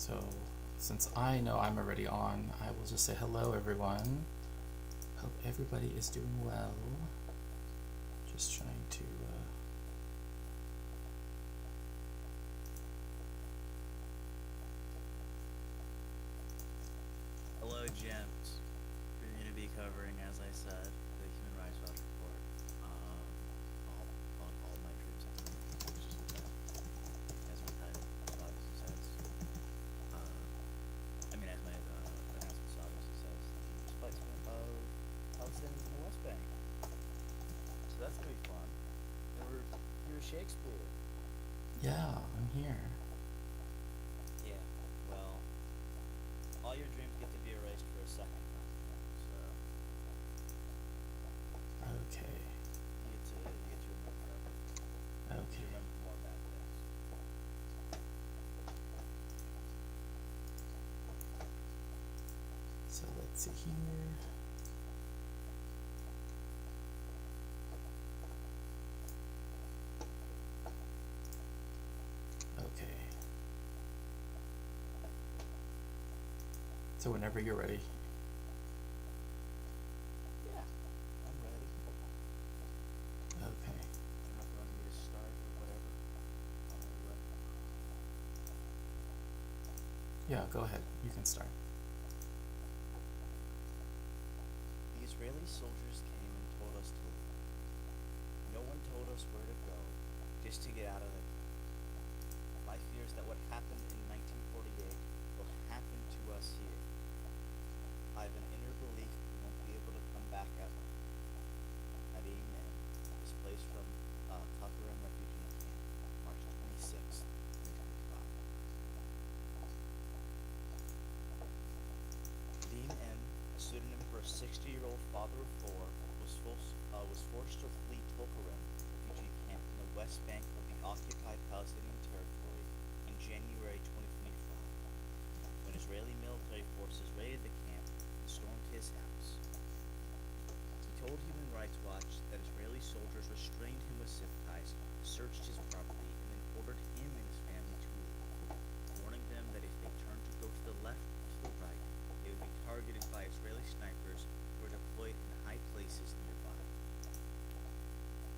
So, since I know I'm already on, I will just say hello, everyone. Hope everybody is doing well. Just trying to. Hello, Gems. We're going to be covering, as I said, the Human Rights Watch report. All my dreams have been as my title obviously says. As my announcement obviously says, the displacement of Palestinians in the West Bank. So that's going to be fun. You're Shakespeare. Yeah, I'm here. Yeah, well, all your dreams get to be erased for a second time. So Okay. you get to remember forever. You Okay. remember more bad things. So let's see here. Okay. So whenever you're ready. Yeah, I'm ready. Okay. I don't know if you want me to start or whatever. Yeah, go ahead. You can start. The Israeli soldiers came and told us to leave. No one told us where to go, just to get out of there. My fear is that what happened in 1948 will happen to us here. I have an inner belief we won't be able to come back ever. Nadim and displaced from Khartoum refugee camp, March 26, 2025. Nadim M., a pseudonym for a 60-year-old father of four, was forced to flee Tulkarem refugee camp in the West Bank of the occupied Palestinian territory in January 2025, when Israeli military forces raided the camp and stormed his house. He told Human Rights Watch that Israeli soldiers restrained him with zip ties, searched his property, and then ordered him and his family to leave, warning them that if they turned to go to the left or to the right, they would be targeted by Israeli snipers who were deployed in high places nearby.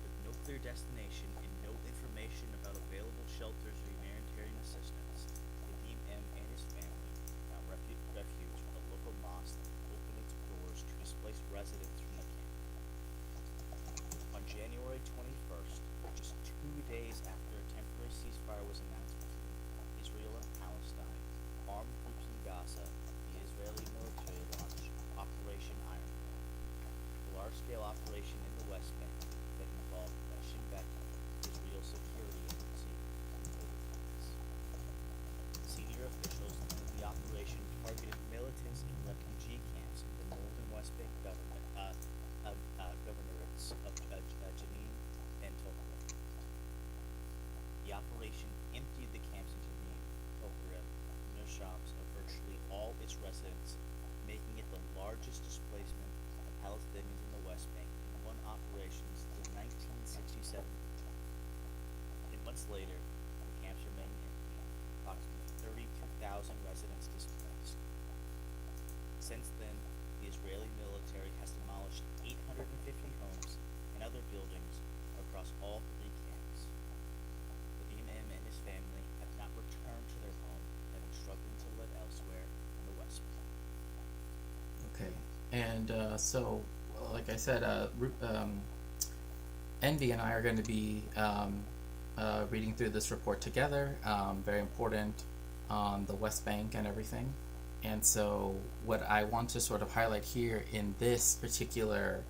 With no clear destination and no information about available shelters or humanitarian assistance, Nadim M. and his family found refuge at a local mosque that opened its doors to displaced residents from the camp. On January 21st, just 2 days after a temporary ceasefire was announced between Israel and Palestine, armed groups in Gaza, the Israeli military launched Operation Iron Dome, a large-scale operation in the West Bank that involved Shin Bet, Israel's security agency, completed plans. Senior officials claimed the operation targeted militants in refugee camps in the northern West Bank governorates of Jenin and Tulkarem. The operation emptied the camps in Jenin, Tulkarem, and Shams of virtually all its residents, making it the largest displacement of Palestinians in the West Bank in one operation since 1967. And months later, the camps remained empty, approximately 32,000 residents displaced. Since then, the Israeli military has demolished 850 homes and other buildings across all three camps. Nadim M. and his family have not returned to their home, having struggled to live elsewhere in the West Bank. Okay. And so, like I said, Envy and I are going to be reading through this report together. Very important on the West Bank and everything. And so, what I want to sort of highlight here in this particular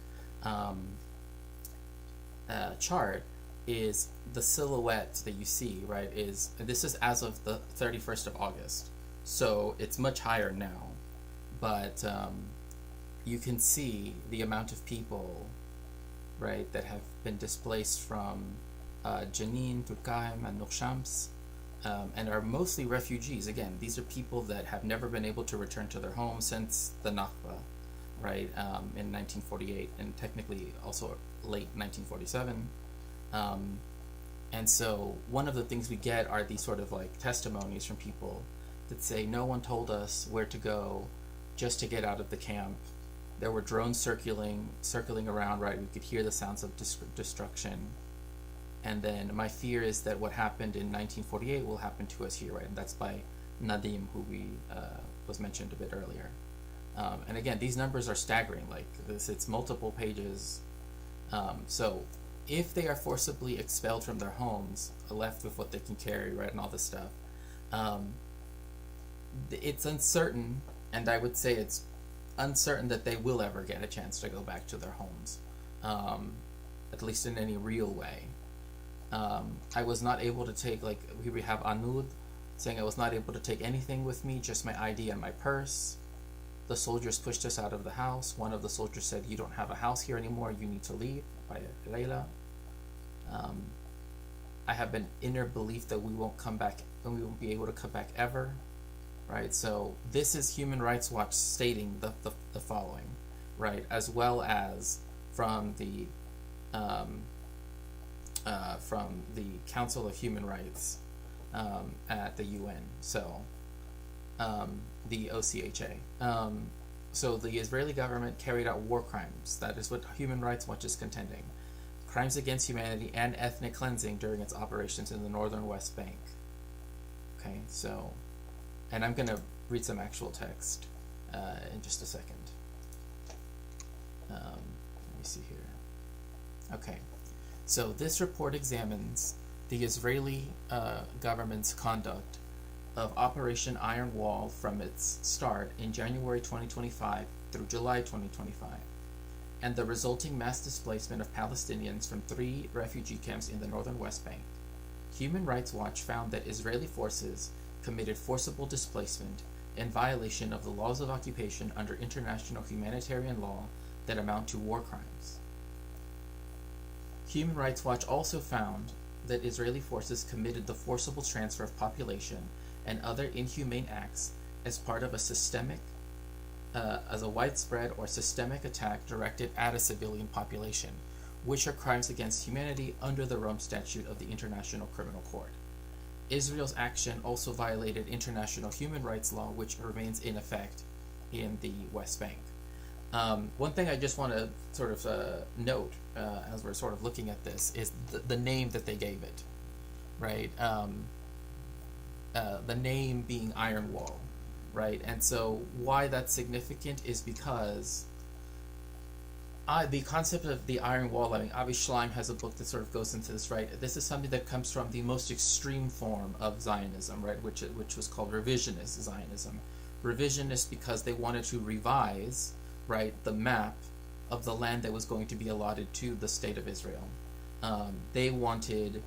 chart is the silhouette that you see, right? This is as of the 31st of August. So, it's much higher now. But you can see the amount of people, right, that have been displaced from Jenin, Tulkarem, and Nur Shams, and are mostly refugees. Again, these are people that have never been able to return to their homes since the Nakba, right, in 1948, and technically also late 1947. And so one of the things we get are these sort of like testimonies from people that say no one told us where to go just to get out of the camp. There were drones circling around, right? We could hear the sounds of destruction. And then my fear is that what happened in 1948 will happen to us here, right? And that's by Nadim, who was mentioned a bit earlier. And again, these numbers are staggering. Like this, it's multiple pages. So if they are forcibly expelled from their homes, left with what they can carry, right, and all this stuff, it's uncertain, and I would say it's uncertain that they will ever get a chance to go back to their homes, at least in any real way. I was not able to take, like, we have Anud saying I was not able to take anything with me, just my ID and my purse. The soldiers pushed us out of the house. One of the soldiers said, "You don't have a house here anymore, you need to leave," by Layla. I have an inner belief that we won't come back, and we won't be able to come back ever, right? So this is Human Rights Watch stating the following, right? As well as from the Council of Human Rights at the UN. So the OCHA. So the Israeli government carried out war crimes. That is what Human Rights Watch is contending. Crimes against humanity and ethnic cleansing during its operations in the northern West Bank. Okay, so, and I'm going to read some actual text in just a second. Let me see here. Okay, so this report examines the Israeli government's conduct of Operation Iron Wall from its start in January 2025 through July 2025, and the resulting mass displacement of Palestinians from 3 refugee camps in the northern West Bank. Human Rights Watch found that Israeli forces committed forcible displacement in violation of the laws of occupation under international humanitarian law that amount to war crimes. Human Rights Watch also found that Israeli forces committed the forcible transfer of population and other inhumane acts as part of a widespread or systemic attack directed at a civilian population, which are crimes against humanity under the Rome Statute of the International Criminal Court. Israel's action also violated international human rights law, which remains in effect in the West Bank. One thing I just want to sort of note as we're sort of looking at this is the name that they gave it, right? The name being Iron Wall, right? And so why that's significant is because the concept of the Iron Wall, I mean, Avi Schleim has a book that sort of goes into this, right? This is something that comes from the most extreme form of Zionism, right? Which was called revisionist Zionism. Revisionist because they wanted to revise, right, the map of the land that was going to be allotted to the state of Israel. They wanted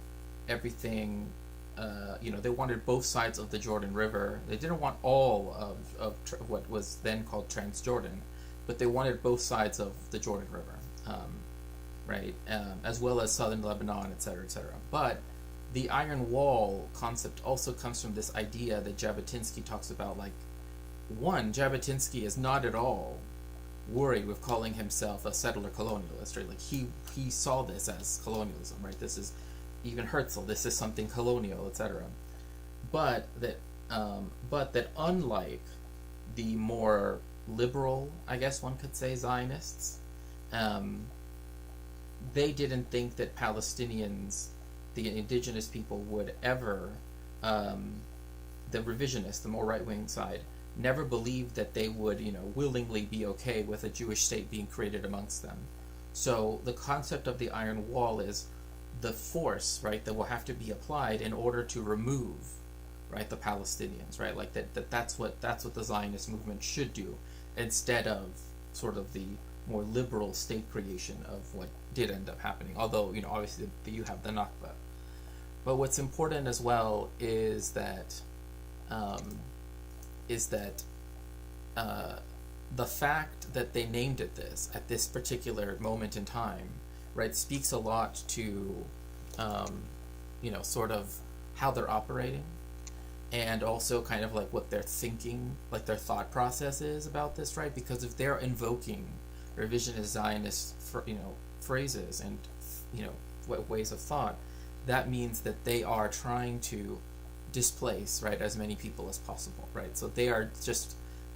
everything, they wanted both sides of the Jordan River. They didn't want all of what was then called Transjordan, but they wanted both sides of the Jordan River, right, as well as southern Lebanon, etc., etc. But the Iron Wall concept also comes from this idea that Jabotinsky talks about, like, Jabotinsky is not at all worried with calling himself a settler colonialist, right? Like he saw this as colonialism, right? This is even Herzl. This is something colonial, etc. But that unlike the more liberal, I guess one could say, Zionists, they didn't think that Palestinians, the indigenous people, would ever, the revisionists, the more right-wing side, never believed that they would, willingly be okay with a Jewish state being created amongst them. So the concept of the Iron Wall is the force, right, that will have to be applied in order to remove, right, the Palestinians, right, like that's what the Zionist movement should do, instead of sort of the more liberal state creation of what did end up happening. Although, obviously you have the Nakba. But what's important as well is that the fact that they named it this at this particular moment in time, right, speaks a lot to, sort of how they're operating, and also kind of like what they're thinking, like their thought process is about this, right? Because if they're invoking revisionist Zionist, phrases and, ways of thought, that means that they are trying to displace, right, as many people as possible, right? So they are just,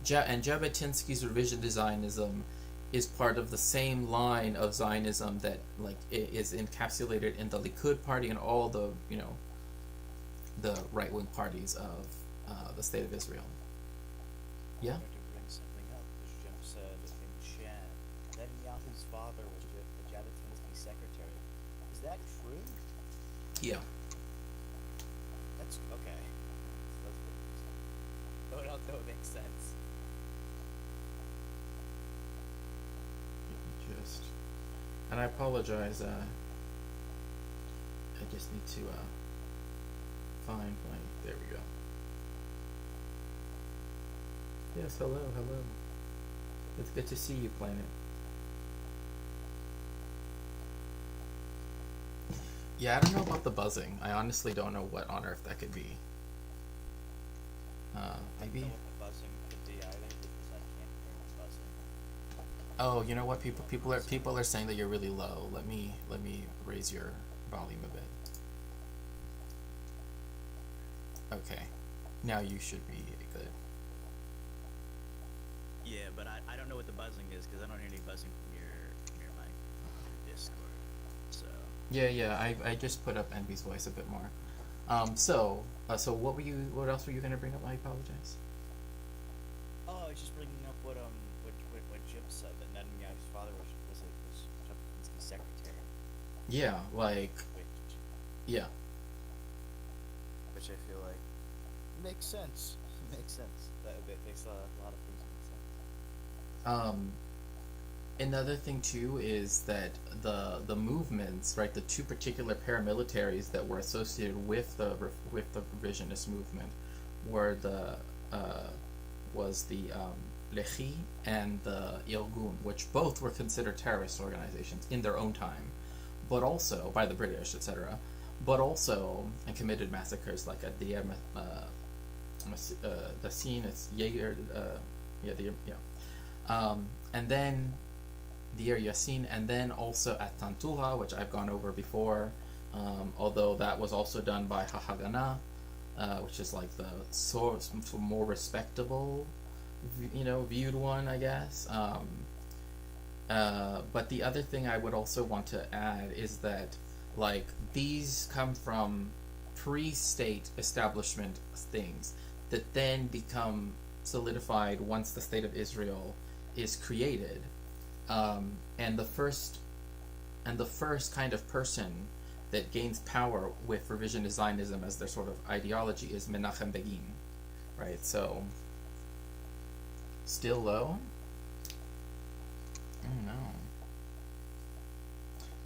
and Jabotinsky's revision Zionism is part of the same line of Zionism that like is encapsulated in the Likud party and all the the right wing parties of the state of Israel. Yeah. To bring something up, because Jim said in chat, Netanyahu's father was the Jabotinsky secretary. Is that true? Yeah. That's okay. That would make sense. And I apologize. I just need to find my. There we go. Yes, hello. It's good to see you, Planet. Yeah, I don't know about the buzzing. I honestly don't know what on earth that could be. Maybe. I don't know what the buzzing could be either, because I can't hear the buzzing. Oh, you know what? People are saying that you're really low. Let me raise your volume a bit. Okay, now you should be good. Yeah, but I don't know what the buzzing is, because I don't hear any buzzing from your mic or Discord. So. Yeah. I just put up Envy's voice a bit more. So what else were you gonna bring up? I apologize. Oh, I was just bringing up what Jim said, that Netanyahu's father was Jabotinsky's secretary. Yeah, like. Yeah. Which I feel like makes sense. Makes sense. That makes a lot of things make sense. Another thing too is that the movements, right, the two particular paramilitaries that were associated with the revisionist movement were the Lehi and the Irgun, which both were considered terrorist organizations in their own time, but also by the British, etc. But also and committed massacres like at the scene. It's Jaeger, and then Deir Yassin, and then also at Tantuha, which I've gone over before, although that was also done by Hahagana, which is like the more respectable, viewed one, I guess. But the other thing I would also want to add is that, like, these come from pre-state establishment things that then become solidified once the state of Israel is created. And the first kind of person that gains power with revisionist Zionism as their sort of ideology is Menachem Begin, right? So, still low? I don't know.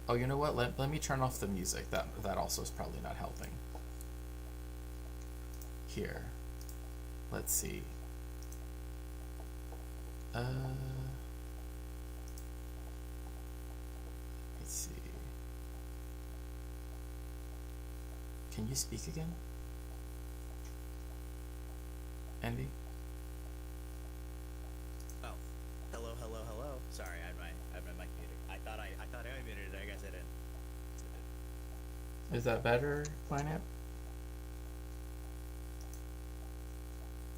Oh, you know what? Let me turn off the music. That also is probably not helping. Here. Let's see. Let's see. Can you speak again? Andy? Oh. Hello. Sorry, I had my mic muted. I thought I muted it. I guess I didn't. Is that better, Planet?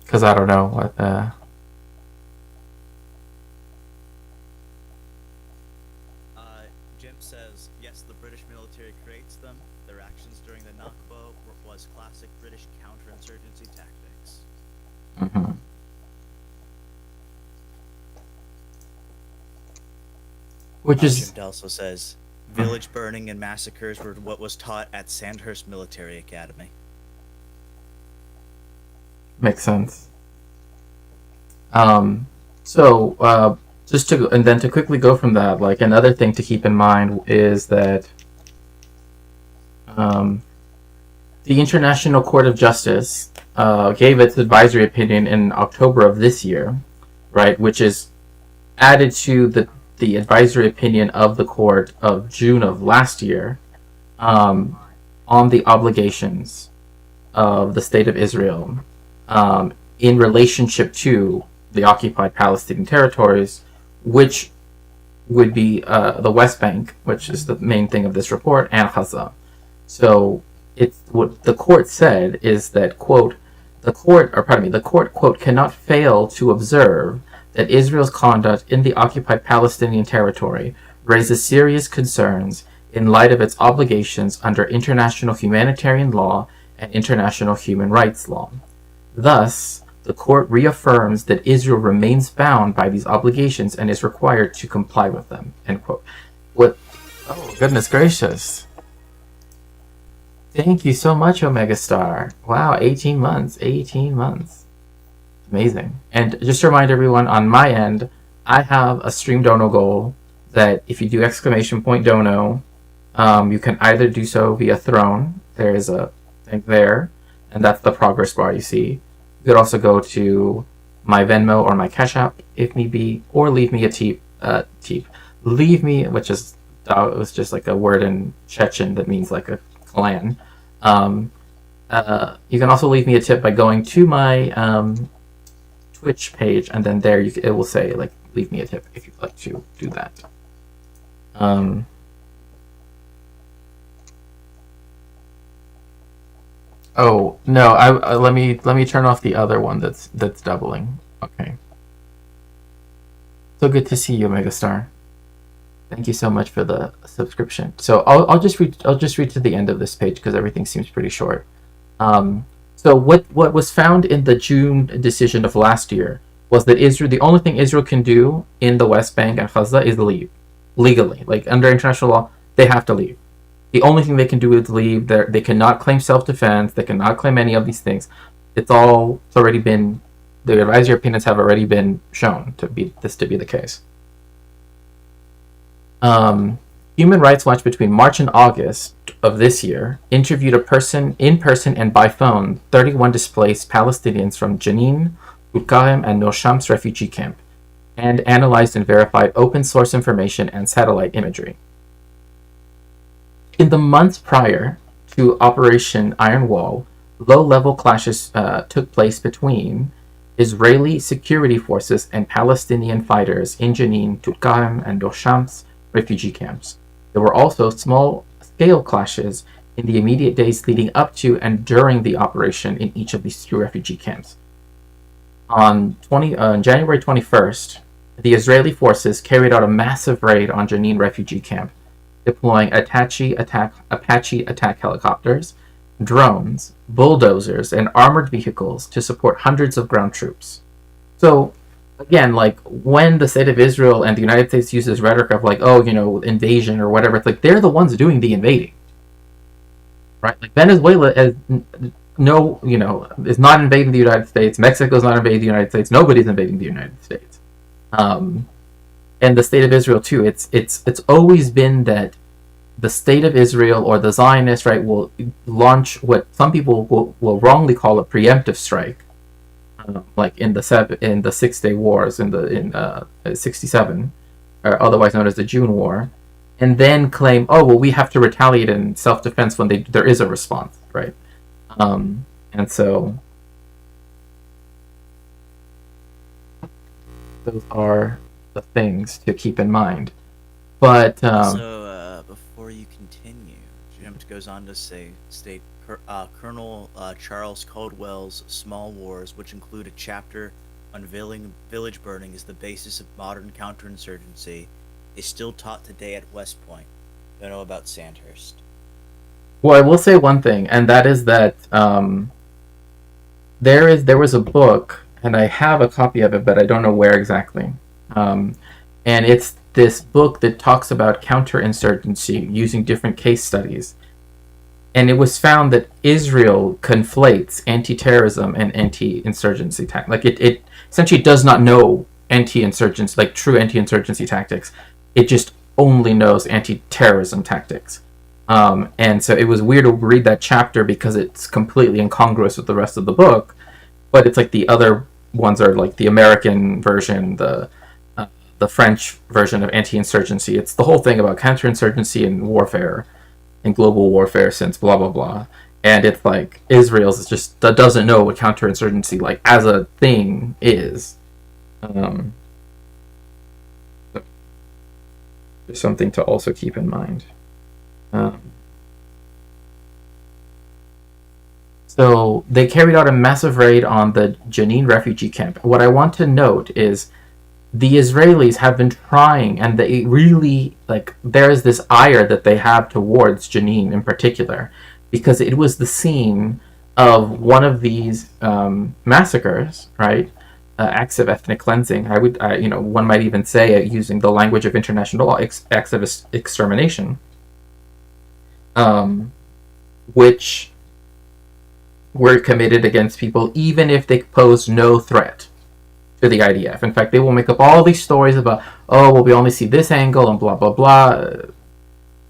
Because I don't know what Jim says, yes, the British military creates them. Their actions during the Nakba was classic British counterinsurgency tactics. Mm-hmm. Which is... Jim also says, village burning and massacres were what was taught at Sandhurst Military Academy. Makes sense. Just to quickly go from that, like, another thing to keep in mind is that the International Court of Justice gave its advisory opinion in October of this year, right, which is added to the advisory opinion of the court of June of last year on the obligations of the State of Israel in relationship to the occupied Palestinian territories, which would be the West Bank, which is the main thing of this report, and Gaza. So it's what the court said is that, quote, the court, quote, cannot fail to observe that Israel's conduct in the occupied Palestinian territory raises serious concerns in light of its obligations under international humanitarian law and international human rights law. Thus, the court reaffirms that Israel remains bound by these obligations and is required to comply with them. End quote. What? Oh, goodness gracious. Thank you so much, Omega Star. Wow, 18 months. 18 months. Amazing. And just to remind everyone, on my end, I have a stream dono goal that if you do !dono, you can either do so via Throne. There is a thing there, and that's the progress bar you see. You could also go to my Venmo or my Cash App if need be, or leave me a tip. Leave me, which is it was just like a word in Chechen that means like a clan. You can also leave me a tip by going to my Twitch page, and then there it will say like leave me a tip if you'd like to do that. Oh no! Let me turn off the other one that's doubling. Okay. So good to see you, Megastar. Thank you so much for the subscription. So I'll just read to the end of this page because everything seems pretty short. So what was found in the June decision of last year was that the only thing Israel can do in the West Bank and Gaza is leave legally. Like under international law, they have to leave. The only thing they can do is leave. They cannot claim self-defense. They cannot claim any of these things. It's already been, the advisory opinions have already been shown to be the case. Human Rights Watch between March and August of this year interviewed in person and by phone 31 displaced Palestinians from Jenin, Tulkarem, and Nor Shams refugee camp, and analyzed and verified open source information and satellite imagery. In the months prior to Operation Iron Wall, low-level clashes took place between Israeli security forces and Palestinian fighters in Jenin, Tulkarem, and Nor Shams refugee camps. There were also small-scale clashes in the immediate days leading up to and during the operation in each of these two refugee camps. On January 21st, the Israeli forces carried out a massive raid on Jenin refugee camp, deploying Apache attack helicopters, drones, bulldozers, and armored vehicles to support hundreds of ground troops. So, again, like, when the state of Israel and the United States uses rhetoric of, like, oh, invasion or whatever, it's like, they're the ones doing the invading. Right? Like, Venezuela is not invading the United States. Mexico's not invading the United States. Nobody's invading the United States. And the state of Israel too. It's always been that the state of Israel or the Zionists, right, will launch what some people will wrongly call a preemptive strike, like in the 6 Day Wars in 67, or otherwise known as the June War, and then claim, oh well, we have to retaliate in self-defense when there is a response, right? And so those are the things to keep in mind. But before you continue, Jim goes on to state Colonel Charles Caldwell's Small Wars, which include a chapter on village burning as the basis of modern counterinsurgency, is still taught today at West Point. Don't know about Sandhurst. Well, I will say one thing, and that is that there was a book, and I have a copy of it, but I don't know where exactly. And it's this book that talks about counterinsurgency using different case studies. And it was found that Israel conflates anti-terrorism and anti-insurgency tactics. Like it essentially does not know anti-insurgency, like true anti-insurgency tactics. It just only knows anti-terrorism tactics. And so it was weird to read that chapter because it's completely incongruous with the rest of the book. But it's like the other ones are like the American version, the French version of anti-insurgency. It's the whole thing about counterinsurgency and warfare and global warfare since blah blah blah. And it's like Israel's just doesn't know what counterinsurgency like as a thing is. There's something to also keep in mind. So they carried out a massive raid on the Jenin refugee camp. What I want to note is the Israelis have been trying, and they really like. There is this ire that they have towards Jenin in particular, because it was the scene of one of these massacres, right? Acts of ethnic cleansing. One might even say, using the language of international law, acts of extermination, um, which were committed against people, even if they posed no threat to the IDF. In fact, they will make up all these stories about, oh, well, we only see this angle and blah blah blah.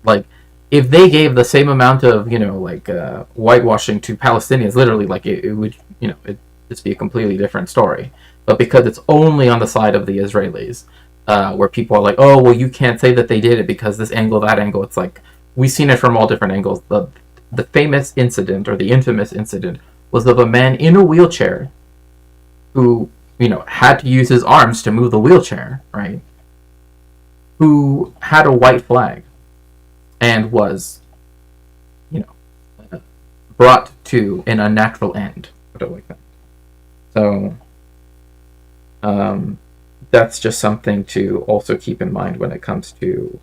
Like, if they gave the same amount of, whitewashing to Palestinians, literally, like it would, it just be a completely different story. But because it's only on the side of the Israelis, where people are like, oh, well, you can't say that they did it because this angle, that angle. It's like we've seen it from all different angles. The famous incident, or the infamous incident, was of a man in a wheelchair who, had to use his arms to move the wheelchair, right? Who had a white flag and was, you know, brought to an unnatural end, put it like that. So, that's just something to also keep in mind when it comes to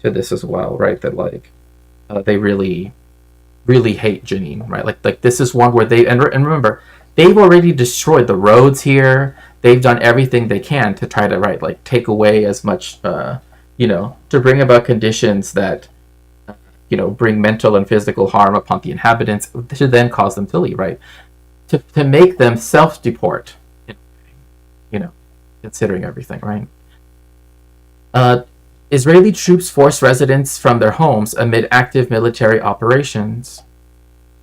this as well, right? That like they really hate Jenin, right? Like this is one where and remember, they've already destroyed the roads here. They've done everything they can to try to, right, like take away as much, to bring about conditions that, bring mental and physical harm upon the inhabitants, to then cause them to leave, right? To make them self-deport, you know, considering everything, right? Uh, Israeli troops forced residents from their homes amid active military operations.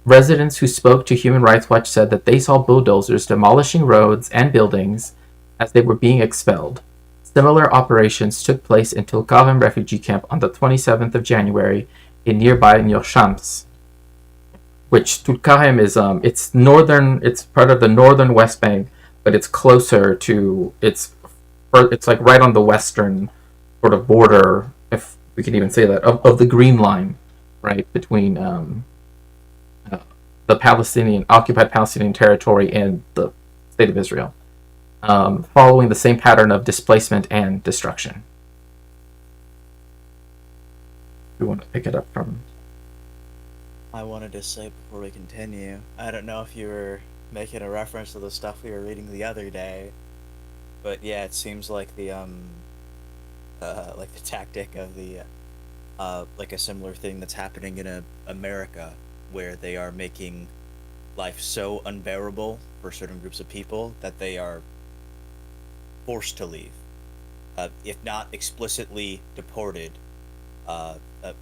Residents who spoke to Human Rights Watch said that they saw bulldozers demolishing roads and buildings as they were being expelled. Similar operations took place in Tulkarem refugee camp on the 27th of January in nearby Nir Shams, which Tulkarem is it's part of the northern West Bank, but it's closer to it's like right on the western sort of border, if we can even say that, of the Green Line, right, between the occupied Palestinian territory and the state of Israel, following the same pattern of displacement and destruction. We want to pick it up from. I wanted to say before we continue, I don't know if you were making a reference to the stuff we were reading the other day, but yeah, it seems like like the tactic of the like a similar thing that's happening in America, where they are making life so unbearable for certain groups of people that they are forced to leave, if not explicitly deported,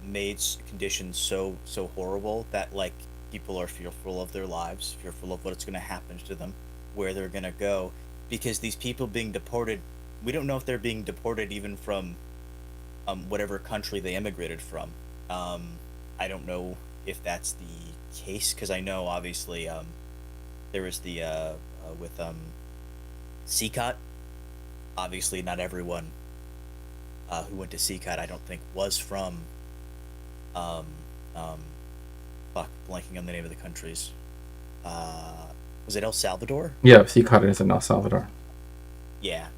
made conditions so horrible that like people are fearful of their lives, fearful of what's going to happen to them, where they're going to go, because these people being deported, we don't know if they're being deported even from whatever country they immigrated from. I don't know if that's the case, because I know obviously there was the with CCOT. Obviously, not everyone who went to CCOT, I don't think, was from um, um, blanking on the name of the countries. Was it El Salvador? Yeah, CCOT is in El Salvador. Yeah.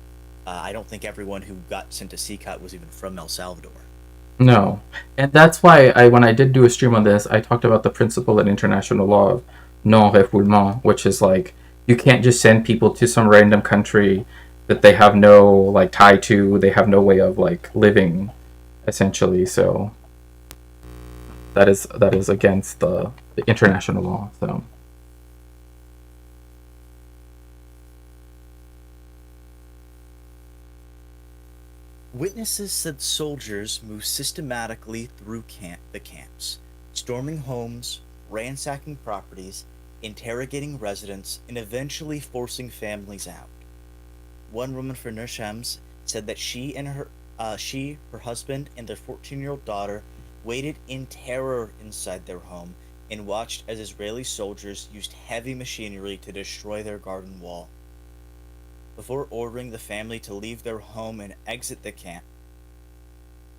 I don't think everyone who got sent to CCOT was even from El Salvador. No, and that's why when I did do a stream on this, I talked about the principle in international law of non-refoulement, which is like you can't just send people to some random country that they have no like tie to, they have no way of like living, essentially. So that is against the international law. So. Witnesses said soldiers moved systematically through the camps, storming homes, ransacking properties, interrogating residents, and eventually forcing families out. One woman for Nur Shams said that her husband, and their 14-year-old daughter waited in terror inside their home and watched as Israeli soldiers used heavy machinery to destroy their garden wall. Before ordering the family to leave their home and exit the camp.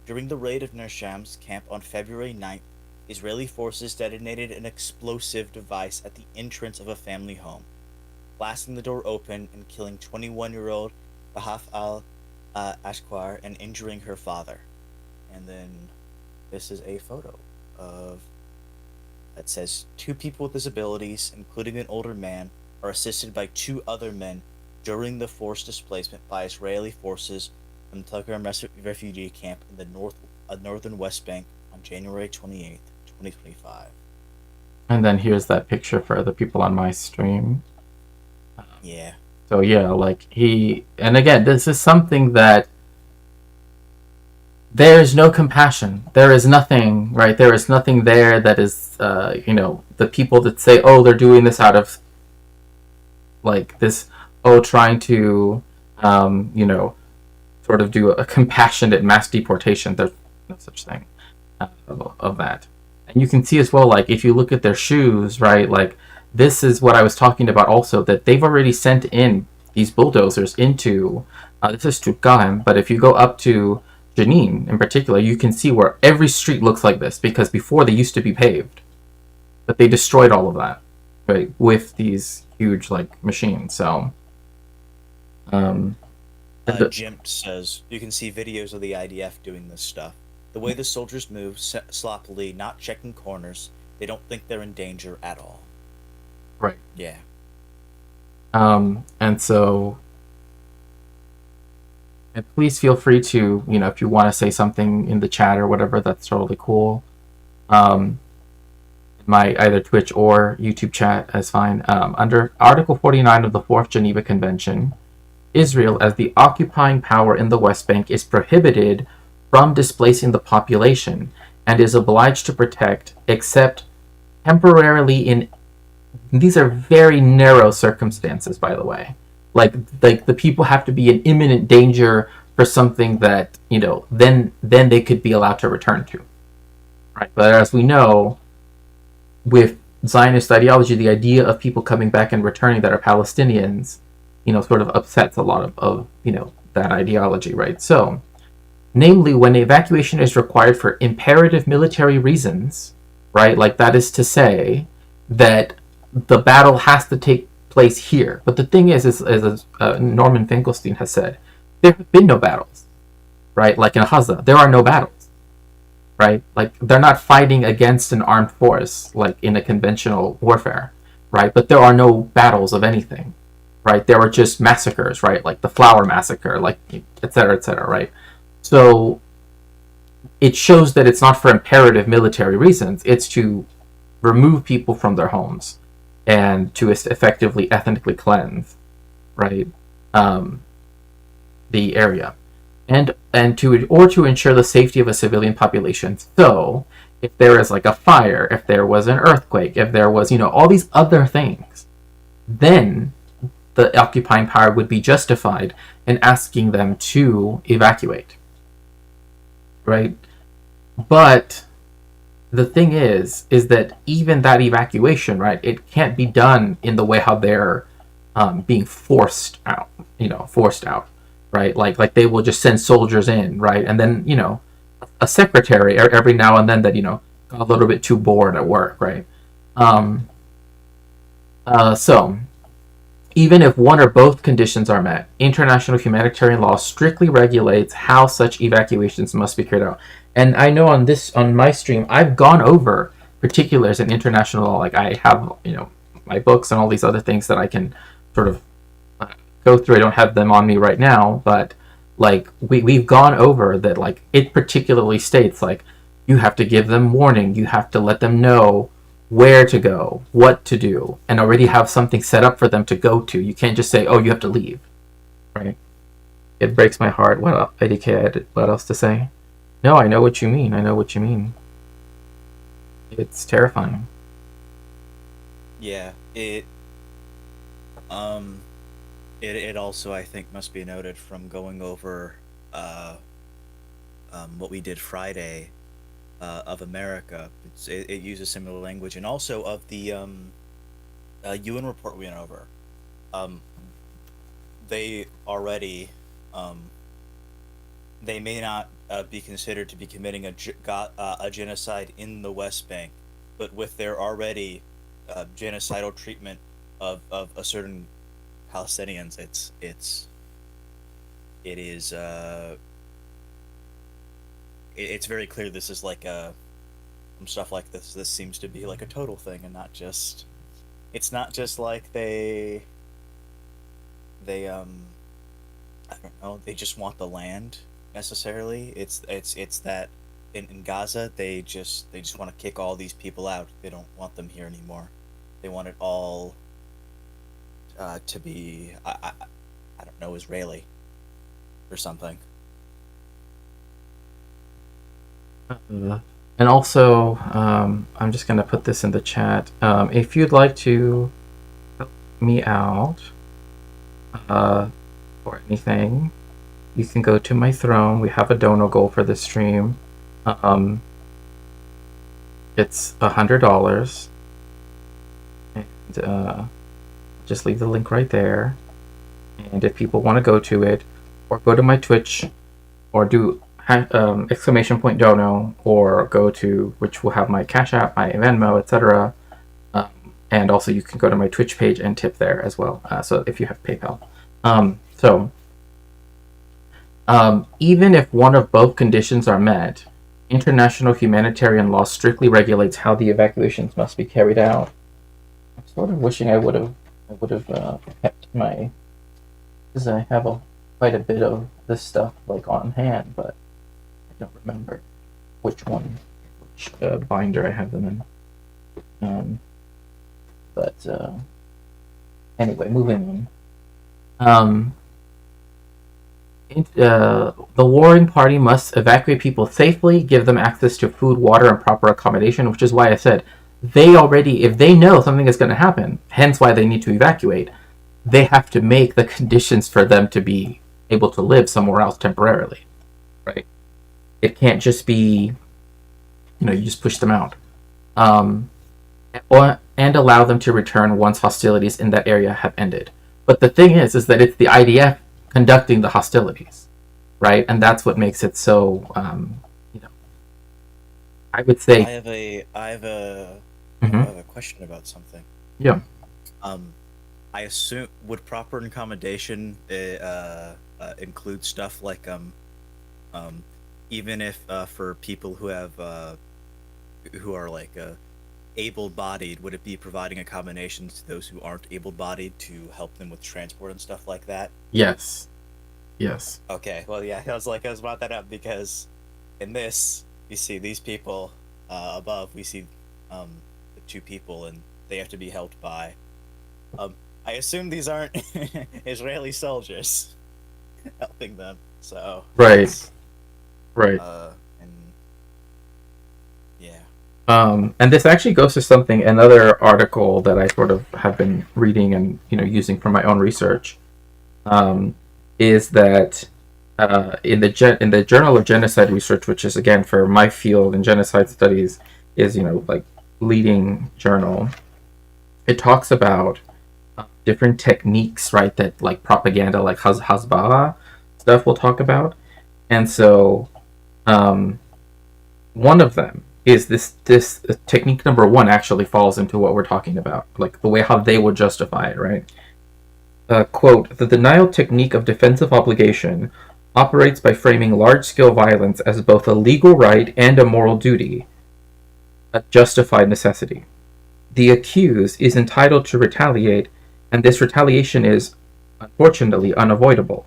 During the raid of Nur Shams camp on February 9th, Israeli forces detonated an explosive device at the entrance of a family home, blasting the door open and killing 21-year-old Bahaf al Ashqar and injuring her father. And then this is a photo of that says two people with disabilities, including an older man, are assisted by two other men during the forced displacement by Israeli forces from the Telegram refugee camp in the northern West Bank on January 28th, 2025. And then here's that picture for the people on my stream. Yeah. So yeah, like and again, this is something that there is no compassion. There is nothing, right? There is nothing there that is, the people that say, oh, they're doing this out of, like, this, oh, trying to, sort of do a compassionate mass deportation. There's no such thing of that. And you can see as well, like, if you look at their shoes, right, like, this is what I was talking about also, that they've already sent in these bulldozers into, this is to Cohen, but if you go up to Jenin in particular, you can see where every street looks like this, because before they used to be paved, but they destroyed all of that, right, with these huge, like, machines. So Jim says you can see videos of the IDF doing this stuff. The way the soldiers move sloppily, not checking corners, they don't think they're in danger at all. Right. Yeah. And so, and please feel free to, if you want to say something in the chat or whatever, that's totally cool. My either Twitch or YouTube chat is fine. Under Article 49 of the Fourth Geneva Convention, Israel, as the occupying power in the West Bank, is prohibited from displacing the population and is obliged to protect, except temporarily in, these are very narrow circumstances, by the way. Like the people have to be in imminent danger for something that, then they could be allowed to return to. Right? But as we know, with Zionist ideology, the idea of people coming back and returning that are Palestinians, sort of upsets a lot of that ideology, right? So, namely, when evacuation is required for imperative military reasons, right? Like, that is to say that the battle has to take place here. But the thing is as Norman Finkelstein has said, there have been no battles, right? Like in Gaza, there are no battles, right? Like, they're not fighting against an armed force, like in a conventional warfare, right? But there are no battles of anything, right? There were just massacres, right? Like the Flower Massacre, like, et cetera, right? So it shows that it's not for imperative military reasons. It's to remove people from their homes and to effectively ethnically cleanse, right, the area, and to ensure the safety of a civilian population. So if there is like a fire, if there was an earthquake, if there was all these other things, then the occupying power would be justified in asking them to evacuate, right? But the thing is that even that evacuation, right, it can't be done in the way how they're being forced out, right? Like they will just send soldiers in, right? And then, a secretary every now and then that, got a little bit too bored at work, right? So, even if one or both conditions are met, international humanitarian law strictly regulates how such evacuations must be carried out. And I know on my stream, I've gone over particulars in international law. Like, I have, my books and all these other things that I can sort of go through. I don't have them on me right now, but like we've gone over that. Like, it particularly states, like, you have to give them warning. You have to let them know where to go, what to do, and already have something set up for them to go to. You can't just say, oh, you have to leave, right? It breaks my heart. What IDK, what else to say? No, I know what you mean. I know what you mean. It's terrifying. Yeah, it also, I think, must be noted from going over what we did Friday of America. It uses similar language, and also of the UN report we went over. They already they may not be considered to be committing a genocide in the West Bank, but with their already genocidal treatment of a certain Palestinians, it is it's very clear this is like a stuff like this. This seems to be like a total thing, and not just. It's not just like they I don't know, they just want the land necessarily. It's that in Gaza they just want to kick all these people out. They don't want them here anymore. They want it all to be I don't know, Israeli or something. And also, I'm just going to put this in the chat. If you'd like to help me out or anything, you can go to my throne. We have a dono goal for this stream. It's $100. And just leave the link right there. And if people want to go to it, or go to my Twitch, or do exclamation point dono, or go to, which will have my Cash App, my Venmo, etc. And also you can go to my Twitch page and tip there as well. So if you have PayPal. Even if one of both conditions are met, international humanitarian law strictly regulates how the evacuations must be carried out. I'm sort of wishing I would have kept my, because I have quite a bit of this stuff like on hand, but I don't remember which binder I have them in. Anyway, moving on. The warring party must evacuate people safely, give them access to food, water, and proper accommodation, which is why I said they already, if they know something is going to happen, hence why they need to evacuate, they have to make the conditions for them to be able to live somewhere else temporarily, right? It can't just be, you just push them out. And allow them to return once hostilities in that area have ended. But the thing is that it's the IDF conducting the hostilities, right? And that's what makes it so, I would say. I have a question about something. Yeah. I assume, would proper accommodation include stuff like even if for people who are like able-bodied, would it be providing accommodations to those who aren't able-bodied to help them with transport and stuff like that? Yes. Okay. Well, yeah. I was brought that up because in this you see these people above. We see the two people, and they have to be helped by. I assume these aren't Israeli soldiers helping them. So right. And yeah. And this actually goes to another article that I sort of have been reading and using for my own research. Is that in the Journal of Genocide Research, which is again for my field in genocide studies, is like leading journal. It talks about different techniques, right? That like propaganda, like Hasbara stuff, we'll talk about, and so one of them is this technique number one actually falls into what we're talking about, like the way how they would justify it, right? Quote, the denial technique of defensive obligation operates by framing large-scale violence as both a legal right and a moral duty, a justified necessity. The accused is entitled to retaliate, and this retaliation is, unfortunately, unavoidable.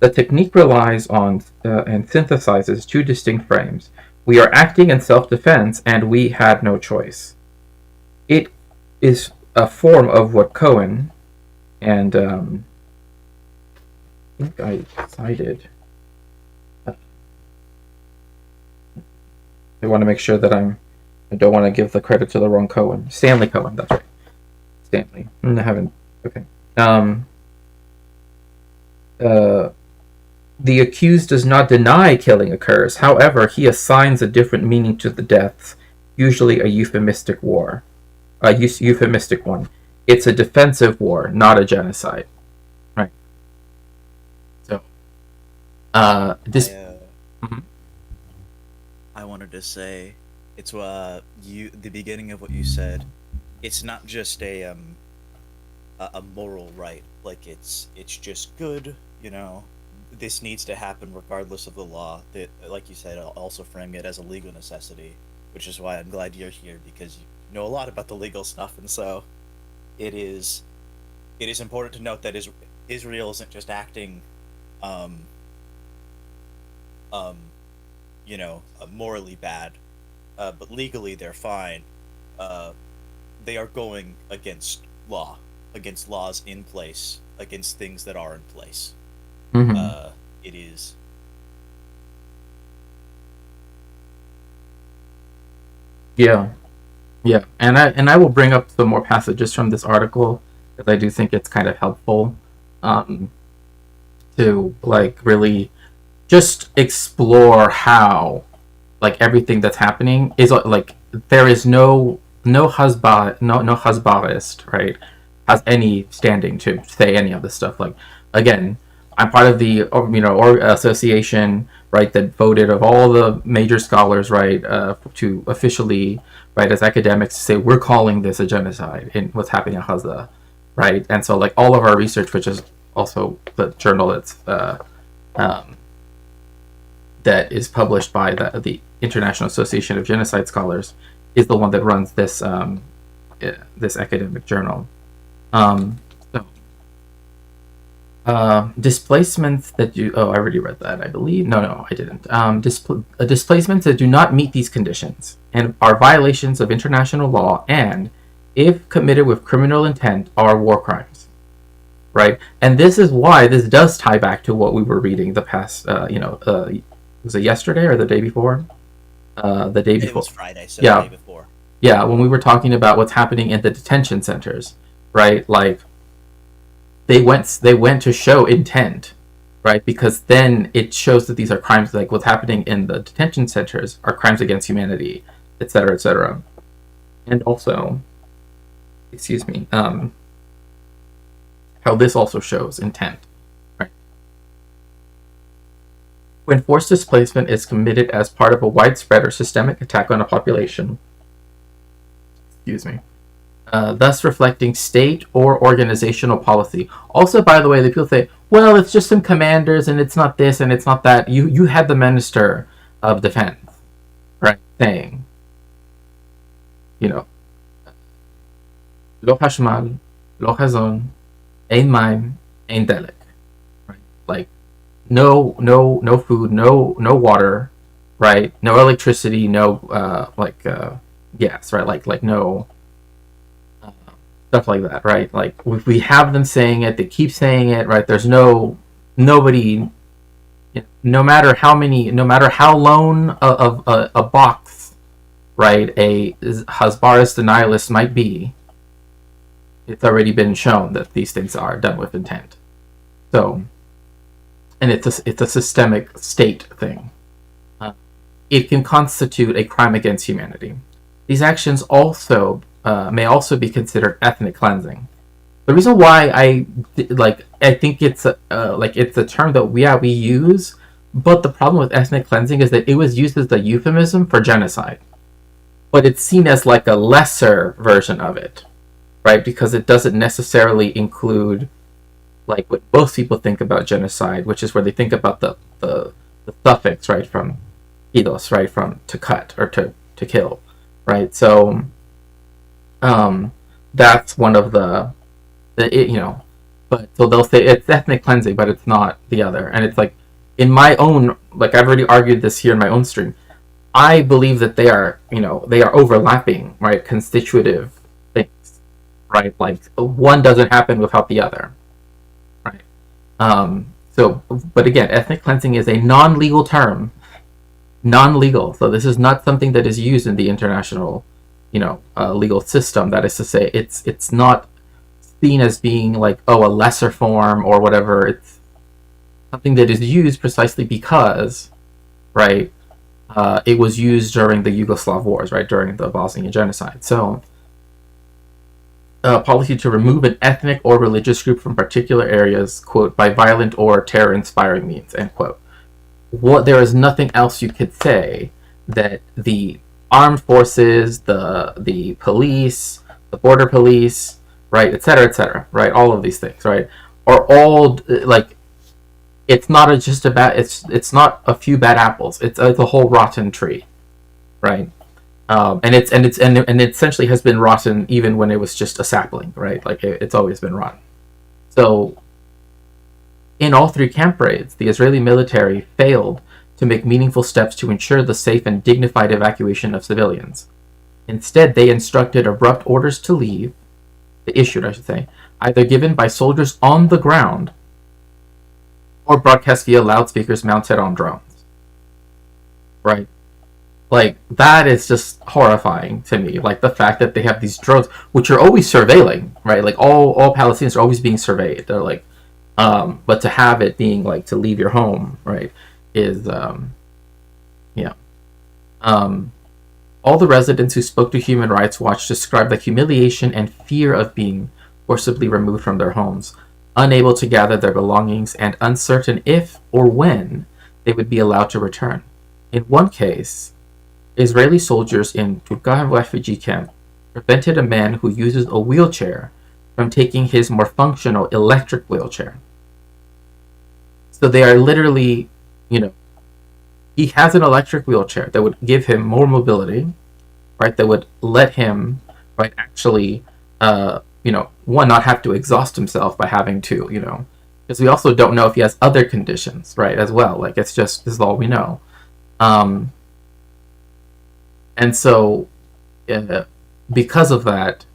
The technique relies on and synthesizes two distinct frames. We are acting in self-defense, and we had no choice. It is a form of what Cohen and I think I cited. I want to make sure that I don't want to give the credit to the wrong Cohen. Stanley Cohen, that's right. Stanley. I haven't. Okay. The accused does not deny killing occurs. However, he assigns a different meaning to the deaths, usually a euphemistic one. It's a defensive war, not a genocide. Right. So, wanted to say. It's you the beginning of what you said. It's not just a moral right. Like it's just good. You know, this needs to happen regardless of the law. That, like you said, also framing it as a legal necessity, which is why I'm glad you're here because you know a lot about the legal stuff, and so it is it is important to note that Israel isn't just acting, um, um, morally bad, but legally they're fine. Uh, they are going against law, against laws in place, against things that are in place. Hmm. Uh, it is. Yeah, yeah, and I will bring up some more passages from this article because I do think it's kind of helpful um, to like really just explore how like everything that's happening is like there is no husband no husbandist, right, has any standing to say any of this stuff. Like again, I'm part of the or association, right, that voted of all the major scholars, right, to officially, right, as academics say we're calling this a genocide in what's happening in Gaza, right. And so like all of our research, which is also the journal that's um, that is published by the International Association of Genocide Scholars, is the one that runs this academic journal. So displacements that do I already read that, I believe. No, I didn't. Displacements that do not meet these conditions and are violations of international law, and if committed with criminal intent, are war crimes. Right, and this is why this does tie back to what we were reading the past. Was it yesterday or the day before? The day It before. was Friday, so the Yeah, day before. yeah. When we were talking about what's happening in the detention centers, right? Like they went to show intent, right? Because then it shows that these are crimes. Like what's happening in the detention centers are crimes against humanity, etc., etc. And also, excuse me, how this also shows intent. Right? When forced displacement is committed as part of a widespread or systemic attack on a population, excuse me, thus reflecting state or organizational policy. Also, by the way, the people say, well, it's just some commanders and it's not this and it's not that. You had the Minister of Defense, right, saying, you know, lo hashmal, lo hazon, ein maim, ein delek. Right? Like, no food, no water, right? No electricity, no gas, right? Like no uh, stuff like that, right? Like we have them saying it, they keep saying it, right? There's nobody, no matter how many, no matter how lone of a box, right, a Hasbarist denialist might be, it's already been shown that these things are done with intent. So, and it's a systemic state thing. Uh, it can constitute a crime against humanity. These actions also may also be considered ethnic cleansing. The reason why I think it's a term that we use, but the problem with ethnic cleansing is that it was used as the euphemism for genocide, but it's seen as like a lesser version of it, right? Because it doesn't necessarily include like what most people think about genocide, which is where they think about the suffix, right, from idos, right, from to cut or to kill, right? So um, that's one of but so they'll say it's ethnic cleansing, but it's not the other, and it's like in my own, like I've already argued this here in my own stream. I believe that they are overlapping, right, constitutive things, right? Like one doesn't happen without the other, right? So, but again, ethnic cleansing is a non-legal term, non-legal. So this is not something that is used in the international, legal system. That is to say, it's not seen as being like, oh, a lesser form or whatever. It's something that is used precisely because, right, it was used during the Yugoslav wars, right, during the Bosnian genocide. So policy to remove an ethnic or religious group from particular areas, quote, by violent or terror-inspiring means, end quote. What there is nothing else you could say that the armed forces, the police, the border police, right, et cetera, right, all of these things, right, are all like it's not just about it's not a few bad apples. It's a whole rotten tree, right? And it essentially has been rotten even when it was just a sapling, right? Like it's always been rotten. So in all three camp raids, the Israeli military failed to make meaningful steps to ensure the safe and dignified evacuation of civilians. Instead, they instructed abrupt orders to leave, issued, I should say, either given by soldiers on the ground or broadcast via loudspeakers mounted on drones. Right? Like, that is just horrifying to me. Like, the fact that they have these drones, which are always surveilling, right? Like, all Palestinians are always being surveyed. They're like, but to have it being, like, to leave your home, right, is, yeah. All the residents who spoke to Human Rights Watch described the humiliation and fear of being forcibly removed from their homes, unable to gather their belongings, and uncertain if or when they would be allowed to return. In one case, Israeli soldiers in Turkana refugee camp prevented a man who uses a wheelchair from taking his more functional electric wheelchair. So they are literally, he has an electric wheelchair that would give him more mobility, right? That would let him, right, actually, one, not have to exhaust himself by having to, because we also don't know if he has other conditions, right, as well. Like, it's just, this is all we know. And so, because of that,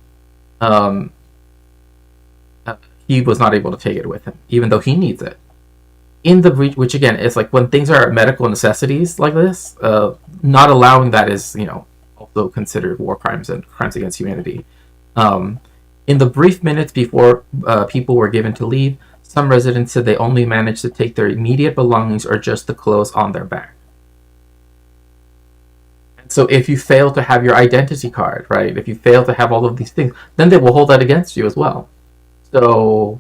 he was not able to take it with him, even though he needs it. In the breach, which again, is like when things are medical necessities like this, not allowing that is, also considered war crimes and crimes against humanity. In the brief minutes before people were given to leave, some residents said they only managed to take their immediate belongings or just the clothes on their back. And so if you fail to have your identity card, right, if you fail to have all of these things, then they will hold that against you as well. So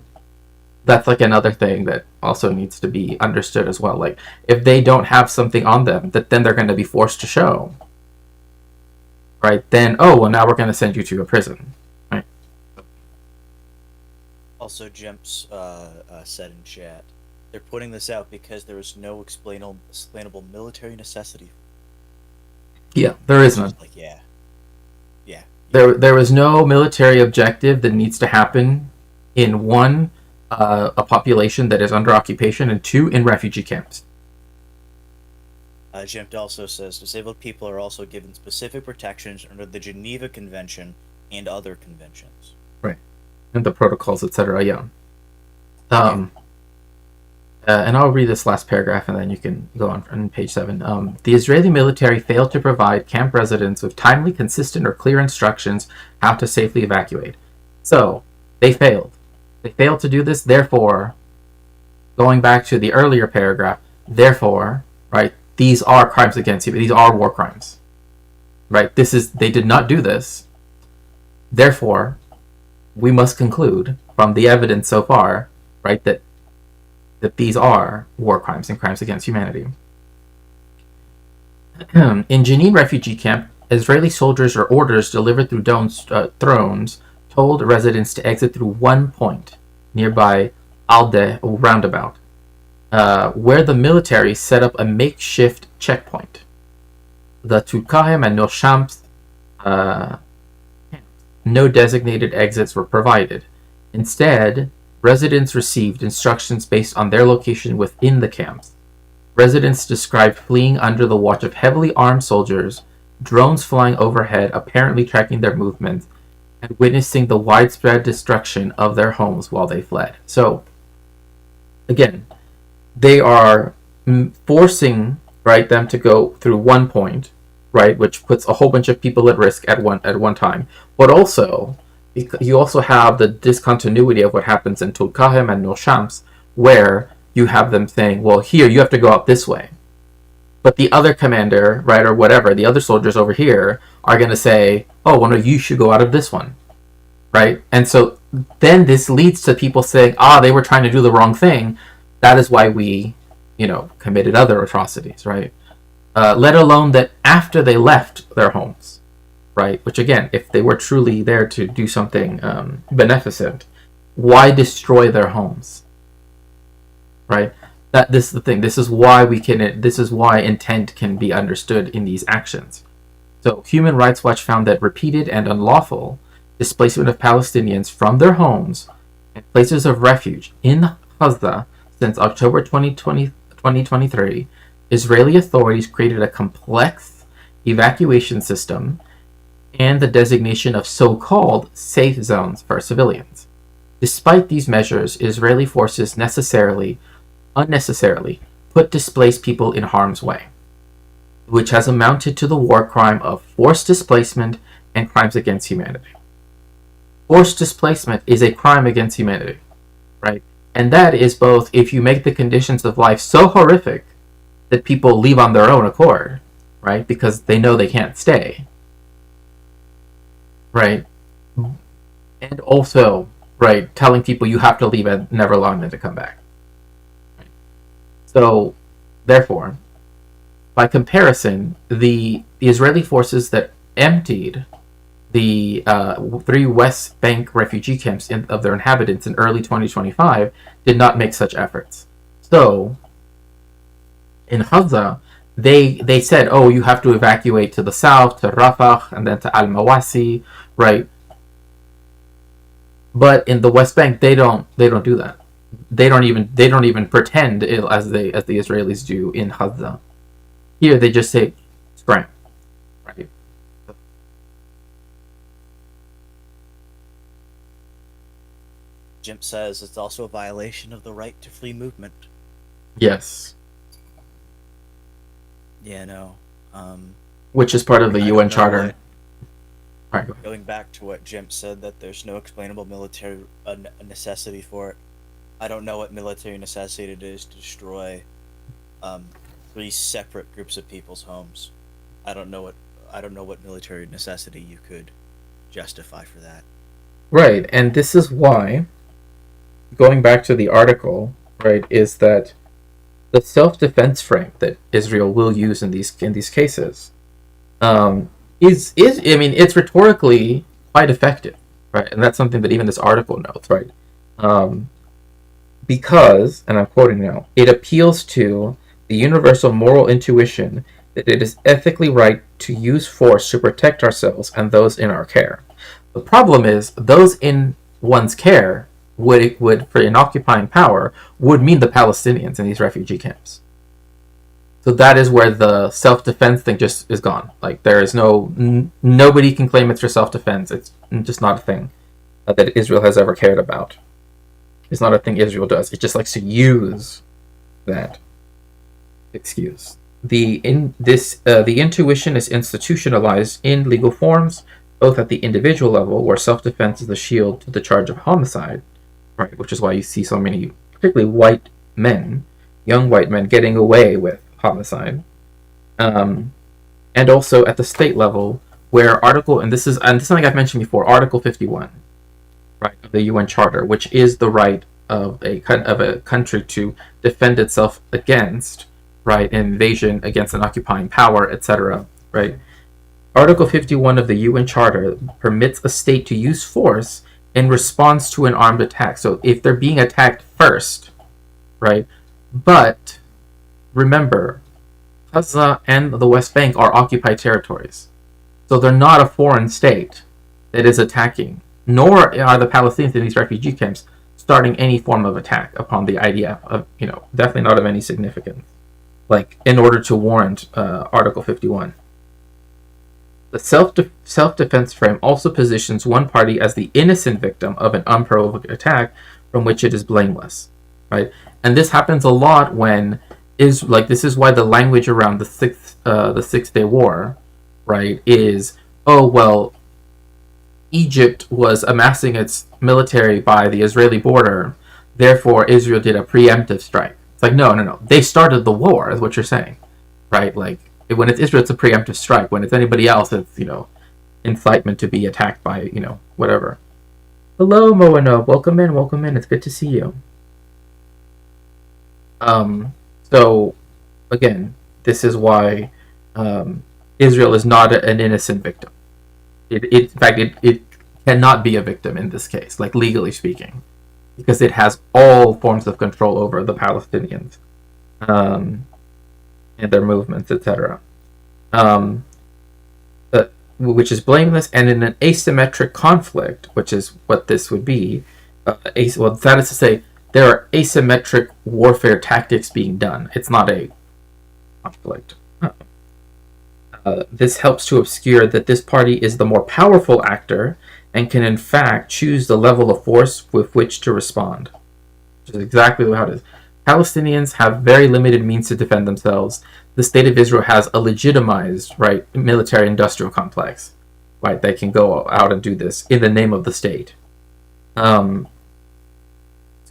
that's like another thing that also needs to be understood as well. Like, if they don't have something on them that then they're going to be forced to show, right, then, oh, well, now we're going to send you to a prison, right? Also, Jemps said in chat, they're putting this out because there is no explainable military necessity. Yeah, there is none. Like, yeah. There is no military objective that needs to happen in one, a population that is under occupation, and two, in refugee camps. Jempt also says disabled people are also given specific protections under the Geneva Convention and other conventions. Right. And the protocols, etc. Yeah. And I'll read this last paragraph and then you can go on page 7. The Israeli military failed to provide camp residents with timely, consistent, or clear instructions how to safely evacuate. So, they failed. They failed to do this, therefore, going back to the earlier paragraph, therefore, right, these are crimes against humanity. These are war crimes. Right? They did not do this. Therefore, we must conclude from the evidence so far, right, that these are war crimes and crimes against humanity. In Jenin refugee camp, Israeli soldiers or orders delivered through drones told residents to exit through one point nearby Alde roundabout, where the military set up a makeshift checkpoint. The Tulkahem and Nor Shams, no designated exits were provided. Instead, residents received instructions based on their location within the camps. Residents described fleeing under the watch of heavily armed soldiers, drones flying overhead apparently tracking their movements, and witnessing the widespread destruction of their homes while they fled. So, again, they are forcing, right, them to go through one point, right, which puts a whole bunch of people at risk at one time. But also, you also have the discontinuity of what happens in Tulkahem and Nor Shams, where you have them saying, well, here, you have to go out this way. But the other commander, right, or whatever, the other soldiers over here are going to say, oh, well, no, you should go out of this one, right? And so then this leads to people saying, they were trying to do the wrong thing. That is why we, committed other atrocities, right? let alone that after they left their homes, right? Which again, if they were truly there to do something beneficent, why destroy their homes, right? That this is the thing. This is why we can. This is why intent can be understood in these actions. So, Human Rights Watch found that repeated and unlawful displacement of Palestinians from their homes and places of refuge in Gaza since October 2023, Israeli authorities created a complex evacuation system and the designation of so-called safe zones for civilians. Despite these measures, Israeli forces unnecessarily put displaced people in harm's way, which has amounted to the war crime of forced displacement and crimes against humanity. Forced displacement is a crime against humanity, right? And that is both if you make the conditions of life so horrific that people leave on their own accord, right? Because they know they can't stay, right? And also, right, telling people you have to leave and never allow them to come back. Right? So, therefore, by comparison, the Israeli forces that emptied the 3 West Bank refugee camps of their inhabitants in early 2025 did not make such efforts. So, in Gaza, they said, oh, you have to evacuate to the south, to Rafah, and then to Al-Mawasi, right? But in the West Bank, they don't do that. They don't even pretend as the Israelis do in Gaza. Here they just say scram, right? Jim says it's also a violation of the right to free movement. Yes. Yeah, no. Which is part of the UN Charter. All right, going back to what Jim said, that there's no explainable military necessity for it. I don't know what military necessity it is to destroy 3 separate groups of people's homes. I don't know what military necessity you could justify for that. Right, and this is why, going back to the article, right, is that the self-defense frame that Israel will use in these cases is I mean, it's rhetorically quite effective, right? And that's something that even this article notes, right? Because, and I'm quoting now, it appeals to the universal moral intuition that it is ethically right to use force to protect ourselves and those in our care. The problem is, those in one's care would for an occupying power, would mean the Palestinians in these refugee camps. So that is where the self-defense thing just is gone. Like, there is nobody can claim it's for self-defense. It's just not a thing that Israel has ever cared about. It's not a thing Israel does. It just likes to use that excuse. The intuition is institutionalized in legal forms, both at the individual level, where self-defense is the shield to the charge of homicide, right? Which is why you see so many, particularly white men, young white men, getting away with homicide, and also at the state level, where this is something I've mentioned before, Article 51, right, of the UN Charter, which is the right of a country to defend itself against, right, invasion against an occupying power, etc., right? Article 51 of the UN Charter permits a state to use force in response to an armed attack. So if they're being attacked first, right? But remember, Gaza and the West Bank are occupied territories. So they're not a foreign state that is attacking, nor are the Palestinians in these refugee camps starting any form of attack upon the IDF, definitely not of any significance, like, in order to warrant Article 51. The self-defense frame also positions one party as the innocent victim of an unprovoked attack from which it is blameless, right? And this happens a lot when this is why the language around the Six-Day War, right, is, oh, well, Egypt was amassing its military by the Israeli border, therefore Israel did a preemptive strike. It's like, no. They started the war, is what you're saying, right? Like, when it's Israel, it's a preemptive strike. When it's anybody else, it's, incitement to be attacked by, whatever. Hello, Moana. Welcome in. It's good to see you. So, again, this is why Israel is not an innocent victim. In fact, it cannot be a victim in this case, like legally speaking, because it has all forms of control over the Palestinians um, and their movements, etc. Um, which is blameless, and in an asymmetric conflict, which is what this would be, well, that is to say, there are asymmetric warfare tactics being done. It's not a conflict. This helps to obscure that this party is the more powerful actor and can in fact choose the level of force with which to respond, which is exactly how it is. Palestinians have very limited means to defend themselves. The state of Israel has a legitimized, right, military-industrial complex, right? They can go out and do this in the name of the state. And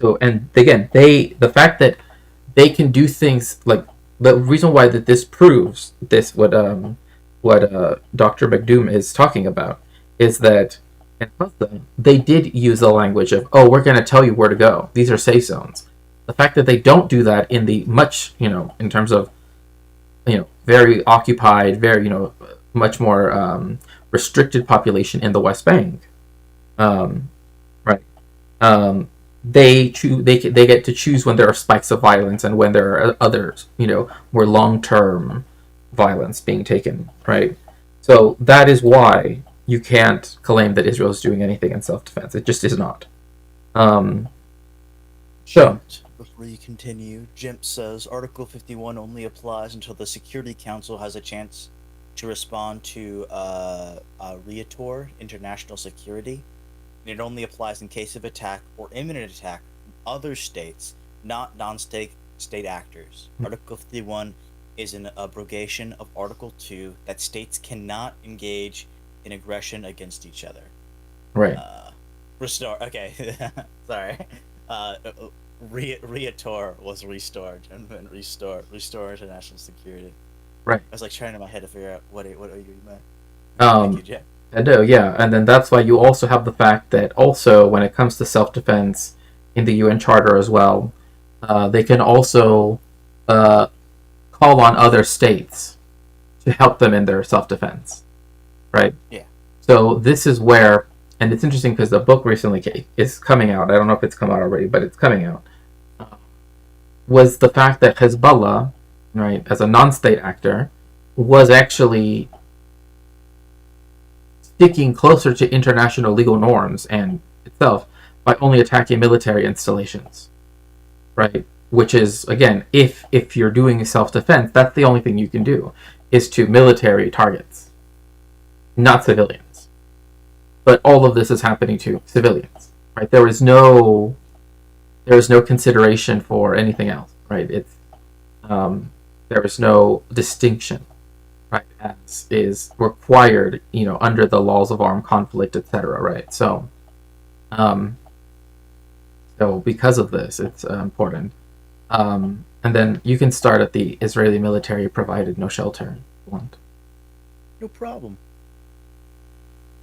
again, the fact that they can do things like the reason why that this proves this what Dr. McDoom is talking about is that in Gaza, they did use the language of, oh, we're going to tell you where to go. These are safe zones. The fact that they don't do that in the much, in terms of, very occupied, very, much more restricted population in the West Bank, right? They get to choose when there are spikes of violence and when there are others, more long-term violence being taken, right? So that is why you can't claim that Israel is doing anything in self-defense. It just is not. So, before you continue, Jimp says Article 51 only applies until the Security Council has a chance to respond to REATOR, international security. And it only applies in case of attack or imminent attack from other states, not non-state actors. Article 51 is an abrogation of Article 2 that states cannot engage in aggression against each other. Right. Restore. Okay. Sorry. REATOR was restored and restore international security. Right. I was like trying in my head to figure out what you meant. Thank you, Jeff. I do, yeah, and then that's why you also have the fact that also when it comes to self-defense in the UN Charter as well, they can also call on other states to help them in their self-defense, right? Yeah. So this is where, and it's interesting because the book recently is coming out. I don't know if it's come out already, but it's coming out. Was the fact that Hezbollah, right, as a non-state actor, was actually sticking closer to international legal norms and itself by only attacking military installations, right? Which is, again, if you're doing self-defense, that's the only thing you can do, is to military targets, not civilians. But all of this is happening to civilians, right? There is no consideration for anything else, right? There is no distinction, right, as is required, under the laws of armed conflict, etc., right? So because of this, it's important. And then you can start at the Israeli military provided no shelter if you want. No problem.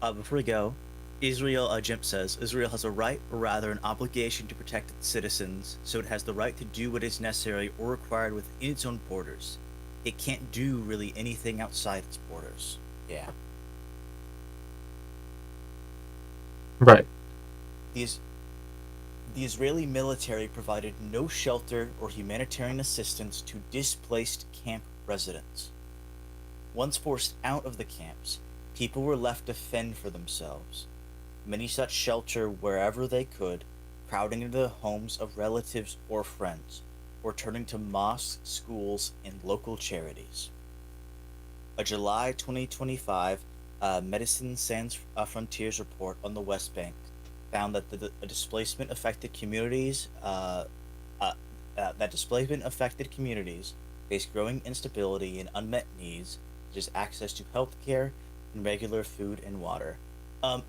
Before we go, Jimp says, Israel has a right, or rather an obligation, to protect its citizens, so it has the right to do what is necessary or required within its own borders. It can't do really anything outside its borders. Yeah. Right. The Israeli military provided no shelter or humanitarian assistance to displaced camp residents. Once forced out of the camps, people were left to fend for themselves. Many sought shelter wherever they could, crowding into the homes of relatives or friends, or turning to mosques, schools, and local charities. A July 2025 Medicine Sans Frontiers report on the West Bank found that the displacement affected communities face growing instability and unmet needs, such as access to healthcare and regular food and water.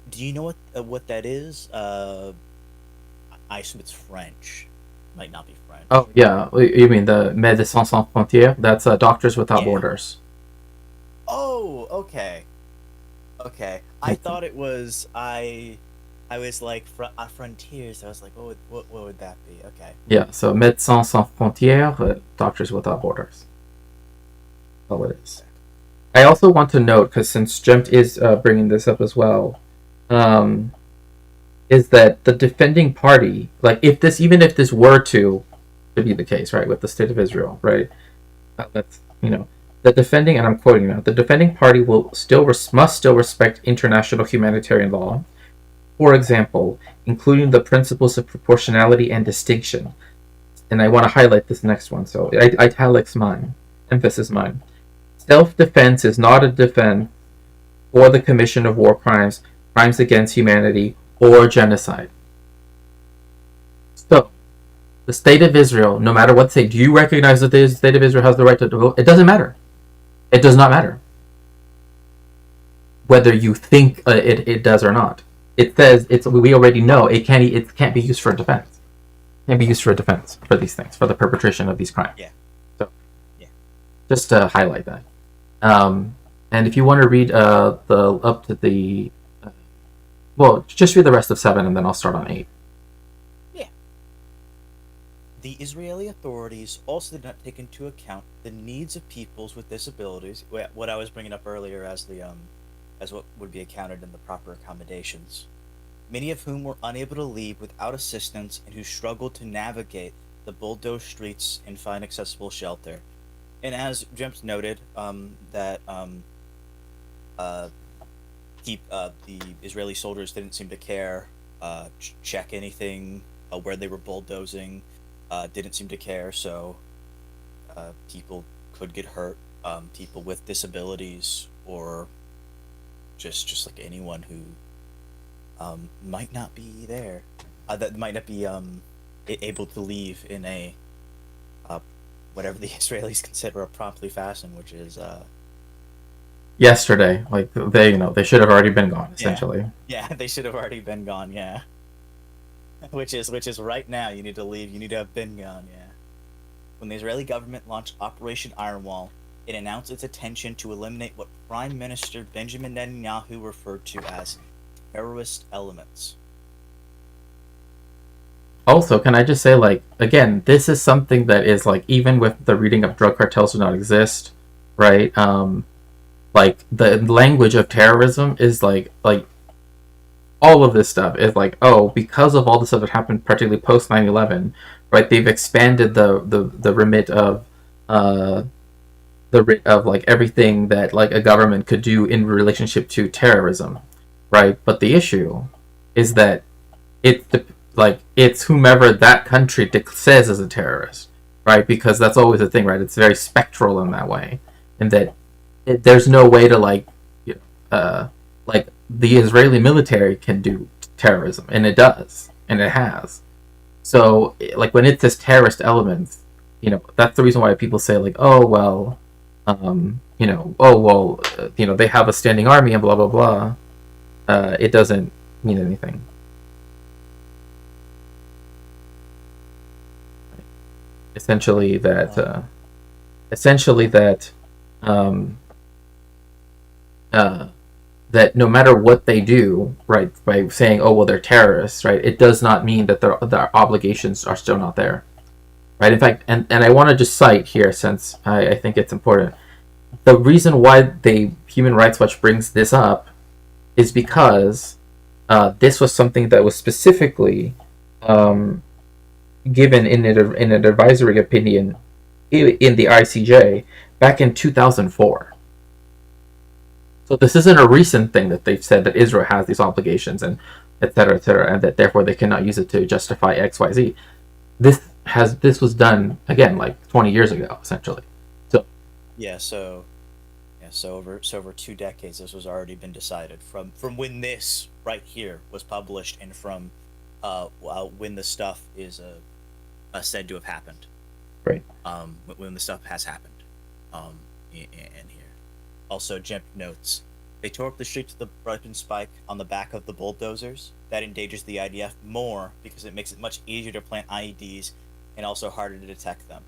Do you know what that is? I assume it's French. Might not be French. Oh yeah, you mean the Médecins Sans Frontières? That's Doctors Without Borders. Oh, okay. I thought it was I was like Frontiers. I was like, what would that be? Okay. Yeah, so Médecins Sans Frontières, Doctors Without Borders. That's all it is. I also want to note, because since Jemt is bringing this up as well, um, is that the defending party, like if this, even if this were to be the case, right, with the state of Israel, right, that's the defending, and I'm quoting now, the defending party must still respect international humanitarian law, for example, including the principles of proportionality and distinction. And I want to highlight this next one, so italics mine, emphasis mine. Self-defense is not a defense for the commission of war crimes, crimes against humanity, or genocide. So, the state of Israel, no matter what state, do you recognize that the state of Israel has the right to vote? It doesn't matter. It does not matter whether you think it does or not. It says we already know it can't be used for defense. It can't be used for defense for these things, for the perpetration of these crimes. Yeah. So, Yeah. just to highlight that. And if you want to read the up to the well, just read the rest of 7, and then I'll start on 8. Yeah. The Israeli authorities also did not take into account the needs of peoples with disabilities, what I was bringing up earlier as as what would be accounted in the proper accommodations, many of whom were unable to leave without assistance and who struggled to navigate the bulldozed streets and find accessible shelter. And as Jems noted, that uh, the Israeli soldiers didn't seem to care, check anything where they were bulldozing, didn't seem to care. So people could get hurt, people with disabilities, or just like anyone who might not be there, that might not be able to leave in a whatever the Israelis consider a promptly fashion, which is Yesterday, like they should have already been gone, essentially. yeah, they should have already been gone. Yeah, which is right now. You need to leave. You need to have been gone. Yeah. When the Israeli government launched Operation Iron Wall, it announced its intention to eliminate what Prime Minister Benjamin Netanyahu referred to as terrorist elements. Also, can I just say, like, again, this is something that is like, even with the reading of drug cartels do not exist, right? Like the language of terrorism is like all of this stuff is like, oh, because of all the stuff that happened, particularly post 9/11, right? They've expanded the remit of like everything that like a government could do in relationship to terrorism, right? But the issue is that it's it's whomever that country says is a terrorist, right? Because that's always the thing, right? It's very spectral in that way, and that there's no way to like the Israeli military can do terrorism, and it does, and it has. So like when it says terrorist elements, that's the reason why people say like, oh well, oh well, they have a standing army and blah blah blah. It doesn't mean anything. Essentially that um, that no matter what they do, right, by saying, oh well, they're terrorists, right, it does not mean that their obligations are still not there, right? In fact, and I want to just cite here, since I think it's important, the reason why the Human Rights Watch brings this up is because this was something that was specifically given in an advisory opinion in the ICJ back in 2004. So this isn't a recent thing that they've said that Israel has these obligations and et cetera, and that therefore they cannot use it to justify X, Y, Z. This was done again like 20 years ago, essentially. So so over 2 decades, this was already been decided from when this right here was published, and from when the stuff is said to have happened. Right. When the stuff has happened. In here. Also, Jemp notes, they tore up the streets with the broken spike on the back of the bulldozers. That endangers the IDF more because it makes it much easier to plant IEDs and also harder to detect them.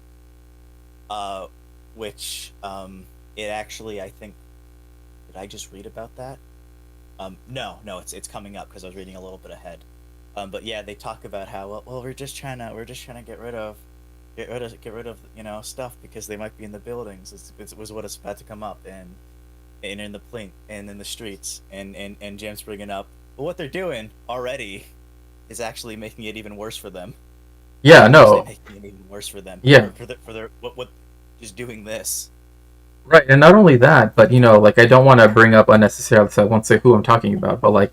Which it actually, I think, did I just read about that? No, it's coming up because I was reading a little bit ahead. But yeah, they talk about how well we're just trying to get rid of stuff because they might be in the buildings. It was what it's about to come up, and and in the plink and in the streets, and Jim's bringing up, but what they're doing already is actually making it even worse for them. Yeah, Seriously, no, making it even worse for them yeah, for their what just doing this. right. And not only that, but like I don't want to bring up unnecessarily, so I won't say who I'm talking about, but like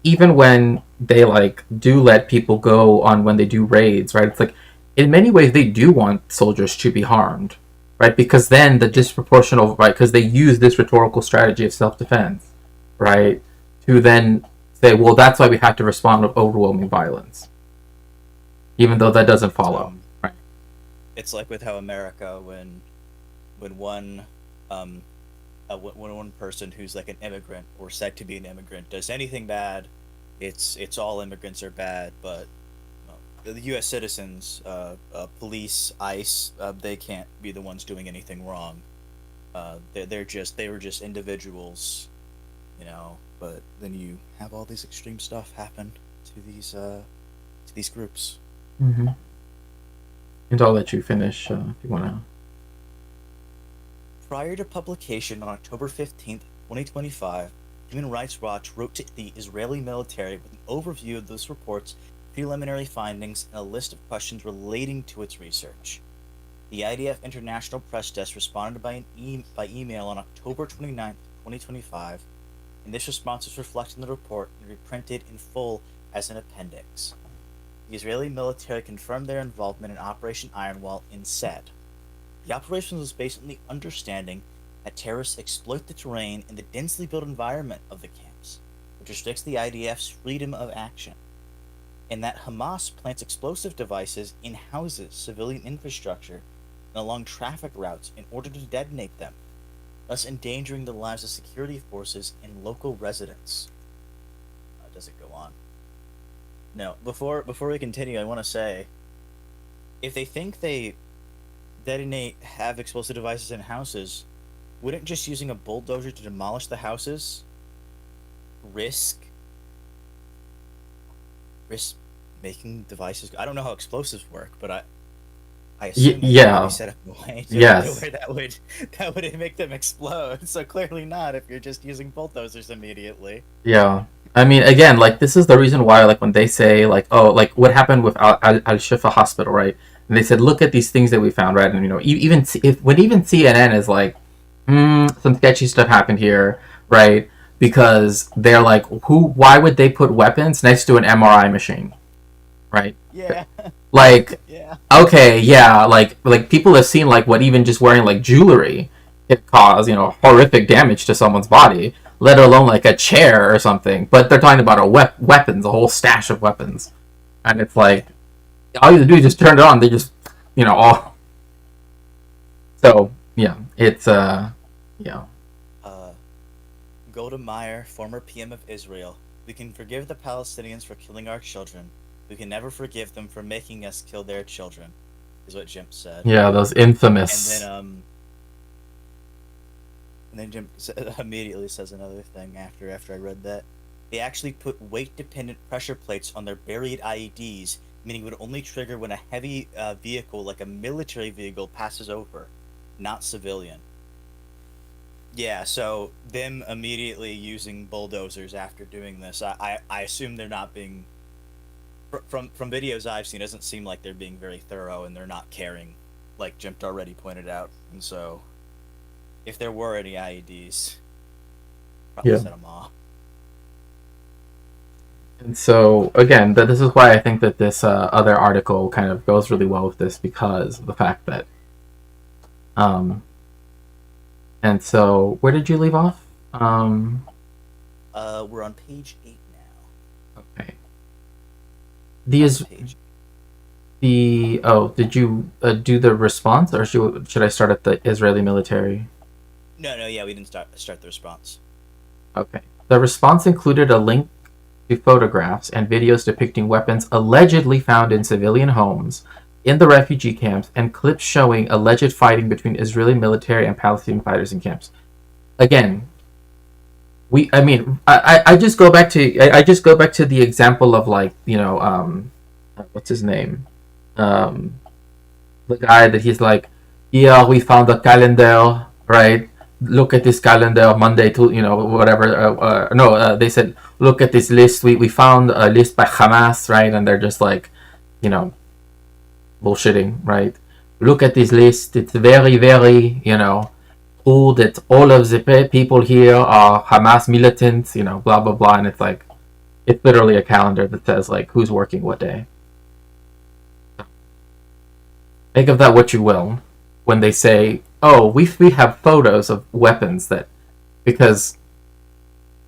even when they like do let people go on when they do raids, right? It's like in many ways they do want soldiers to be harmed, right? Because then the Yeah, disproportional, right? Because they use this rhetorical strategy of self-defense, right? To then say, well, that's why we have to respond with overwhelming violence, even though that doesn't it's follow, right? it's like with how America when one um when one person who's like an immigrant or said to be an immigrant does anything bad, it's all immigrants are bad, but the U.S. citizens, police, ICE, they can't be the ones doing anything wrong. They were just individuals, you know. But then you have all these extreme stuff happen to these groups. Mm-hmm. And I'll let you finish if you want to. Prior to publication on October 15th, 2025, Human Rights Watch wrote to the Israeli military with an overview of those reports, preliminary findings, and a list of questions relating to its research. The IDF International Press Desk responded by email on October 29th, 2025, and this response is reflected in the report and reprinted in full as an appendix. The Israeli military confirmed their involvement in Operation Iron Wall and said, the operation was based on the understanding that terrorists exploit the terrain and the densely built environment of the camps, which restricts the IDF's freedom of action, and that Hamas plants explosive devices in houses, civilian infrastructure, and along traffic routes in order to detonate them, thus endangering the lives of security forces and local residents. Does it go on? No. Before we continue, I want to say, if they think they have explosive devices in houses, wouldn't just using a bulldozer to demolish the houses risk making devices? I don't know how explosives work, but I assume they would be Yeah. set up in a way to Yes. where that would make them explode. So clearly not if you're just using bulldozers immediately. Yeah. I mean, again, like this is the reason why, like when they say, like, oh, like what happened with Al Shifa Hospital, right? And they said, look at these things that we found, right? And even if when even CNN is like, some sketchy stuff happened here, right? Because they're like, why would they put weapons next to an MRI machine, right? Yeah. Like, Yeah. okay, yeah, like people have seen like what even just wearing like jewelry could cause, horrific damage to someone's body, let alone like a chair or something. But they're talking about weapons, a whole stash of weapons, and it's like all you do is just turn it on. They just, all. So yeah, it's yeah, Uh, Golda Meir, former PM of Israel. We can forgive the Palestinians for killing our children. We can never forgive them for making us kill their children, is what Jim said. yeah, those And then infamous. Jim immediately says another thing after I read that. They actually put weight-dependent pressure plates on their buried IEDs, meaning it would only trigger when a heavy vehicle, like a military vehicle, passes over, not civilian. Yeah, so them immediately using bulldozers after doing this, I assume they're not being from videos I've seen. It doesn't seem like they're being very thorough, and they're not caring, like Jim already pointed out. And so, if there were any IEDs, probably Yeah. set them off. And so again, this is why I think that this other article kind of goes really well with this because of the fact that um, and so where did you leave off? We're on page 8 now. Okay. The Last is page. the oh, did you do the response or should I start at the Israeli military? No, yeah, we didn't start the response. Okay. The response included a link to photographs and videos depicting weapons allegedly found in civilian homes, in the refugee camps, and clips showing alleged fighting between Israeli military and Palestinian fighters in camps. Again, I mean, I just go back to I just go back to the example of like what's his name, um, the guy that he's like, yeah, we found a calendar, right? look at this calendar, Monday to, whatever. No, they said, look at this list. We found a list by Hamas, right? And they're just like, you know, bullshitting, right? Look at this list. It's very, very, cool that all of the people here are Hamas militants, blah, blah, blah. And it's like, it's literally a calendar that says, like, who's working what day. Make of that what you will. When they say, oh, we have photos of weapons that, because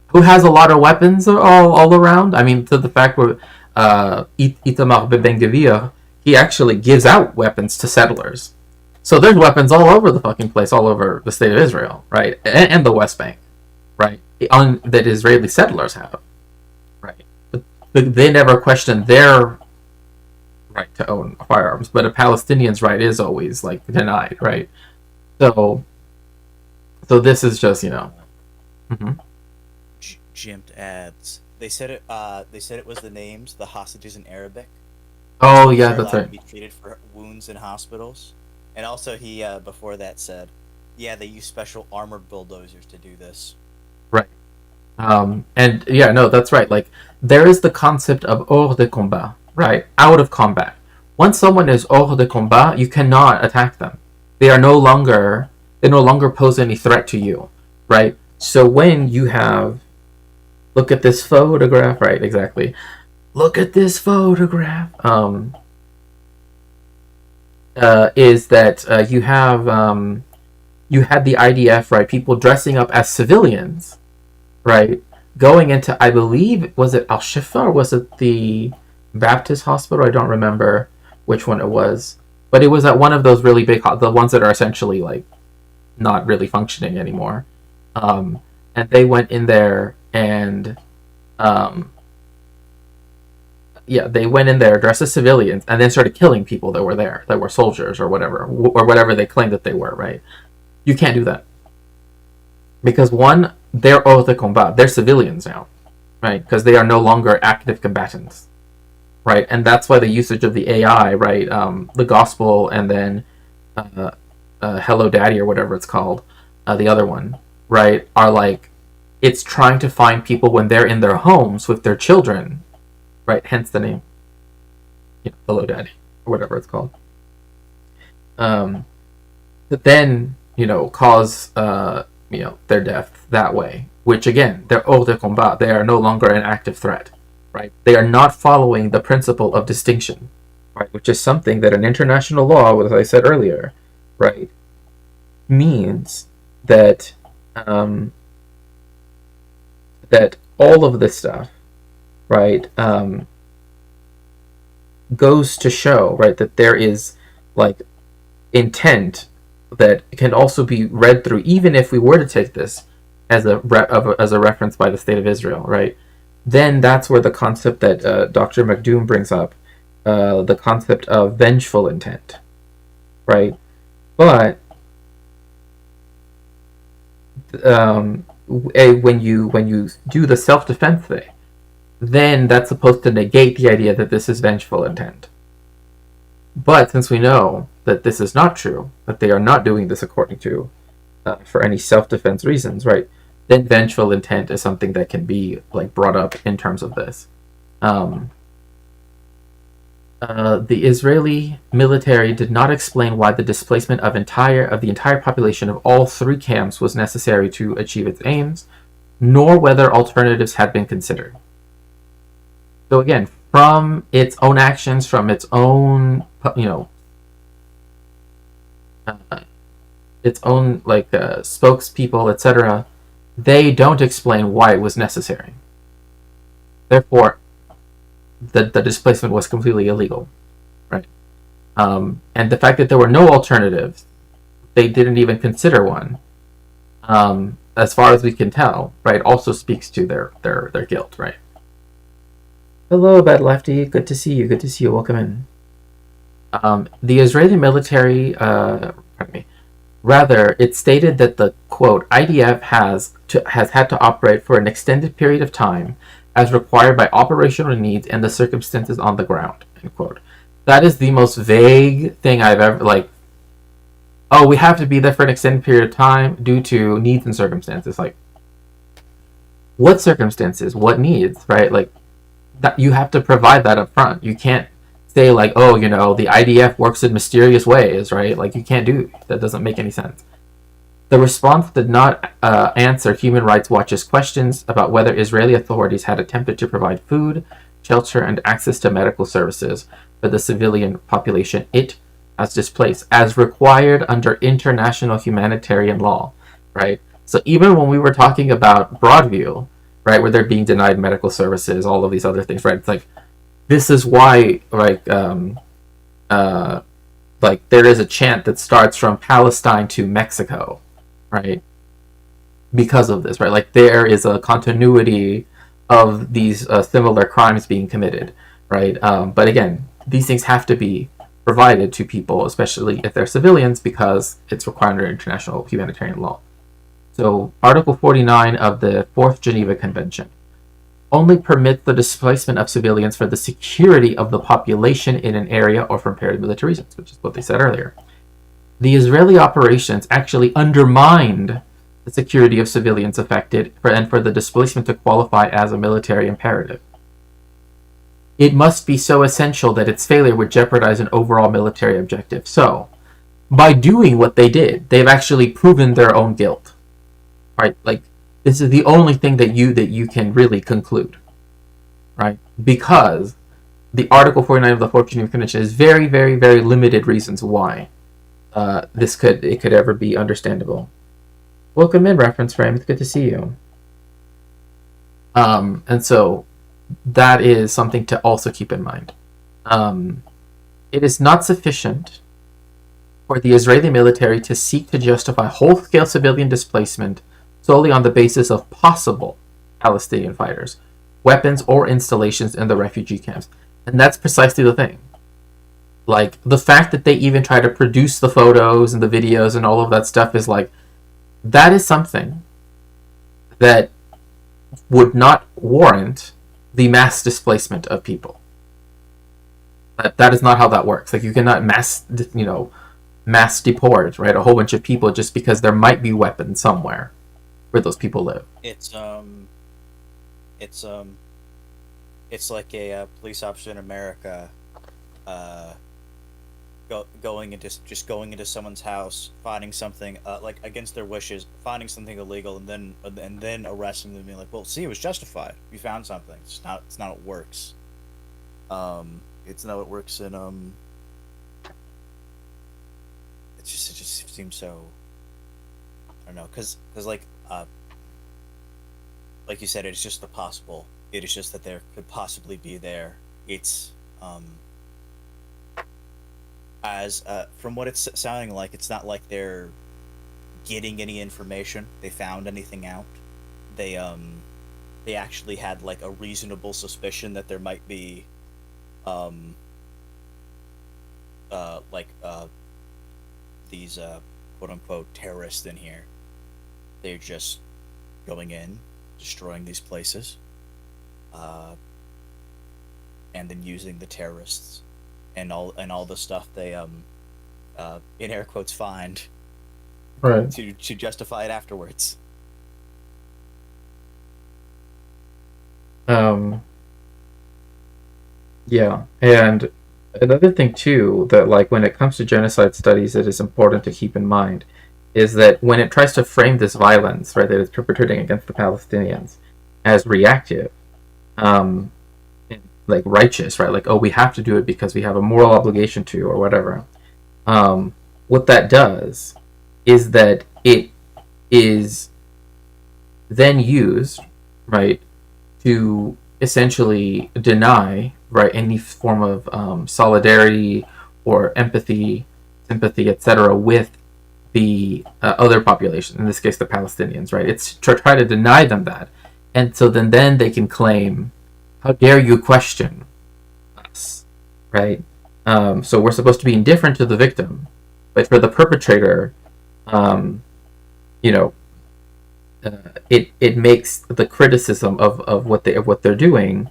who has a lot of weapons all around? I mean, to the fact where Itamar Ben-Gvir, he actually gives out weapons to settlers. So there's weapons all over the fucking place, all over the state of Israel, right? And the West Bank, right? That Israeli settlers have, right? But they never question their right to own firearms, but a Palestinian's right is always like denied, right? So this is just Mm-hmm. Jimped ads. They said it. They said it was the names, the hostages in Arabic. Oh yeah, that's right. To be treated for wounds in hospitals, and also he before that said, yeah, they use special armored bulldozers to do this. Right. And yeah, no, that's right. Like there is the concept of hors de combat, right? Out of combat. Once someone is hors de combat, you cannot attack them. They no longer pose any threat to you, right? So when you have, look at this photograph, right? Exactly. Look at this photograph. Is that you had the IDF, right? People dressing up as civilians, right? Going into, I believe, was it Al Shifa or was it the Baptist hospital? I don't remember which one it was, but it was at one of those really big, the ones that are essentially like not really functioning anymore. And they went in there and, they went in there dressed as civilians and then started killing people that were there, that were soldiers or whatever they claimed that they were, right? You can't do that. Because one, they're hors de combat. They're civilians now, right? Because they are no longer active combatants, right? And that's why the usage of the AI, right? The gospel and then Hello Daddy or whatever it's called, the other one, right? Are like, it's trying to find people when they're in their homes with their children, right? Hence the name, Hello Daddy or whatever it's called. But then cause their death that way, which again, they're hors de combat. They are no longer an active threat, right? They are not following the principle of distinction, right? Which is something that in international law, as I said earlier, right, means that that all of this stuff, right, goes to show, right, that there is like intent that can also be read through, even if we were to take this as a reference by the state of Israel, right? Then that's where the concept that Dr. McDoom brings up, the concept of vengeful intent, right? But when you do the self-defense thing, then that's supposed to negate the idea that this is vengeful intent. But since we know that this is not true, that they are not doing this according to, for any self-defense reasons, right? Then vengeful intent is something that can be like brought up in terms of this. The Israeli military did not explain why the displacement of the entire population of all three camps was necessary to achieve its aims, nor whether alternatives had been considered. So again, from its own actions, from its own, its own spokespeople, etc., they don't explain why it was necessary. Therefore, the displacement was completely illegal, right? And the fact that there were no alternatives, they didn't even consider one, as far as we can tell, right, also speaks to their guilt, right? Hello, Bad Lefty. Good to see you. Good to see you. Welcome in. The Israeli military, rather, it stated that the, quote, IDF has had to operate for an extended period of time as required by operational needs and the circumstances on the ground, end quote. That is the most vague thing I've ever, oh, we have to be there for an extended period of time due to needs and circumstances. Like, what circumstances? What needs? Right? Like, that you have to provide that up front. You can't say like, oh, the IDF works in mysterious ways, right? Like, you can't do that. Doesn't make any sense. The response did not answer Human Rights Watch's questions about whether Israeli authorities had attempted to provide food, shelter, and access to medical services for the civilian population it has displaced, as required under international humanitarian law, right? So even when we were talking about Broadview, right, where they're being denied medical services, all of these other things, right? It's like, this is why, like there is a chant that starts from Palestine to Mexico, right? Because of this, right? Like there is a continuity of these similar crimes being committed, right? But again, these things have to be provided to people, especially if they're civilians, because it's required under international humanitarian law. So Article 49 of the Fourth Geneva Convention only permits the displacement of civilians for the security of the population in an area or for paramilitary reasons, which is what they said earlier. The Israeli operations actually undermined the security of civilians affected and for the displacement to qualify as a military imperative. It must be so essential that its failure would jeopardize an overall military objective. So, by doing what they did, they've actually proven their own guilt. Right? Like, this is the only thing that you can really conclude. Right? Because the Article 49 of the Fourth Geneva Convention is very, very, very limited reasons why it could ever be understandable. Welcome in, Reference Frame. It's good to see you. And so that is something to also keep in mind. It is not sufficient for the Israeli military to seek to justify whole-scale civilian displacement solely on the basis of possible Palestinian fighters, weapons, or installations in the refugee camps. And that's precisely the thing. Like, the fact that they even try to produce the photos and the videos and all of that stuff is like, that is something that would not warrant the mass displacement of people. That is not how that works. Like, you cannot mass deport, right, a whole bunch of people just because there might be weapons somewhere where those people live. It's like a police officer in America, going into someone's house, finding something like against their wishes, finding something illegal, and then arresting them and being like, "Well, see, it was justified. We found something." It's not how it works. It's not how it works in It just seems so. I don't know, because like you said, it's just the possible. It is just that there could possibly be there. It's as from what it's sounding like, it's not like they're getting any information. They found anything out. They actually had like a reasonable suspicion that there might be these quote unquote terrorists in here. They're just going in, destroying these places, and then using the terrorists and all the stuff they in air quotes find, right, to justify it afterwards. Yeah, and another thing too that, like, when it comes to genocide studies, it is important to keep in mind is that when it tries to frame this violence, right, that it's perpetrating against the Palestinians as reactive, like righteous, right, like, oh, we have to do it because we have a moral obligation to, or whatever. What that does is that it is then used, right, to essentially deny, right, any form of solidarity or empathy, sympathy, etc., with the other population, in this case the Palestinians, right? It's to try to deny them that. And so then they can claim, how dare you question us, right? So we're supposed to be indifferent to the victim, but for the perpetrator, it makes the criticism of what they're doing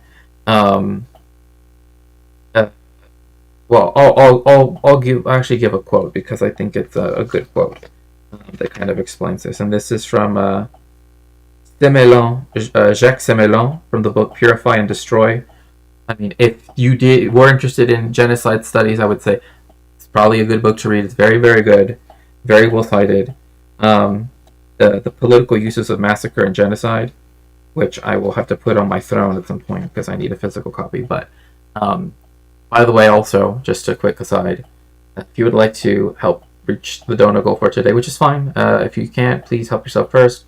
well, I'll actually give a quote because I think it's a good quote that kind of explains this, and this is from Jacques Semelon from the book Purify and Destroy. I mean, if you were interested in genocide studies, I would say it's probably a good book to read. It's very, very good, very well cited. Um, the political uses of massacre and genocide, which I will have to put on my throne at some point because I need a physical copy. But um, by the way, also just a quick aside, if you would like to help reach the donor goal for today, which is fine. If you can't, please help yourself first.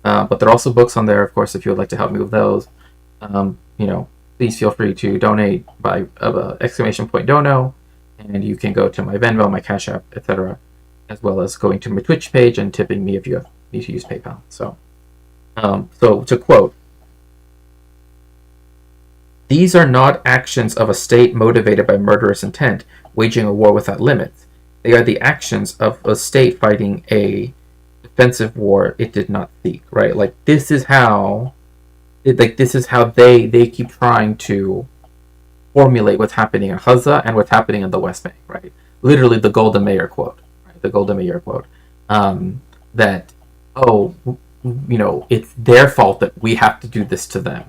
But there are also books on there, of course, if you would like to help me with those. Please feel free to donate by exclamation point dono, and you can go to my Venmo, my Cash App, etc., as well as going to my Twitch page and tipping me if you need to use PayPal. So to quote, these are not actions of a state motivated by murderous intent, waging a war without limits. They are the actions of a state fighting a defensive war it did not seek. Right? Like this is how they keep trying to formulate what's happening in Gaza and what's happening in the West Bank. Right? Literally the Golda Meir quote. Right? The Golda Meir quote. That it's their fault that we have to do this to them,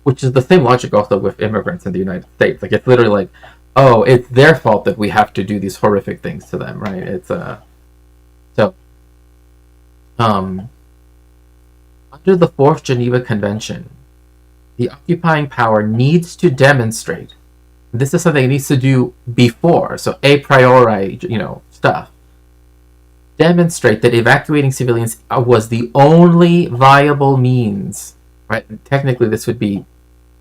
which is the same logic also with immigrants in the United States. Like it's literally like, oh, it's their fault that we have to do these horrific things to them, right? It's so under the Fourth Geneva Convention, the occupying power needs to demonstrate. This is something it needs to do before, so a priori, stuff. Demonstrate that evacuating civilians was the only viable means, right? And technically, this would be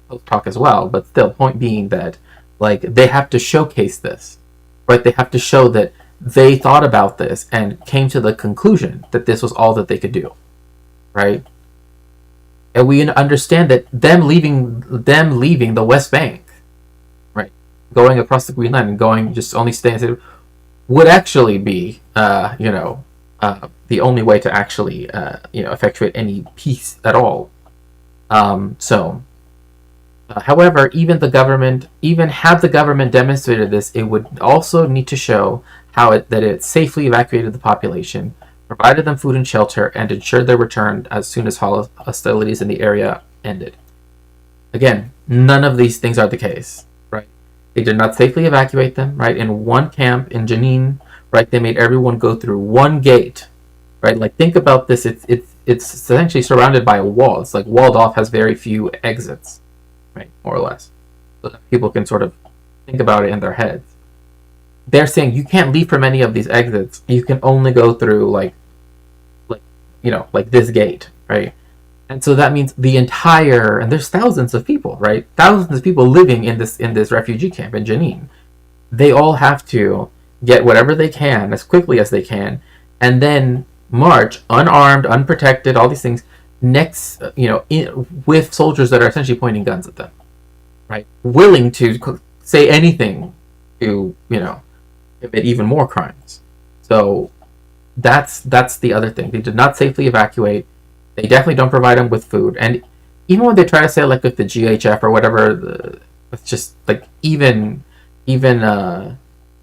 post-talk as well, but still, point being that, like, they have to showcase this, right? They have to show that they thought about this and came to the conclusion that this was all that they could do, right? And we understand that them leaving the West Bank, right, going across the Green Line and going just only staying would actually be, the only way to actually, effectuate any peace at all. However, even had the government demonstrated this, it would also need to show that it safely evacuated the population, provided them food and shelter, and ensured their return as soon as hostilities in the area ended. Again, none of these things are the case, right? They did not safely evacuate them, right? In one camp in Jenin, right, they made everyone go through one gate, right? Like, think about this. It's essentially surrounded by a wall. It's like walled off, has very few exits, right, more or less, so that people can sort of think about it in their heads. They're saying you can't leave from any of these exits. You can only go through like this gate, right? And so that means and there's thousands of people, right? Thousands of people living in this refugee camp in Jenin. They all have to get whatever they can as quickly as they can, and then march unarmed, unprotected, all these things next, with soldiers that are essentially pointing guns at them, right? Willing to say anything to, commit even more crimes. So that's the other thing. They did not safely evacuate. They definitely don't provide them with food. And even when they try to say, like, with the GHF or whatever, it's just like even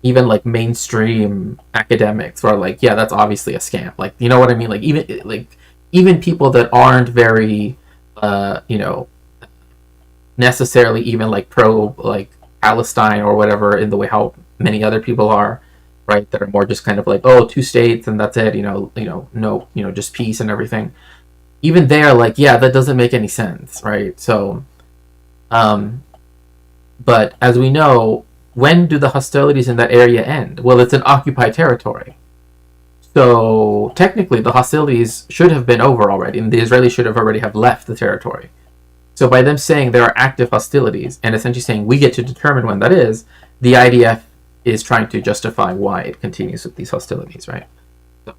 like mainstream academics are like, yeah, that's obviously a scam. Like, you know what I mean? Like even people that aren't very necessarily even like pro like Palestine or whatever in the way how many other people are, right? That are more just kind of like, oh, two states and that's it, no, just peace and everything. Even they are like, yeah, that doesn't make any sense, right? So, but as we know, when do the hostilities in that area end? Well, it's an occupied territory. So technically, the hostilities should have been over already, and the Israelis should have already have left the territory. So by them saying there are active hostilities, and essentially saying we get to determine when that is, the IDF is trying to justify why it continues with these hostilities, right? So,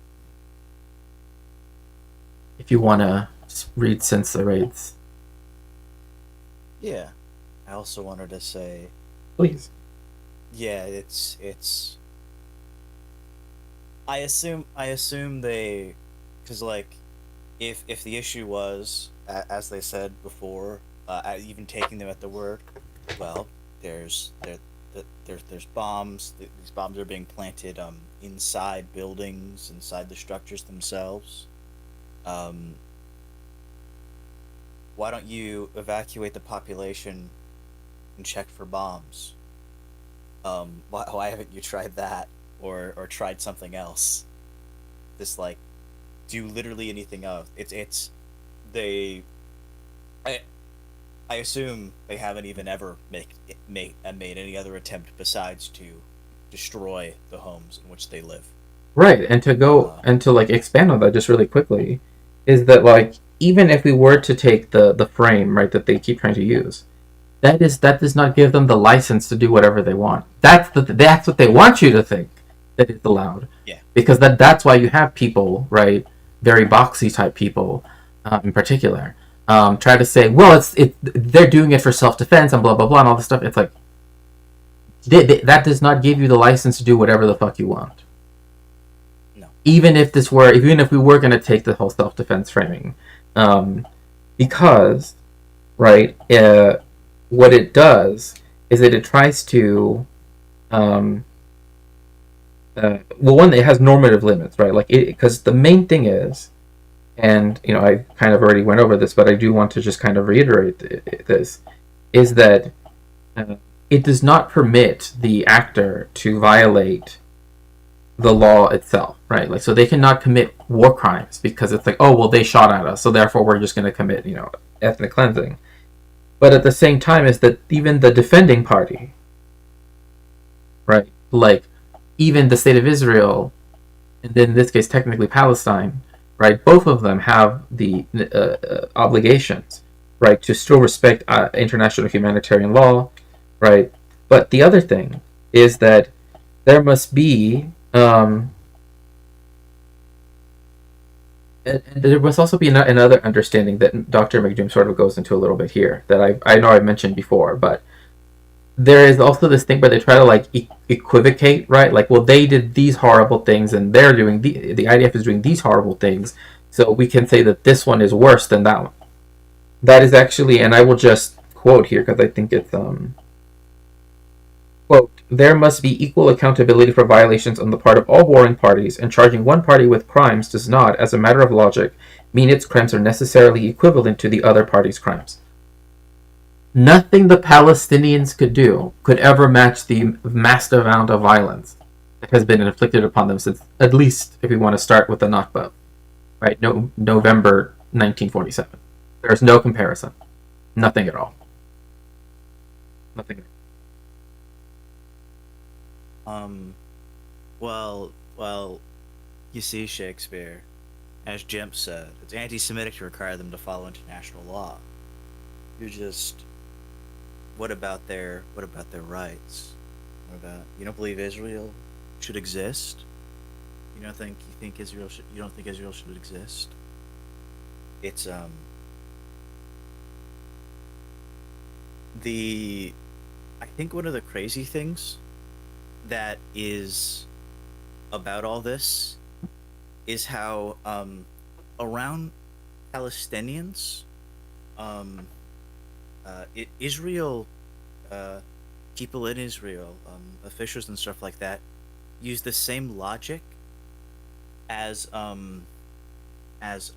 if you want to read since the raids. Yeah. I also wanted to say, Please. yeah, it's I assume they, because, like, if the issue was, as they said before, even taking them at their word, well, there's bombs. These bombs are being planted inside buildings, inside the structures themselves. Um, why don't you evacuate the population and check for bombs? Why haven't you tried that or tried something else? This like do literally anything else. It's they. I I assume they haven't even ever made any other attempt besides to destroy the homes in which they live. Right, and to go Uh, and to like expand on that just really quickly, is that like even if we were to take the frame right that they keep trying to use, that does not give them the license to do whatever they want. That's what they want you to think that it's allowed, yeah, because that's why you have people, right, very boxy type people, in particular, try to say, well, they're doing it for self defense and blah blah blah and all this stuff. It's like that does not give you the license to do whatever the fuck you want. no, Even if we were going to take the whole self defense framing, um, because right, what it does is that it tries to, um, well, one, it has normative limits, right? Like, because the main thing is, and I kind of already went over this, but I do want to just kind of reiterate this, is that uh, it does not permit the actor to violate the law itself, right? Like, so they cannot commit war crimes because it's like, oh, well, they shot at us, so therefore we're just going to commit, ethnic cleansing. But at the same time, is that even the defending party, right? Like, even the state of Israel, and then in this case, technically Palestine, right? Both of them have the obligations, right, to still respect international humanitarian law, right? But the other thing is that there must be, and there must also be another understanding that Dr. McDoom sort of goes into a little bit here that I know I've mentioned before, but there is also this thing where they try to like equivocate, right? Like, well, they did these horrible things, and they're doing the IDF is doing these horrible things, so we can say that this one is worse than that one. That is actually, and I will just quote here because I think it's quote, there must be equal accountability for violations on the part of all warring parties, and charging one party with crimes does not, as a matter of logic, mean its crimes are necessarily equivalent to the other party's crimes. Nothing the Palestinians could do could ever match the massive amount of violence that has been inflicted upon them since, at least if we want to start with the Nakba, right? No, November 1947. There's no comparison. Nothing at all. Nothing. well, you see, Shakespeare, as Jemp said, it's anti-Semitic to require them to follow international law. You just, what about their rights? You don't believe Israel should exist? You don't think Israel should exist? It's the I think one of the crazy things that is about all this is how around Palestinians, um, Israel, uh, people in Israel, officials and stuff like that, use the same logic as as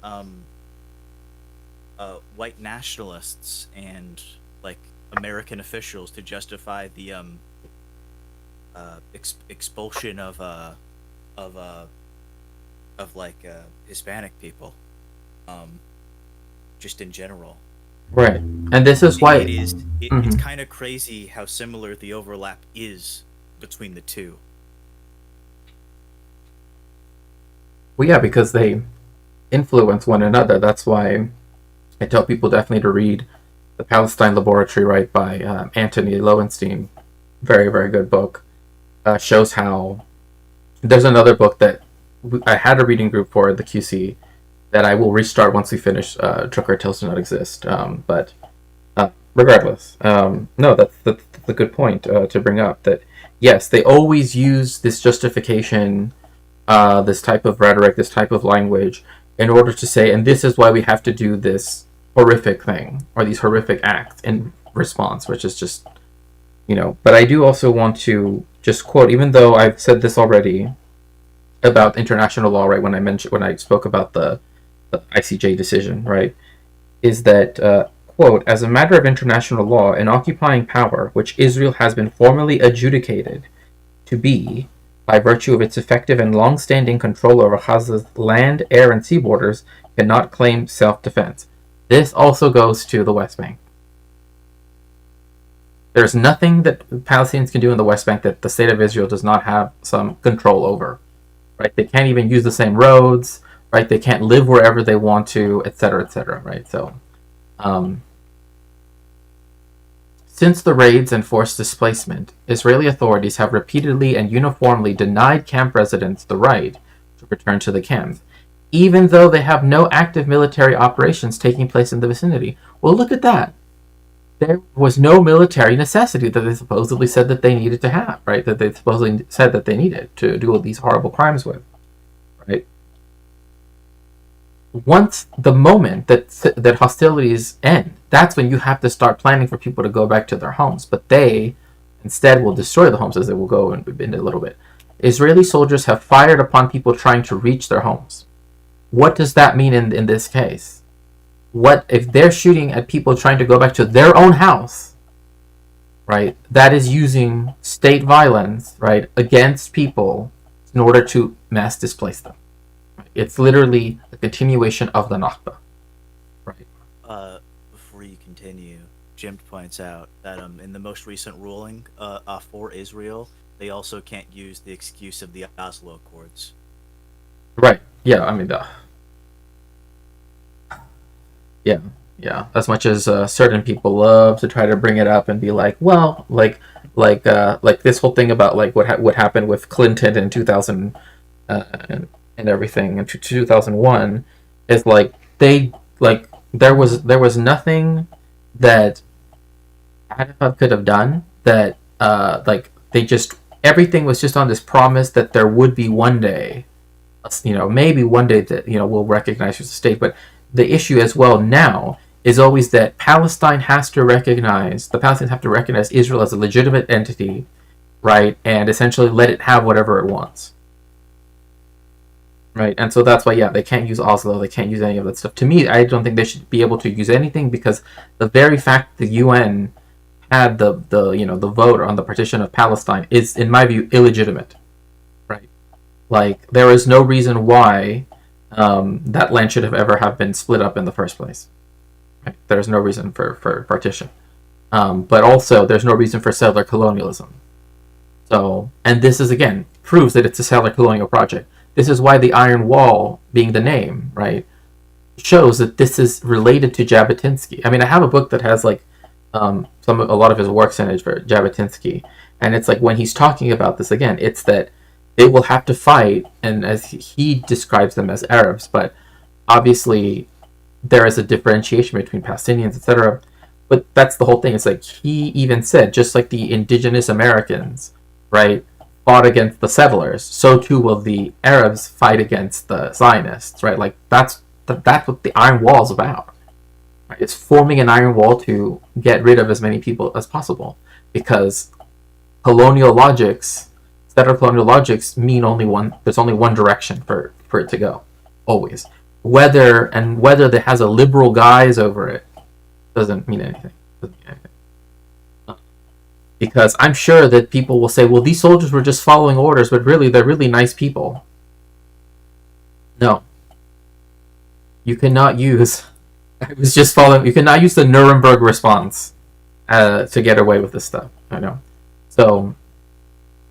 white nationalists and like American officials to justify the expulsion of Hispanic people, um, just in general. Right, and this is why. It's Mhm. kind of crazy how similar the overlap is between the two. Well, yeah, because they influence one another. That's why I tell people definitely to read The Palestine Laboratory, right, by Anthony Lowenstein. Very, very good book. Shows how there's another book that I had a reading group for the QC that I will restart once we finish Drug Cartels Do Not Exist. But regardless, no, that's a good point to bring up. That yes, they always use this justification, this type of rhetoric, this type of language, in order to say, and this is why we have to do this horrific thing or these horrific acts in response, which is just But I do also want to just quote, even though I've said this already about international law, right? When I spoke about the ICJ decision, right? Is that quote, as a matter of international law, an occupying power, which Israel has been formally adjudicated to be by virtue of its effective and long-standing control over Gaza's land, air, and sea borders, cannot claim self-defense. This also goes to the West Bank. There's nothing that Palestinians can do in the West Bank that the state of Israel does not have some control over. Right? They can't even use the same roads. Right? They can't live wherever they want to, etc., etc. Right? So, since the raids and forced displacement, Israeli authorities have repeatedly and uniformly denied camp residents the right to return to the camps, even though they have no active military operations taking place in the vicinity. Well, look at that. There was no military necessity that they supposedly said that they needed to have, right? That they supposedly said that they needed to do all these horrible crimes with, right? Once the moment that hostilities end, that's when you have to start planning for people to go back to their homes. But they instead will destroy the homes, as they will go in a little bit. Israeli soldiers have fired upon people trying to reach their homes. What does that mean in this case? What if they're shooting at people trying to go back to their own house, right? That is using state violence, right, against people in order to mass displace them. It's literally a continuation of the Nakba, right? Before you continue, Jim points out that in the most recent ruling for Israel, they also can't use the excuse of the Oslo Accords. Right. Yeah. I mean, yeah. As much as certain people love to try to bring it up and be like, well, like this whole thing about like what happened with Clinton in 2000 and everything in 2001 is like there was nothing that Arafat could have done that they just everything was just on this promise that there would be one day, maybe one day that we'll recognize as a state. But the issue as well now is always that the Palestinians have to recognize Israel as a legitimate entity, right, and essentially let it have whatever it wants. Right, and so that's why, they can't use Oslo, they can't use any of that stuff. To me, I don't think they should be able to use anything, because the very fact the UN had the vote on the partition of Palestine is, in my view, illegitimate. Right, like there is no reason why that land should have ever have been split up in the first place. Right? There's no reason for partition, but also there's no reason for settler colonialism. So, and this is again proves that it's a settler colonial project. This is why the Iron Wall, being the name, right, shows that this is related to Jabotinsky. I mean, I have a book that has like a lot of his works in it for Jabotinsky, and it's like when he's talking about this again, it's that they will have to fight, and as he describes them as Arabs, but obviously there is a differentiation between Palestinians, etc. But that's the whole thing. It's like he even said, just like the indigenous Americans, right, fought against the settlers, so too will the Arabs fight against the Zionists, right? Like that's what the Iron Wall is about. Right? It's forming an iron wall to get rid of as many people as possible, because settler colonial logics mean only one. There's only one direction for it to go, always. Whether that has a liberal guise over it doesn't mean anything. Because I'm sure that people will say, well, these soldiers were just following orders, but really, they're really nice people. No. You cannot use... You cannot use the Nuremberg response to get away with this stuff. I know. So,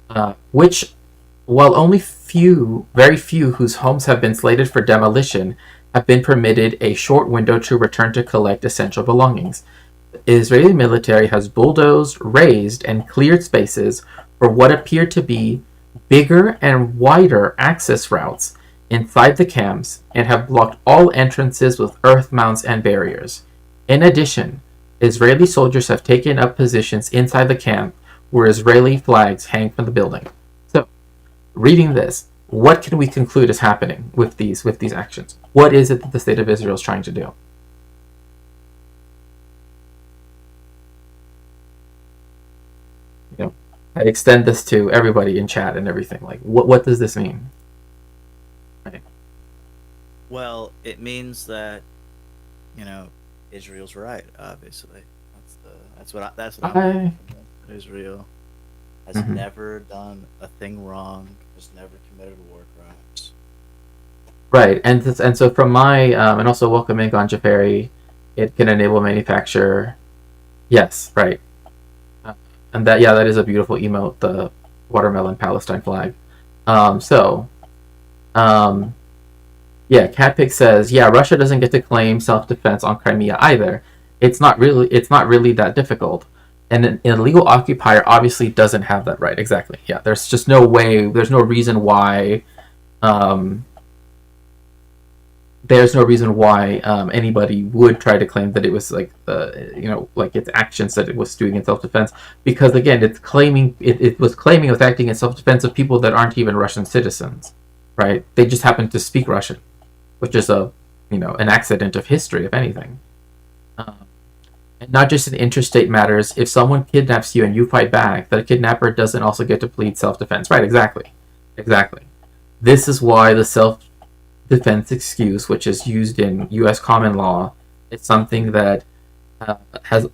while only very few whose homes have been slated for demolition have been permitted a short window to return to collect essential belongings, the Israeli military has bulldozed, razed, and cleared spaces for what appear to be bigger and wider access routes inside the camps, and have blocked all entrances with earth mounds and barriers. In addition, Israeli soldiers have taken up positions inside the camp where Israeli flags hang from the building. So, reading this, what can we conclude is happening with these actions? What is it that the state of Israel is trying to do? I extend this to everybody in chat and everything. Like, what does this mean? Right. Well, it means that, Israel's right. Obviously, that's what I'm thinking. Israel has Mhm. never done a thing wrong. Has never committed war crimes. Right, and so from my and also welcome in Ganja Ferry, it can enable manufacture. Yes, right, and that is a beautiful emote, the watermelon Palestine flag. So um, yeah, Catpick says, yeah, Russia doesn't get to claim self-defense on Crimea either. It's not really that difficult. And an illegal occupier obviously doesn't have that right. Exactly. Yeah, there's just no way, um, anybody would try to claim that it was like like its actions that it was doing in self-defense, because again, it was claiming it was acting in self-defense of people that aren't even Russian citizens, right? They just happen to speak Russian, which is an accident of history, if anything. Um, and not just in interstate matters. If someone kidnaps you and you fight back, the kidnapper doesn't also get to plead self-defense. Right? Exactly. This is why the self-defense excuse, which is used in U.S. common law, is something that has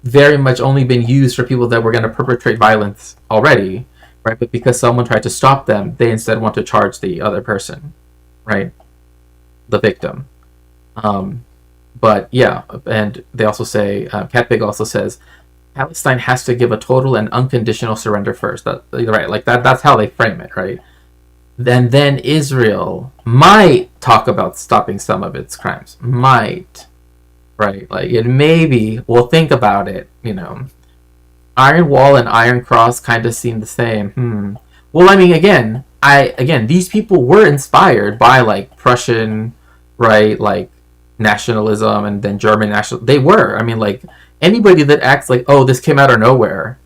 very much only been used for people that were going to perpetrate violence already, right? But because someone tried to stop them, they instead want to charge the other person, right? The victim. But yeah, and they also say, Catbig also says, Palestine has to give a total and unconditional surrender first. Right? Like that's how they frame it, right? Then Israel might talk about stopping some of its crimes. Might, right? Like it maybe we'll think about it. Iron Wall and Iron Cross kind of seem the same. Well, I mean, again, these people were inspired by like Prussian, right, like nationalism, and then German national. They were. I mean, like anybody that acts like, oh, this came out of nowhere,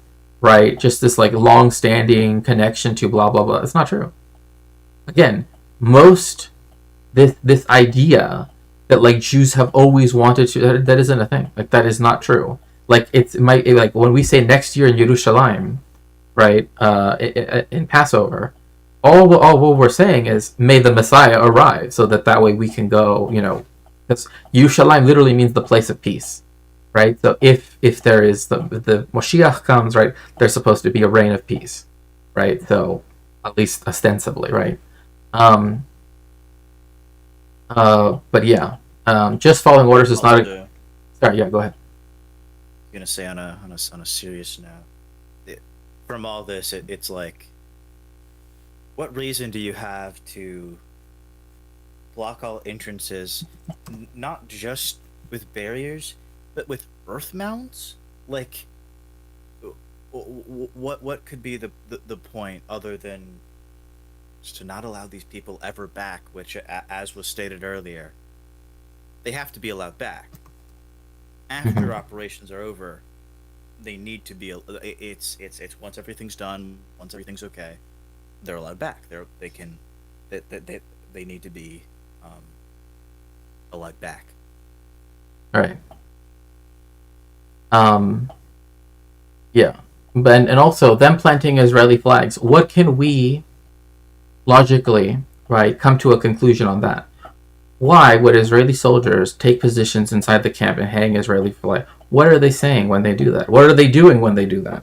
right? Just this like long-standing connection to blah blah blah. It's not true. Again, most this idea that like Jews have always wanted to, that isn't a thing. Like that is not true. Like like when we say next year in Yerushalayim, right? In Passover, all what we're saying is may the Messiah arrive, so that way we can go. Because Yerushalayim literally means the place of peace, right? So if there is the Moshiach comes, right, there's supposed to be a reign of peace, right? So at least ostensibly, right? But yeah, just following orders is not. Sorry, yeah, go ahead. I'm gonna say on a serious note, from all this, it's like, what reason do you have to block all entrances, not just with barriers, but with earth mounds? Like, what could be the point other than just to not allow these people ever back? Which, as was stated earlier, they have to be allowed back after operations are over. They need to be. It's once everything's done, once everything's okay, they're allowed back. They need to be allowed back. All right. Yeah, and also them planting Israeli flags. What can we logically, right, come to a conclusion on that? Why would Israeli soldiers take positions inside the camp and hang Israeli flag? What are they saying when they do that? What are they doing when they do that?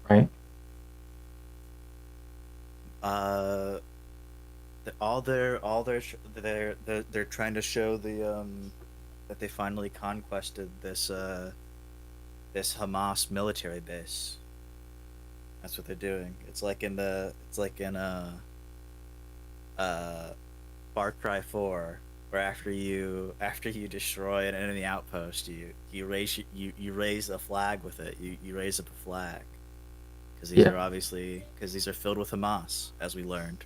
Right? They're trying to show that they finally conquested this Hamas military base. That's what they're doing. It's like in Far Cry 4, where after you destroy an enemy outpost, you raise a flag with it. You raise up a flag because these are filled with Hamas, as we learned.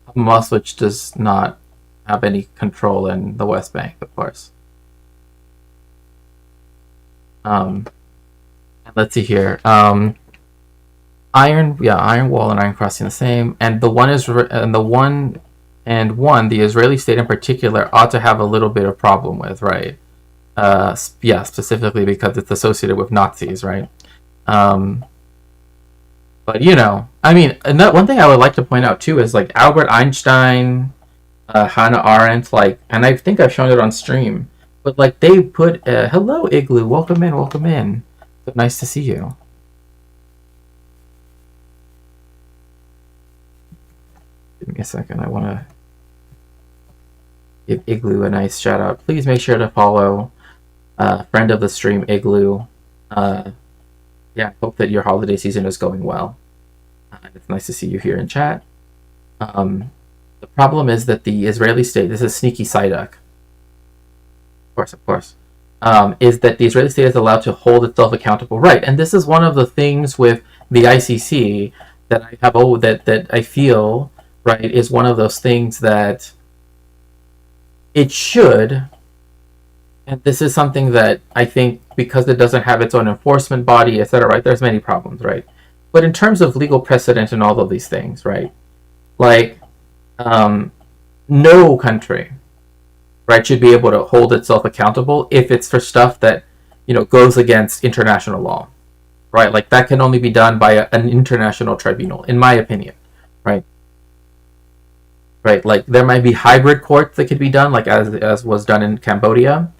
Hamas, which does not have any control in the West Bank, of course. Let's see here. Iron Wall and Iron Crossing the same, and the Israeli state in particular ought to have a little bit of problem with, right? Yeah, specifically because it's associated with Nazis, right? Um, but I mean, one thing I would like to point out too is like Albert Einstein, Hannah Arendt, like, and I think I've shown it on stream, but like they put, hello Igloo, welcome in, welcome in. So nice to see you. Give me a second. I want to give Igloo a nice shout out. Please make sure to follow friend of the stream, Igloo. Yeah, hope that your holiday season is going well. It's nice to see you here in chat. The problem is that the Israeli state, this is sneaky Psyduck, of course, is that the Israeli state is allowed to hold itself accountable, right? And this is one of the things with the ICC that I have, that I feel, right, is one of those things that it should, and this is something that I think because it doesn't have its own enforcement body, etc., right, there's many problems, right? But in terms of legal precedent and all of these things, right, like, no country, right, should be able to hold itself accountable if it's for stuff that, goes against international law, right? Like, that can only be done by an international tribunal, in my opinion, right? Right, like, there might be hybrid courts that could be done, like as was done in Cambodia.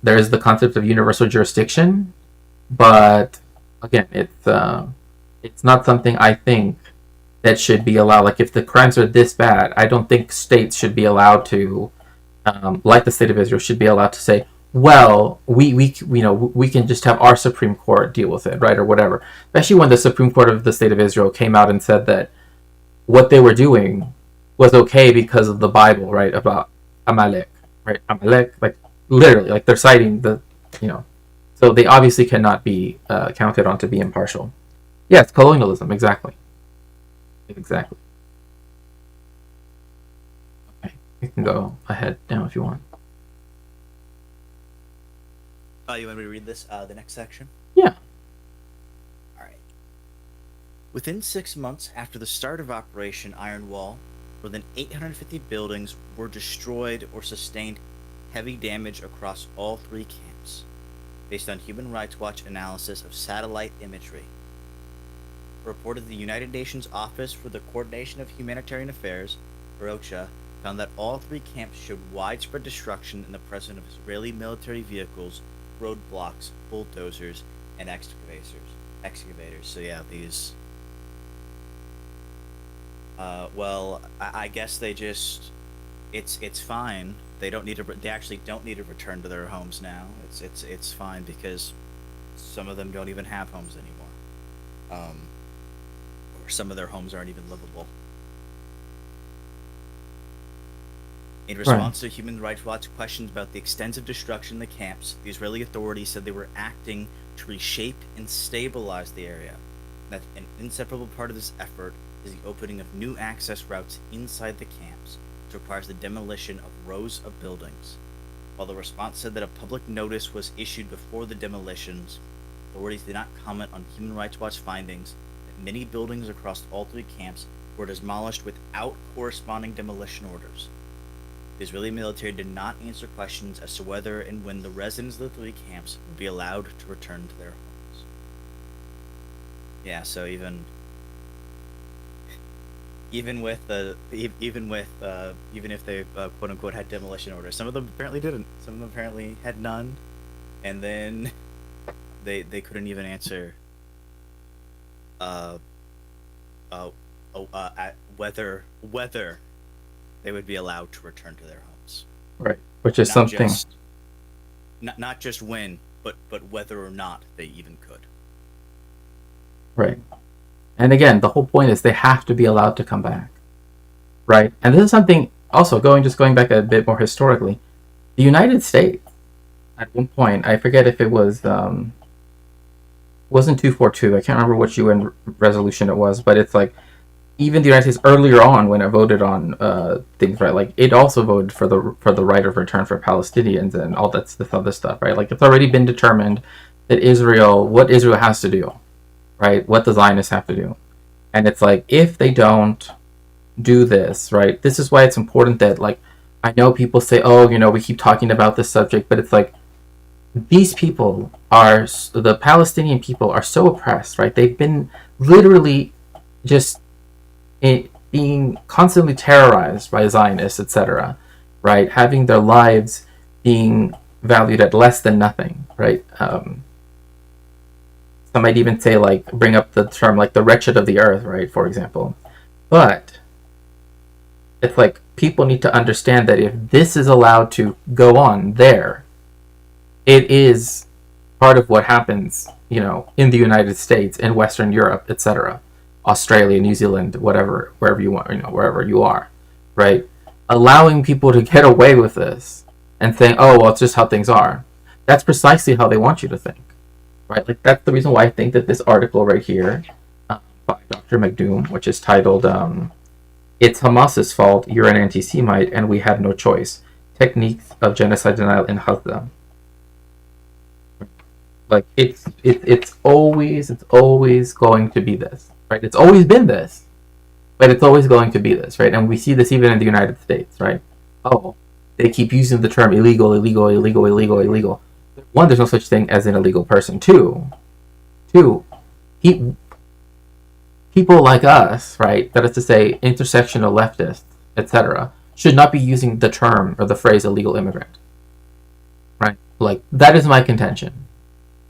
There is the concept of universal jurisdiction, but again, it's not something I think that should be allowed. Like, if the crimes are this bad, I don't think states should be allowed to, like the state of Israel, should be allowed to say, well, we can just have our Supreme Court deal with it, right, or whatever. Especially when the Supreme Court of the state of Israel came out and said that what they were doing was okay because of the Bible, right, about Amalek, right, Amalek, like, literally, like, they're citing so they obviously cannot be counted on to be impartial. Yeah, it's colonialism, exactly. Okay, you can go ahead now if you want. You want me to read this, the next section? Yeah. Alright. Within 6 months after the start of Operation Iron Wall, more than 850 buildings were destroyed or sustained heavy damage across all 3 camps, based on Human Rights Watch analysis of satellite imagery. Reported the United Nations Office for the Coordination of Humanitarian Affairs, or OCHA, found that all 3 camps showed widespread destruction in the presence of Israeli military vehicles, roadblocks, bulldozers, and excavators. So yeah, these... well, I guess they just... It's fine. They actually don't need to return to their homes now. It's fine because some of them don't even have homes anymore. Or some of their homes aren't even livable. In response to Human Rights Watch questions about the extensive destruction in the camps, the Israeli authorities said they were acting to reshape and stabilize the area. That an inseparable part of this effort is the opening of new access routes inside the camps, which requires the demolition of rows of buildings. While the response said that a public notice was issued before the demolitions, authorities did not comment on Human Rights Watch findings that many buildings across all 3 camps were demolished without corresponding demolition orders. The Israeli military did not answer questions as to whether and when the residents of the 3 camps would be allowed to return to their homes. Yeah, so even if they quote unquote had demolition orders, some of them apparently didn't. Some of them apparently had none, and then they couldn't even answer whether they would be allowed to return to their homes. Right, which is something. Not just when, but whether or not they even could. Right. And again, the whole point is they have to be allowed to come back. Right? And this is something also going back a bit more historically. The United States, at one point, I forget if it was wasn't 242. I can't remember which UN resolution it was, but it's like even the United States earlier on when it voted on things, right? Like it also voted for the right of return for Palestinians and all this other stuff, right? Like it's already been determined that what Israel has to do, right? What the Zionists have to do. And it's like if they don't do this, right? This is why it's important that like I know people say, oh, we keep talking about this subject, but it's like these people are the Palestinian people are so oppressed, right? They've been literally just being constantly terrorized by Zionists, etc., right? Having their lives being valued at less than nothing, right? Some might even say, like, bring up the term, like, the wretched of the earth, right, for example. But it's like people need to understand that if this is allowed to go on there, it is part of what happens, in the United States, in Western Europe, etc., Australia, New Zealand, whatever, wherever you want, wherever you are, right? Allowing people to get away with this and saying, "Oh, well, it's just how things are." That's precisely how they want you to think, right? Like that's the reason why I think that this article right here by Dr. McDoom, which is titled "It's Hamas's Fault. You're an Anti-Semite, and we had no choice: Techniques of Genocide Denial in Gaza." Like it's always going to be this, right? It's always been this, but it's always going to be this, right? And we see this even in the United States, right? Oh, they keep using the term illegal, illegal, illegal, illegal, illegal. One, there's no such thing as an illegal person. Two, people like us, right? That is to say, intersectional leftists, etc., should not be using the term or the phrase illegal immigrant, right? Like that is my contention,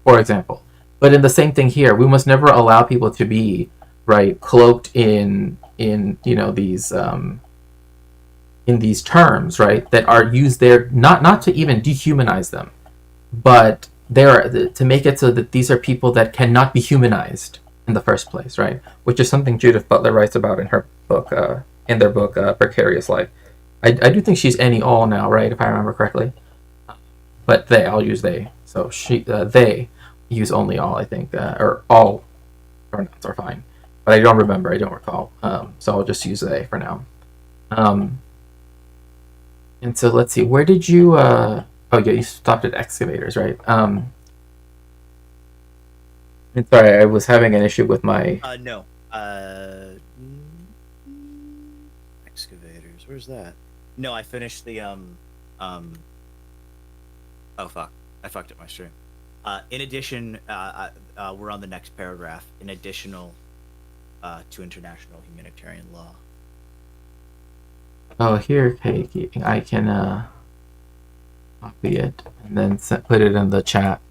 for example. But in the same thing here, we must never allow people to be right cloaked in these terms, right, that are used there not to even dehumanize them, but they're to make it so that these are people that cannot be humanized in the first place, right? Which is something Judith Butler writes about in her book, in their book, Precarious Life. I do think she's any all now, right, if I remember correctly. But I'll use they. So they use only all, I think, or all pronouns are fine. But I don't remember, I don't recall. So I'll just use they for now. And so let's see, where did you, oh yeah, you stopped at excavators, right? And sorry, I was having an issue with my... No. Excavators, where's that? No, I finished the, oh fuck, I fucked up my stream. In addition, we're on the next paragraph, in additional to international humanitarian law. Oh, here, okay, I can copy it and then put it in the chat.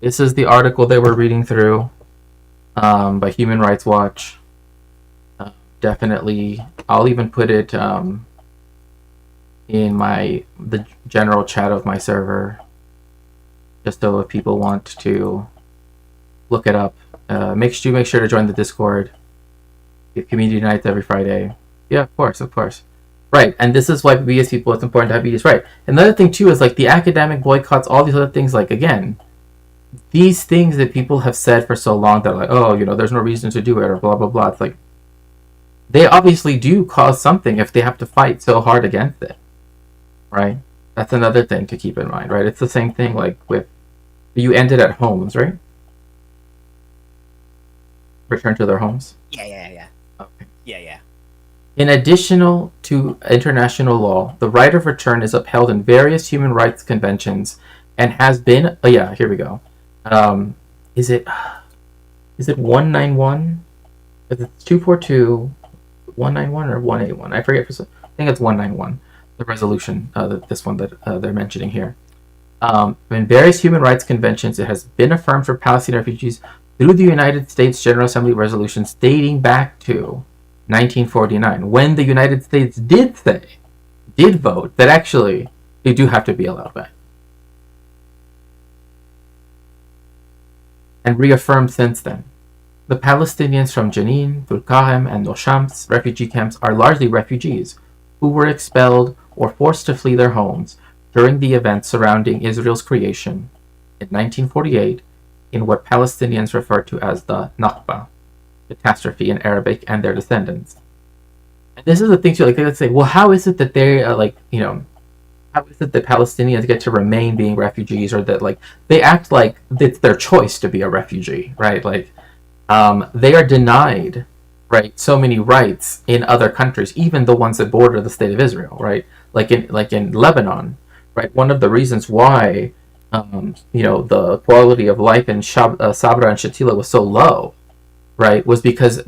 This is the article that we're reading through by Human Rights Watch. Definitely, I'll even put it in the general chat of my server, just so if people want to look it up. Make sure to join the Discord. We have community nights every Friday. Yeah, of course. Right, and this is why we as people, it's important to have BDs. Right. Another thing too is like the academic boycotts, all these other things. Like again, these things that people have said for so long that like, oh, there's no reason to do it or blah blah blah. It's like they obviously do cause something if they have to fight so hard against it. Right. That's another thing to keep in mind. Right. It's the same thing like with you ended at homes, right? Return to their homes? Yeah. Okay. Yeah. In addition to international law, the right of return is upheld in various human rights conventions and has been... Oh yeah, here we go. Is it 191? Is it 242, 191, or 181? I forget. I think it's 191, the resolution, this one that they're mentioning here. In various human rights conventions, it has been affirmed for Palestinian refugees through the United States General Assembly resolutions dating back to 1949, when the United States did vote that actually they do have to be allowed back. And reaffirmed since then. The Palestinians from Jenin, Tulkarem, and Noshams refugee camps are largely refugees who were expelled or forced to flee their homes during the events surrounding Israel's creation in 1948 in what Palestinians refer to as the Nakba, catastrophe in Arabic, and their descendants. And this is the thing too, like they would say, well, how is it that they how is it that Palestinians get to remain being refugees, or that like they act like it's their choice to be a refugee, right? Like they are denied right, so many rights in other countries, even the ones that border the state of Israel, right? Like in Lebanon, right? One of the reasons why the quality of life in Sabra and Shatila was so low, right, was because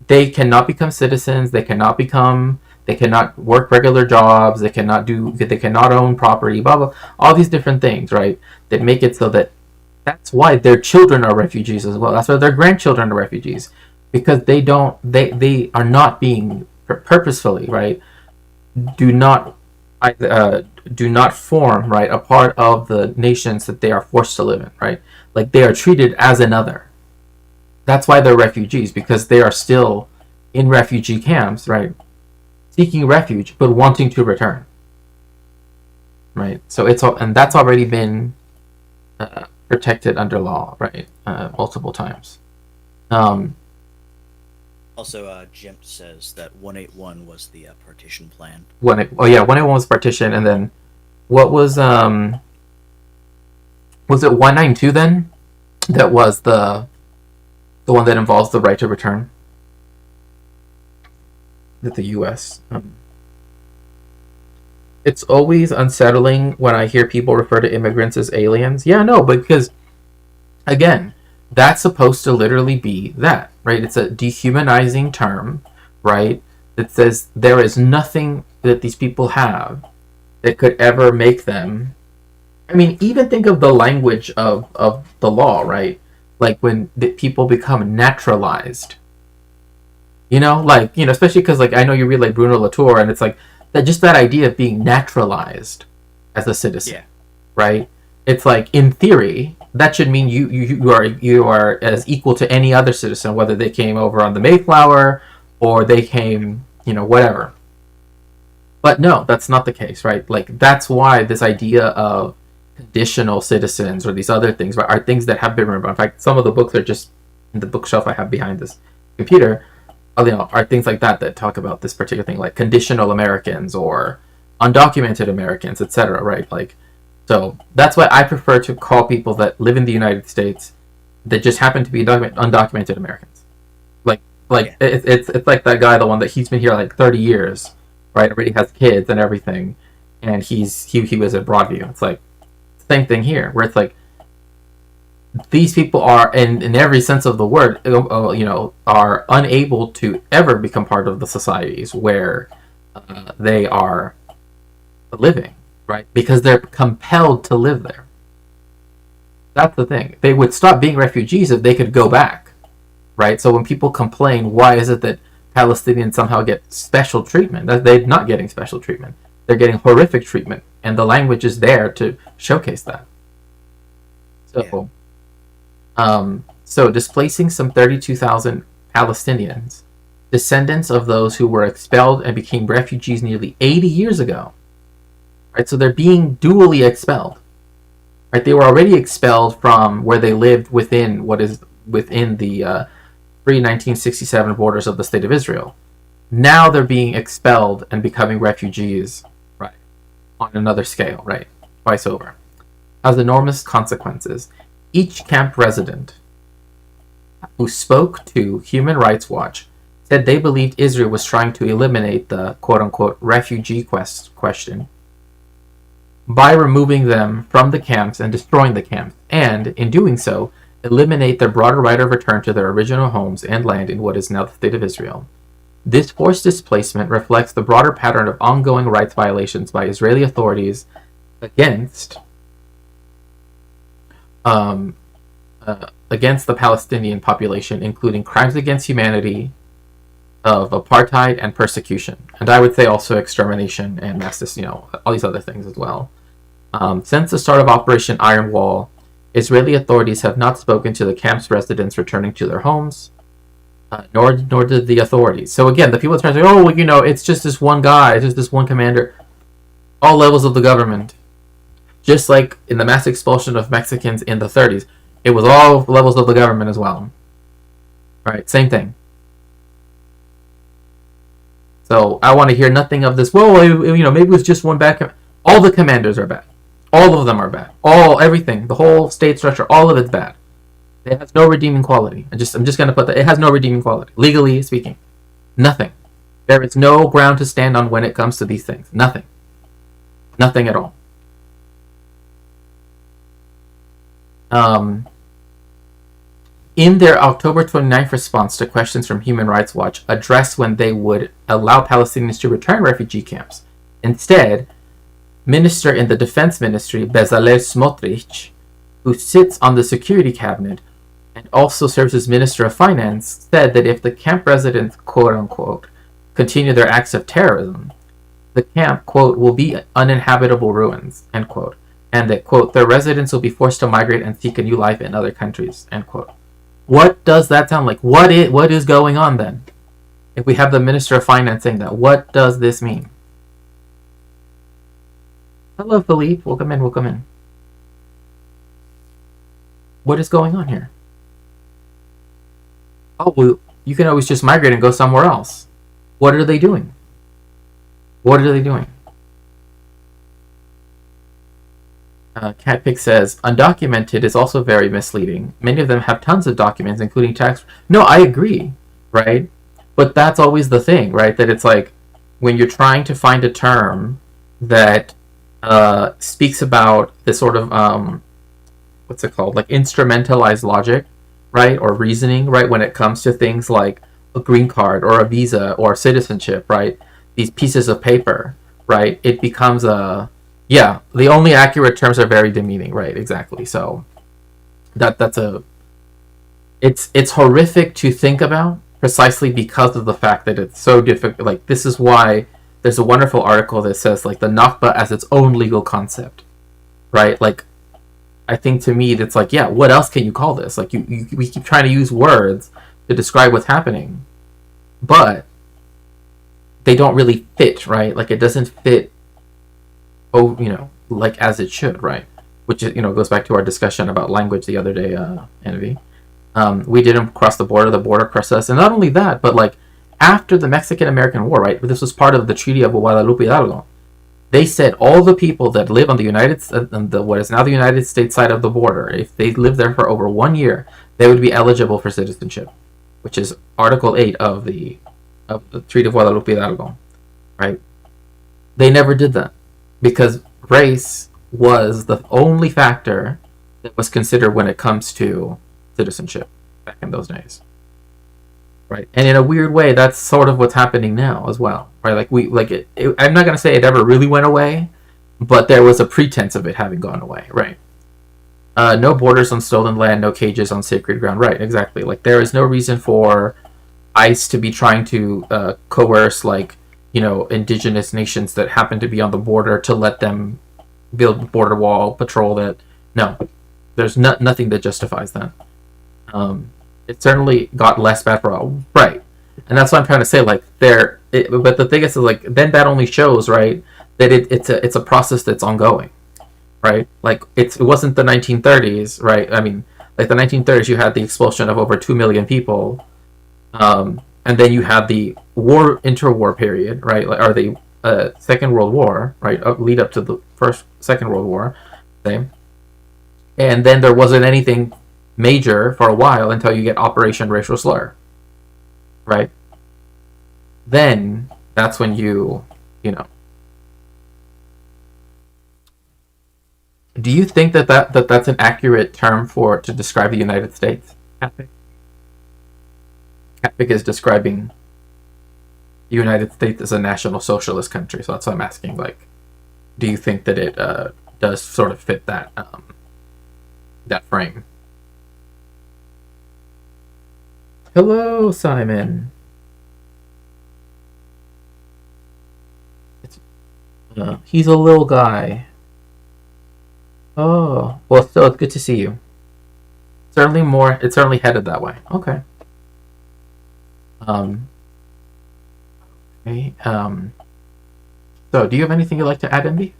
they cannot become citizens, they cannot work regular jobs, they cannot own property, blah blah, all these different things, right? That make it so that that's why their children are refugees as well. That's why their grandchildren are refugees, because they are not being purposefully, right? Do not do not form, right, a part of the nations that they are forced to live in, right? Like they are treated as another. That's why they're refugees, because they are still in refugee camps, right? Seeking refuge but wanting to return, right? So and that's already been protected under law, right? Multiple times. Also, Jim says that 181 was the partition plan. 181 was partition, and then what was it 192 then? That was the one that involves the right to return. That the U.S. It's always unsettling when I hear people refer to immigrants as aliens. Yeah, no, because again, that's supposed to literally be that, right? It's a dehumanizing term, right? That says there is nothing that these people have that could ever make them. I mean, even think of the language of the law, right? Like when people become naturalized. Especially because, like, I know you read, like, Bruno Latour, and it's like, that idea of being naturalized as a citizen, yeah, right? It's like, in theory, that should mean you are as equal to any other citizen, whether they came over on the Mayflower or they came, whatever. But no, that's not the case, right? Like, that's why this idea of conditional citizens or these other things, right, are things that have been removed. In fact, some of the books are just in the bookshelf I have behind this computer. Are things like that talk about this particular thing, like conditional Americans or undocumented Americans, etc. Right? Like, so that's why I prefer to call people that live in the United States that just happen to be undocumented Americans. Like yeah. it's like that guy, the one that he's been here like 30 years, right? Already has kids and everything, and he was at Broadview. It's like same thing here, where it's like these people are, in every sense of the word, are unable to ever become part of the societies where they are living, right? Because they're compelled to live there. That's the thing. They would stop being refugees if they could go back, right? So when people complain, why is it that Palestinians somehow get special treatment? They're not getting special treatment. They're getting horrific treatment, and the language is there to showcase that. So. Yeah. So displacing some 32,000 Palestinians, descendants of those who were expelled and became refugees nearly 80 years ago. Right, so they're being dually expelled. Right, they were already expelled from where they lived within the pre-1967 borders of the state of Israel. Now they're being expelled and becoming refugees, right, on another scale, right, twice over. Has enormous consequences. Each camp resident who spoke to Human Rights Watch said they believed Israel was trying to eliminate the quote-unquote refugee question by removing them from the camps and destroying the camps, and, in doing so, eliminate their broader right of return to their original homes and land in what is now the State of Israel. This forced displacement reflects the broader pattern of ongoing rights violations by Israeli authorities against the Palestinian population, including crimes against humanity, of apartheid and persecution, and I would say also extermination and mass, all these other things as well. Since the start of Operation Iron Wall, Israeli authorities have not spoken to the camp's residents returning to their homes, nor did the authorities. So again, the people that say, "Oh, it's just this one guy, it's just this one commander." All levels of the government. Just like in the mass expulsion of Mexicans in the 30s, it was all levels of the government as well. Right, same thing. So I want to hear nothing of this. Well, maybe it was just one bad. All the commanders are bad. All of them are bad. Everything, the whole state structure, all of it's bad. It has no redeeming quality. I'm just going to put that. It has no redeeming quality, legally speaking. Nothing. There is no ground to stand on when it comes to these things. Nothing. Nothing at all. In their October 29th response to questions from Human Rights Watch addressed when they would allow Palestinians to return refugee camps. Instead, Minister in the Defense Ministry, Bezalel Smotrich, who sits on the Security Cabinet and also serves as Minister of Finance, said that if the camp residents, quote unquote, continue their acts of terrorism, the camp, quote, will be uninhabitable ruins, end quote, and that, quote, their residents will be forced to migrate and seek a new life in other countries, end quote. What does that sound like? What is going on then? If we have the Minister of Finance saying that, what does this mean? Hello, Philippe. Welcome in, welcome in. What is going on here? Oh, well, you can always just migrate and go somewhere else. What are they doing? What are they doing? Catpick says, undocumented is also very misleading. Many of them have tons of documents, including tax. No, I agree, right? But that's always the thing, right? That it's like when you're trying to find a term that speaks about this sort of, what's it called? Like instrumentalized logic, right? Or reasoning, right? When it comes to things like a green card or a visa or citizenship, right? These pieces of paper, right? It becomes a... Yeah, the only accurate terms are very demeaning, right? Exactly. So that's a... It's horrific to think about precisely because of the fact that it's so difficult. Like, this is why there's a wonderful article that says, like, the Nakba as its own legal concept, right? Like, I think to me, it's like, yeah, what else can you call this? Like, we keep trying to use words to describe what's happening, but they don't really fit, right? Like, it doesn't fit, like as it should, right? Which is, goes back to our discussion about language the other day, Envy. We didn't cross the border process, and not only that, but like after the Mexican-American War, right? This was part of the Treaty of Guadalupe Hidalgo. They said all the people that live on what is now the United States side of the border, if they lived there for over 1 year, they would be eligible for citizenship, which is Article 8 of the Treaty of Guadalupe Hidalgo, right? They never did that because race was the only factor that was considered when it comes to citizenship back in those days, right? And in a weird way, that's sort of what's happening now as well, right? Like I'm not going to say it ever really went away, but there was a pretense of it having gone away, right? No borders on stolen land, no cages on sacred ground, right? Exactly. Like there is no reason for ICE to be trying to coerce, like, indigenous nations that happen to be on the border to let them build a border wall, patrol that. No, there's nothing that justifies that. It certainly got less bad for all, right? And that's what I'm trying to say. Like but the thing is, like, then that only shows, right, that it's a process that's ongoing, right? Like it wasn't the 1930s, right? I mean, like the 1930s, you had the expulsion of over 2 million people. And then you had the interwar period, right? Or the Second World War, right? Lead up to the Second World War, okay? And then there wasn't anything major for a while until you get Operation Racial Slur, right? Then that's when you know. Do you think that's an accurate term to describe the United States? Epic is describing the United States as a national socialist country, so that's why I'm asking, like, do you think that it does sort of fit that frame? Hello, Simon. He's a little guy. Oh, well, still, it's good to see you. It's certainly headed that way. Okay. Okay. So, do you have anything you'd like to add, Envy?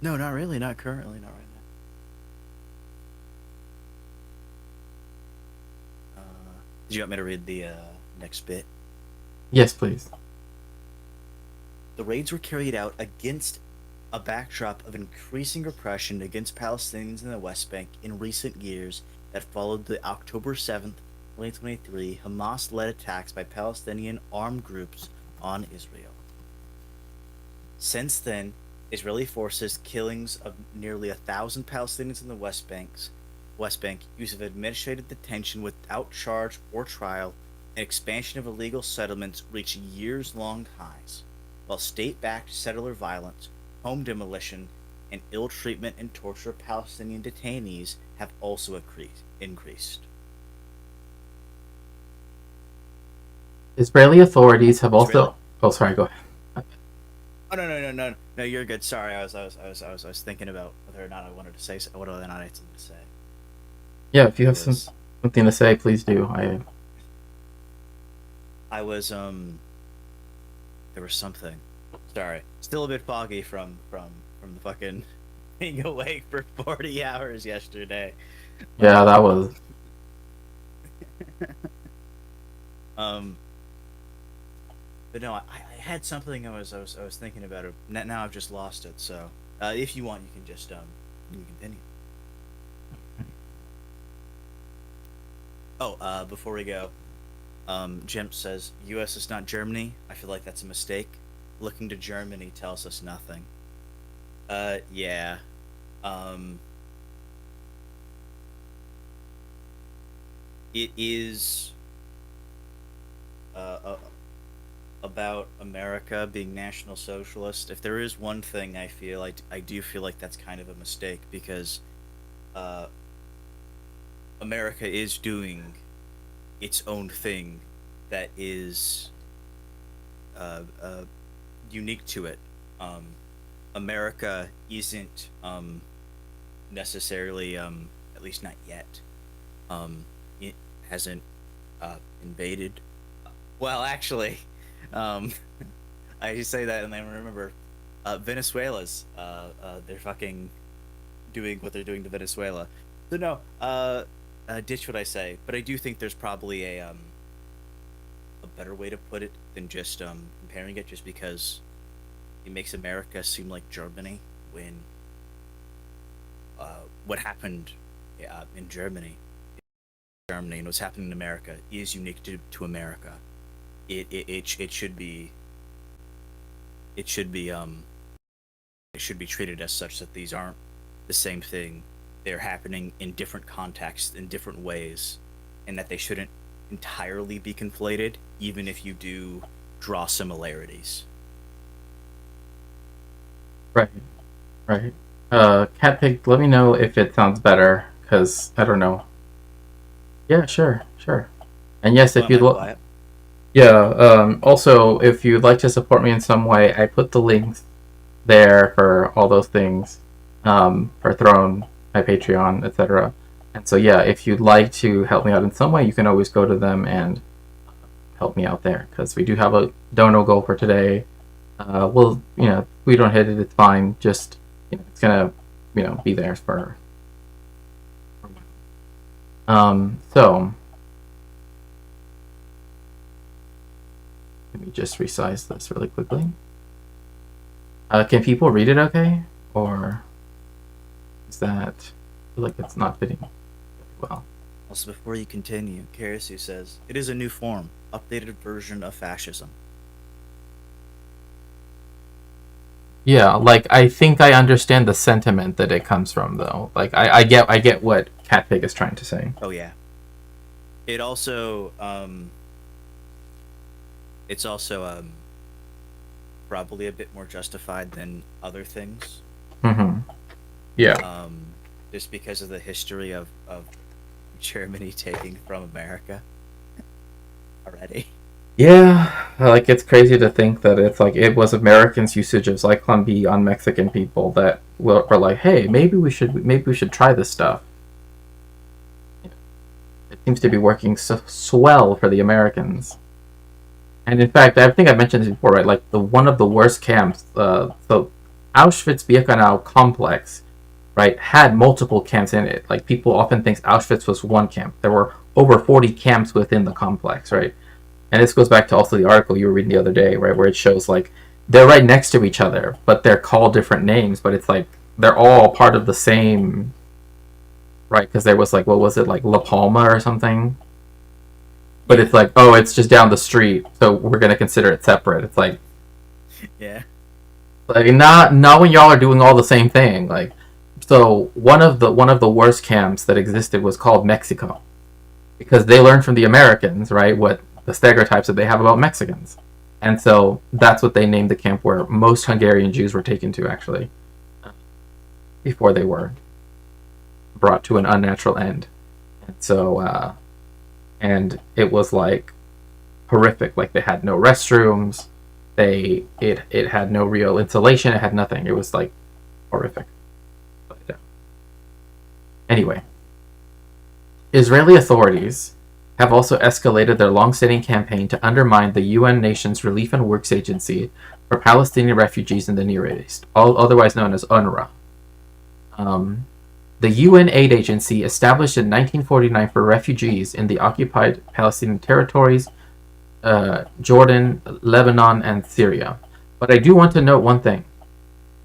No, not really. Not currently. Not right now. Did you want me to read the next bit? Yes, please. The raids were carried out against a backdrop of increasing repression against Palestinians in the West Bank in recent years that followed the October 7th 2023, Hamas led attacks by Palestinian armed groups on Israel. Since then, Israeli forces killings of nearly 1,000 Palestinians in the West Bank, use of administrative detention without charge or trial, and expansion of illegal settlements reach years-long highs, while state-backed settler violence, home demolition, and ill treatment and torture of Palestinian detainees have also increased. Israeli authorities have also. Israeli- Oh, sorry. Go ahead. Oh no! You're good. Sorry, I was thinking about whether or not I wanted to say whether or not I had something to say. Yeah, if you have something to say, please do. I was there was something. Sorry, still a bit foggy from the fucking being awake for 40 hours yesterday. Yeah, that was. But no, I had something I was thinking about it. Now I've just lost it. So if you want, you can just you can continue. Oh, before we go, Jim says U.S. is not Germany. I feel like that's a mistake. Looking to Germany tells us nothing. Yeah. It is about America being National Socialist. If there is one thing I feel, I do feel like that's kind of a mistake because America is doing its own thing that is unique to it. America isn't necessarily, at least not yet, it hasn't invaded. Well, actually, I say that and then remember Venezuela's they're fucking doing what they're doing to Venezuela. So no, ditch what I say, but I do think there's probably a better way to put it than just comparing it, just because it makes America seem like Germany when what happened in Germany and what's happening in America is unique to America. It should be treated as such, that these aren't the same thing. They're happening in different contexts, in different ways, and that they shouldn't entirely be conflated, even if you do draw similarities. Right. Cat Pig, let me know if it sounds better, because I don't know. Yeah, sure. And yes, if you'd like. Yeah, also, if you'd like to support me in some way, I put the links there for all those things, for Throne, my Patreon, etc. And so, yeah, if you'd like to help me out in some way, you can always go to them and help me out there, because we do have a dono goal for today. Well, if we don't hit it, it's fine. Just, it's gonna, be there for a while. So, let me just resize this really quickly. Can people read it okay? Or is that, I feel like it's not fitting well? Also, before you continue, Karasu says, it is a new form, updated version of fascism. Yeah, like, I think I understand the sentiment that it comes from, though. Like, I get what Cat Pig is trying to say. Oh yeah. It also it's also probably a bit more justified than other things. Mm-hmm. Yeah. Just because of the history of Germany taking from America already. Yeah, like, it's crazy to think that it's like it was Americans' usage of Zyklon B on Mexican people that were like, hey, maybe we should try this stuff. It seems to be working so swell for the Americans. And in fact, I think I mentioned this before, right? Like, one of the worst camps, the Auschwitz-Birkenau complex, right, had multiple camps in it. Like, people often think Auschwitz was one camp. There were over 40 camps within the complex, right? And this goes back to also the article you were reading the other day, right, where it shows, like, they're right next to each other, but they're called different names, but it's like they're all part of the same, right? Because there was, like, what was it, like La Palma or something? but it's like, oh, it's just down the street, so we're gonna consider it separate. It's Yeah. like not when y'all are doing all the same thing. Like, so one of the worst camps that existed was called Mexico, because they learned from the Americans, right, what the stereotypes that they have about Mexicans, and so that's what they named the camp where most Hungarian Jews were taken to, actually, before they were brought to an unnatural end. And so, and it was like horrific. Like, they had no restrooms. It had no real insulation. It had nothing. It was like horrific. But, anyway, Israeli authorities have also escalated their long-standing campaign to undermine the UN Nations Relief and Works Agency for Palestinian refugees in the Near East, otherwise known as UNRWA. The UN aid agency, established in 1949 for refugees in the occupied Palestinian territories, Jordan, Lebanon, and Syria. But I do want to note one thing.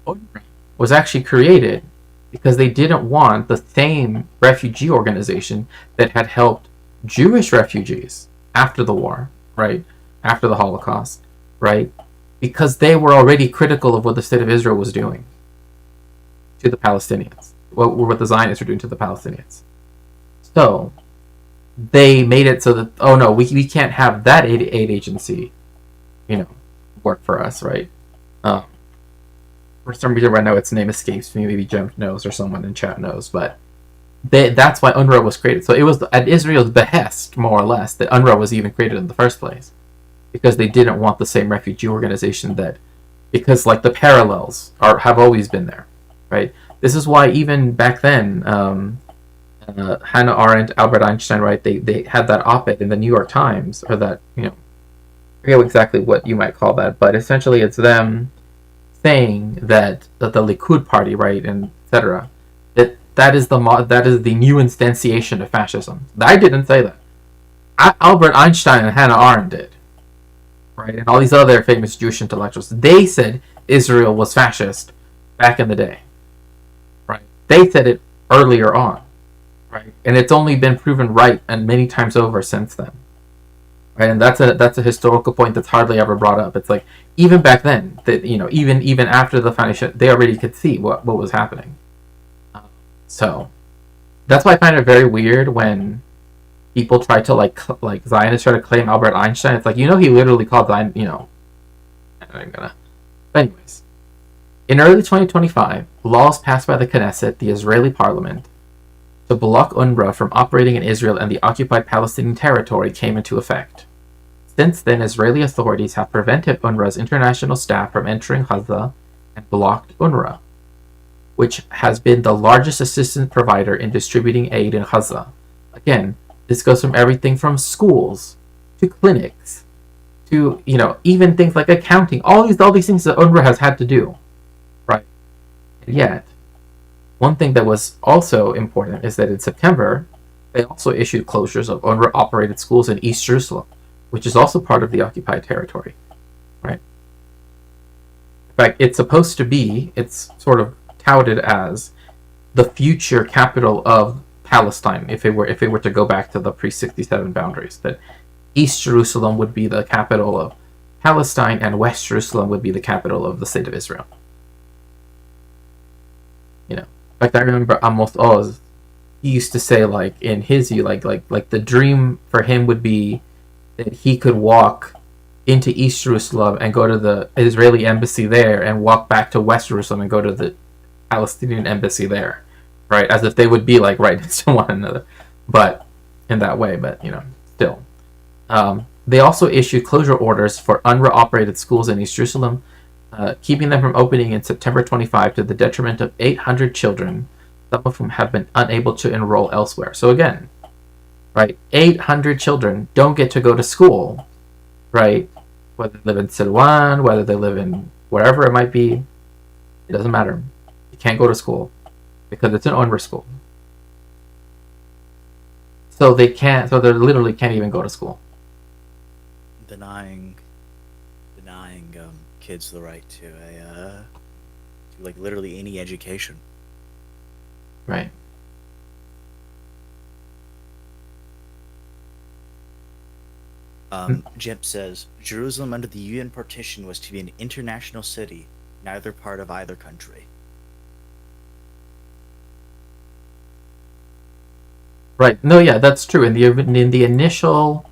UNRWA was actually created because they didn't want the same refugee organization that had helped Jewish refugees after the war, right? After the Holocaust, right? Because they were already critical of what the state of Israel was doing to the Palestinians, what the Zionists were doing to the Palestinians. So they made it so that, oh no, we can't have that aid agency, work for us, right? For some reason right now its name escapes me. Maybe Jem knows or someone in chat knows, but that's why UNRWA was created. So it was at Israel's behest, more or less, that UNRWA was even created in the first place, because they didn't want the same refugee organization because like the parallels have always been there, right? This is why even back then, Hannah Arendt, Albert Einstein, right? They had that op-ed in the New York Times, or that, I forget exactly what you might call that, but essentially it's them saying that the Likud party, right, and etc., that is the new instantiation of fascism. I didn't say that. Albert Einstein and Hannah Arendt did, right, and all these other famous Jewish intellectuals. They said Israel was fascist back in the day, right? They said it earlier on, right, and it's only been proven right and many times over since then. Right, and that's a historical point that's hardly ever brought up. It's like, even back then, that even after the foundation, they already could see what was happening. So that's why I find it very weird when people try to like Zionists try to claim Albert Einstein. It's like, he literally called Zion. I'm gonna. But anyways, in early 2025, laws passed by the Knesset, the Israeli parliament, to block UNRWA from operating in Israel and the occupied Palestinian territory came into effect. Since then, Israeli authorities have prevented UNRWA's international staff from entering Gaza and blocked UNRWA, which has been the largest assistance provider in distributing aid in Gaza. Again, this goes from everything from schools to clinics to, even things like accounting. All these things that UNRWA has had to do, right? And yet, one thing that was also important is that in September, they also issued closures of UNRWA-operated schools in East Jerusalem, which is also part of the occupied territory, right? In fact, it's sort of touted as the future capital of Palestine if it were to go back to the pre-67 boundaries, that East Jerusalem would be the capital of Palestine and West Jerusalem would be the capital of the state of Israel. In fact, I remember Amos Oz, he used to say, like, in his view, like the dream for him would be that he could walk into East Jerusalem and go to the Israeli embassy there, and walk back to West Jerusalem and go to the Palestinian embassy there, right? As if they would be like right next to one another, but in that way. But still, they also issued closure orders for UNRWA-operated schools in East Jerusalem, keeping them from opening in September 25 to the detriment of 800 children, some of whom have been unable to enroll elsewhere. So again, right, 800 children don't get to go to school, right? Whether they live in Silwan, whether they live in wherever it might be, it doesn't matter. You can't go to school because it's an UNRWA school. So they literally can't even go to school. Denying kids the right to like literally any education. Right. Jimp says Jerusalem under the UN partition was to be an international city, neither part of either country. Right. No, yeah, that's true. In the initial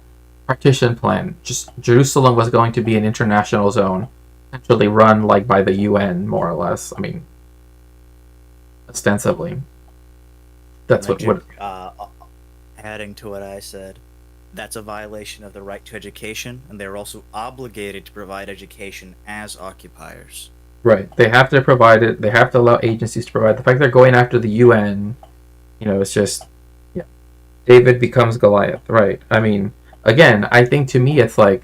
partition plan, just Jerusalem was going to be an international zone, essentially run like by the UN, more or less. I mean, ostensibly, And that's then what. Jimp, adding to what I said, that's a violation of the right to education, and they're also obligated to provide education as occupiers. Right. They have to provide it. They have to allow agencies to provide. The fact they're going after the UN, it's just, yeah. David becomes Goliath. Right. I mean, again, I think to me it's like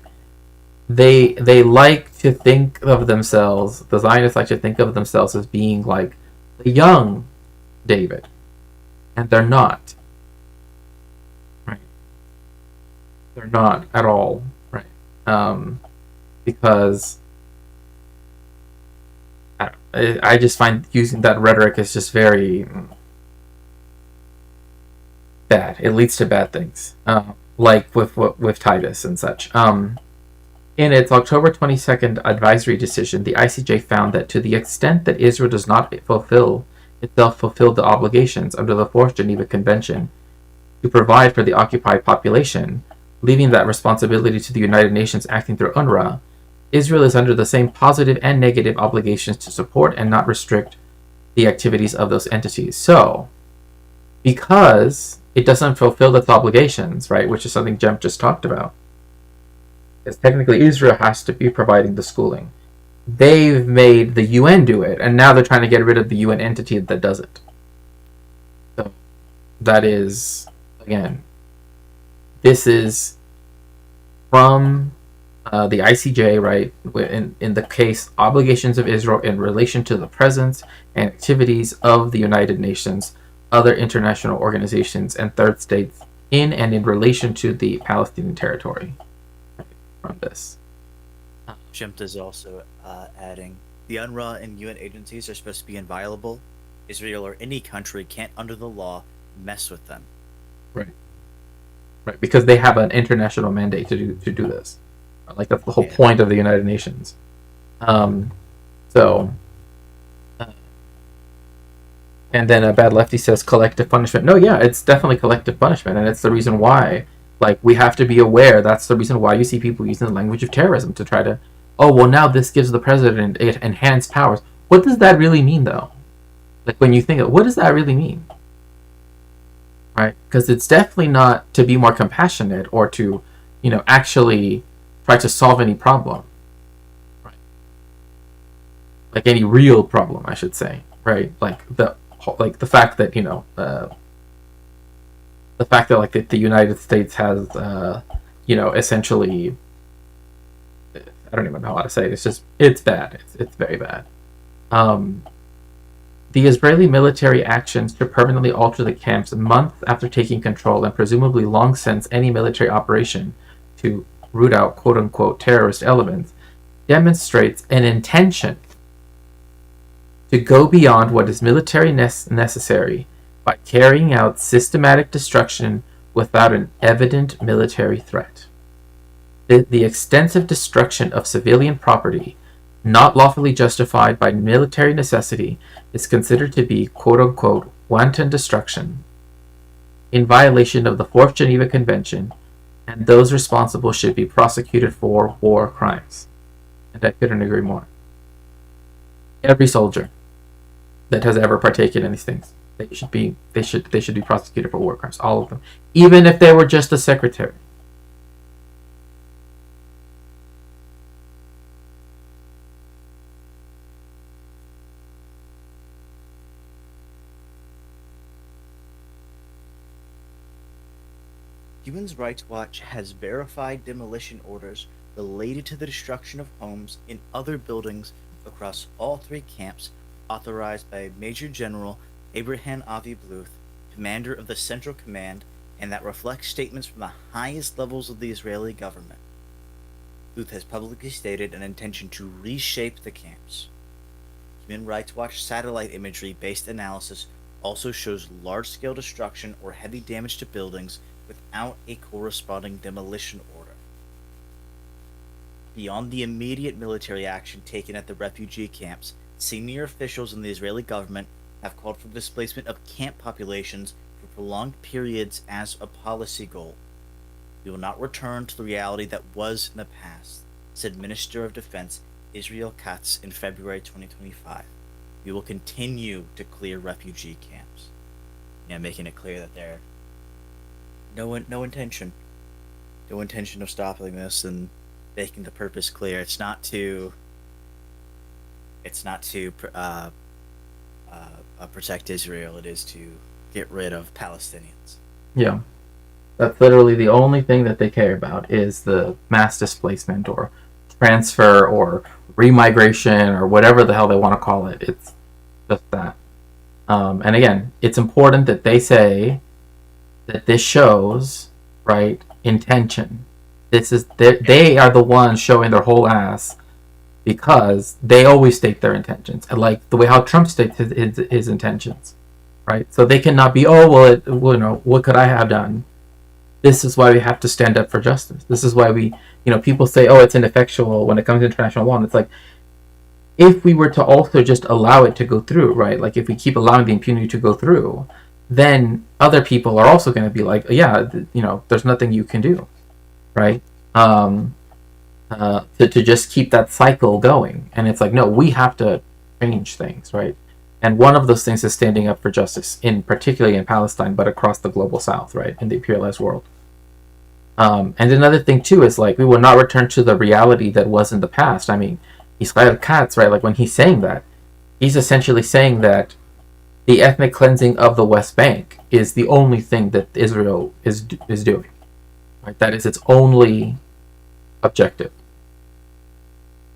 they like to think of themselves. The Zionists like to think of themselves as being like the young David, and they're not. Right. They're not at all. Right. Because I just find using that rhetoric is just very bad. It leads to bad things, like with Titus and such. In its October 22nd advisory decision, the ICJ found that to the extent that Israel does not fulfill the obligations under the Fourth Geneva Convention to provide for the occupied population, leaving that responsibility to the United Nations acting through UNRWA, Israel is under the same positive and negative obligations to support and not restrict the activities of those entities. So, because it doesn't fulfill its obligations, right, which is something Jem just talked about, because technically Israel has to be providing the schooling. They've made the UN do it, and now they're trying to get rid of the UN entity that does it. So, that is, again, this is from the ICJ, right, in the case obligations of Israel in relation to the presence and activities of the United Nations, other international organizations, and third states in and in relation to the Palestinian territory. From this. Jimp is also adding the UNRWA and UN agencies are supposed to be inviolable. Israel or any country can't, under the law, mess with them. Right. Right, because they have an international mandate to do this. Like that's the whole point of the United Nations. So, and then a bad lefty says collective punishment. No, yeah, it's definitely collective punishment, and it's the reason why. Like we have to be aware. That's the reason why you see people using the language of terrorism to try to. Oh well, now this gives the president enhanced powers. What does that really mean, though? Like when you think of what does that really mean? Right? Because it's definitely not to be more compassionate or to, actually try to solve any problem. Right? Like any real problem, I should say. Right? Like the fact that the fact that like the United States has essentially, I don't even know how to say it. It's bad. It's very bad. The Israeli military actions to permanently alter the camps months after taking control, and presumably long since any military operation to root out quote-unquote terrorist elements, demonstrates an intention to go beyond what is military necessary by carrying out systematic destruction without an evident military threat. The extensive destruction of civilian property not lawfully justified by military necessity is considered to be quote-unquote wanton destruction in violation of the Fourth Geneva Convention, and those responsible should be prosecuted for war crimes. And I couldn't agree more. Every soldier that has ever partaken in these things, they should be prosecuted for war crimes, all of them, even if they were just a secretary. Human Rights Watch has verified demolition orders related to the destruction of homes in other buildings across all three camps, authorized by Major General Abraham Avi Bluth, commander of the Central Command, and that reflects statements from the highest levels of the Israeli government. Bluth has publicly stated an intention to reshape the camps. Human Rights Watch satellite imagery-based analysis also shows large-scale destruction or heavy damage to buildings without a corresponding demolition order. Beyond the immediate military action taken at the refugee camps, senior officials in the Israeli government have called for the displacement of camp populations for prolonged periods as a policy goal. We will not return to the reality that was in the past, said Minister of Defense Israel Katz in February 2025. We will continue to clear refugee camps. Yeah, making it clear that there no intention of stopping this, and making the purpose clear. It's not to protect Israel. It is to get rid of Palestinians. Yeah. That's literally the only thing that they care about is the mass displacement or transfer or remigration or whatever the hell they want to call it. It's just that. And again, it's important that they say that this shows, right, intention. They are the ones showing their whole ass because they always state their intentions, and like the way how Trump states his intentions, right? So they cannot be, what could I have done? This is why we have to stand up for justice. This is why people say, it's ineffectual when it comes to international law. And it's like, if we were to also just allow it to go through, right? Like if we keep allowing the impunity to go through, then other people are also going to be like, there's nothing you can do, right? To just keep that cycle going. And it's like, no, we have to change things, right? And one of those things is standing up for justice, particularly in Palestine, but across the global south, right, in the imperialized world. And another thing, too, is like we will not return to the reality that was in the past. I mean, Israel Katz, right, like when he's saying that, he's essentially saying that the ethnic cleansing of the West Bank is the only thing that Israel is doing. Right? That is its only objective.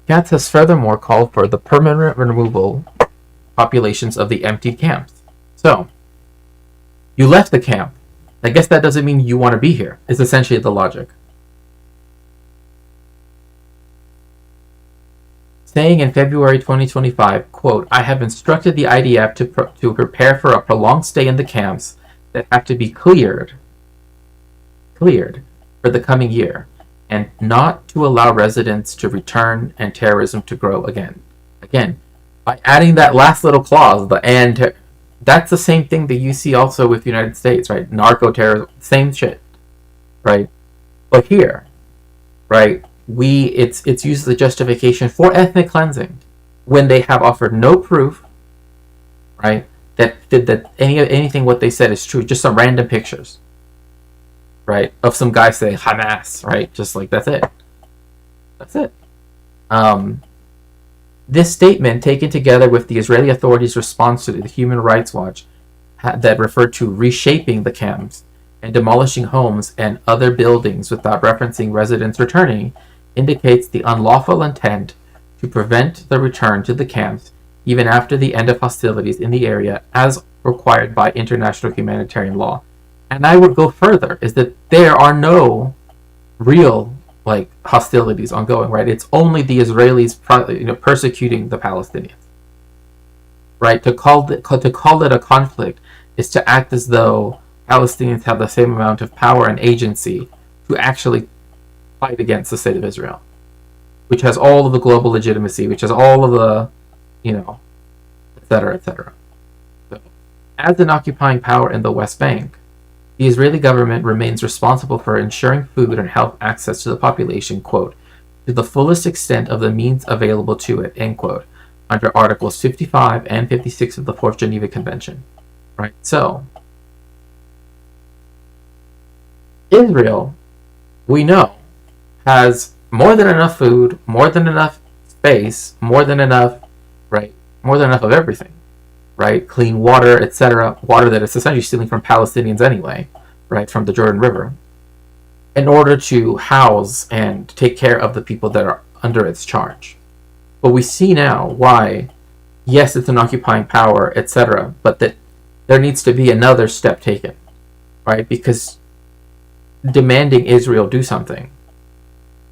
Katz has furthermore called for the permanent removal populations of the empty camps. So, you left the camp. I guess that doesn't mean you want to be here, is essentially the logic. Saying in February 2025, quote, I have instructed the IDF to prepare for a prolonged stay in the camps that have to be cleared for the coming year, and not to allow residents to return and terrorism to grow again. Again, by adding that last little clause, that's the same thing that you see also with the United States, right? Narco-terrorism, same shit, right? But here, right, it's used as a justification for ethnic cleansing when they have offered no proof, right, that anything what they said is true, just some random pictures, right, of some guy saying Hamas, right, just like that's it. This statement, taken together with the Israeli authorities' response to the Human Rights Watch that referred to reshaping the camps and demolishing homes and other buildings without referencing residents returning, indicates the unlawful intent to prevent the return to the camps even after the end of hostilities in the area as required by international humanitarian law. And I would go further, is that there are no real hostilities ongoing, right? It's only the Israelis persecuting the Palestinians, right? To call it a conflict is to act as though Palestinians have the same amount of power and agency to actually fight against the state of Israel, which has all of the global legitimacy, which has all of the, et cetera, et cetera. So, as an occupying power in the West Bank, the Israeli government remains responsible for ensuring food and health access to the population, quote, to the fullest extent of the means available to it, end quote, under Articles 55 and 56 of the Fourth Geneva Convention. Right? So, Israel, we know, has more than enough food, more than enough space, more than enough of everything. Right, clean water, etc. Water that it's essentially stealing from Palestinians anyway, right, from the Jordan River, in order to house and take care of the people that are under its charge. But we see now why, yes, it's an occupying power, etc., but that there needs to be another step taken, right? Because demanding Israel do something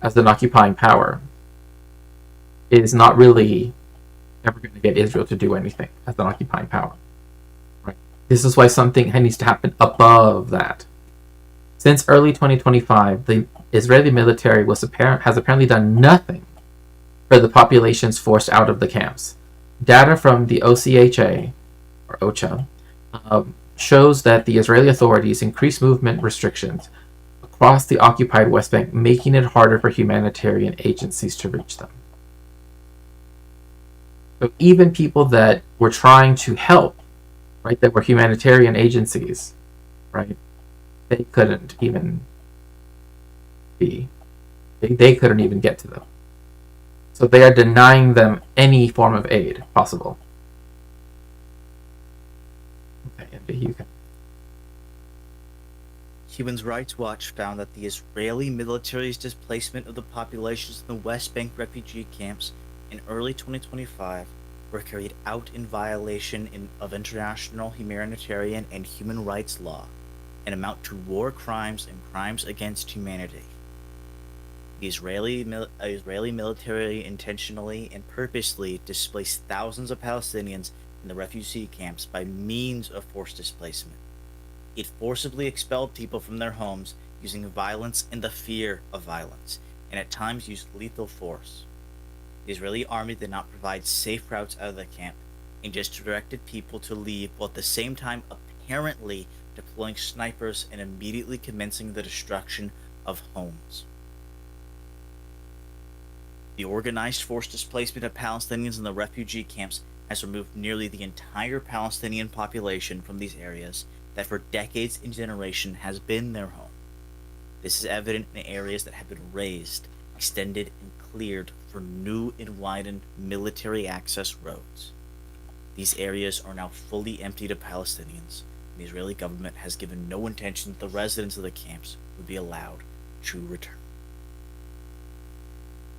as an occupying power is not really ever going to get Israel to do anything as an occupying power. Right? This is why something needs to happen above that. Since early 2025, the Israeli military has apparently done nothing for the populations forced out of the camps. Data from the OCHA, or OCHA, shows that the Israeli authorities increased movement restrictions across the occupied West Bank, making it harder for humanitarian agencies to reach them. So even people that were trying to help, right, that were humanitarian agencies, right, they couldn't even they couldn't even get to them. So they are denying them any form of aid possible. Okay, you can. Human Rights Watch found that the Israeli military's displacement of the populations in the West Bank refugee camps in early 2025 were carried out in violation of international humanitarian and human rights law and amount to war crimes and crimes against humanity. The Israeli military intentionally and purposely displaced thousands of Palestinians in the refugee camps by means of forced displacement. It forcibly expelled people from their homes using violence and the fear of violence, and at times used lethal force. The Israeli army did not provide safe routes out of the camp and just directed people to leave, while at the same time apparently deploying snipers and immediately commencing the destruction of homes. The organized forced displacement of Palestinians in the refugee camps has removed nearly the entire Palestinian population from these areas that for decades and generations has been their home. This is evident in areas that have been razed, extended, and cleared for new and widened military access roads. These areas are now fully emptied of Palestinians, and the Israeli government has given no intention that the residents of the camps would be allowed to return.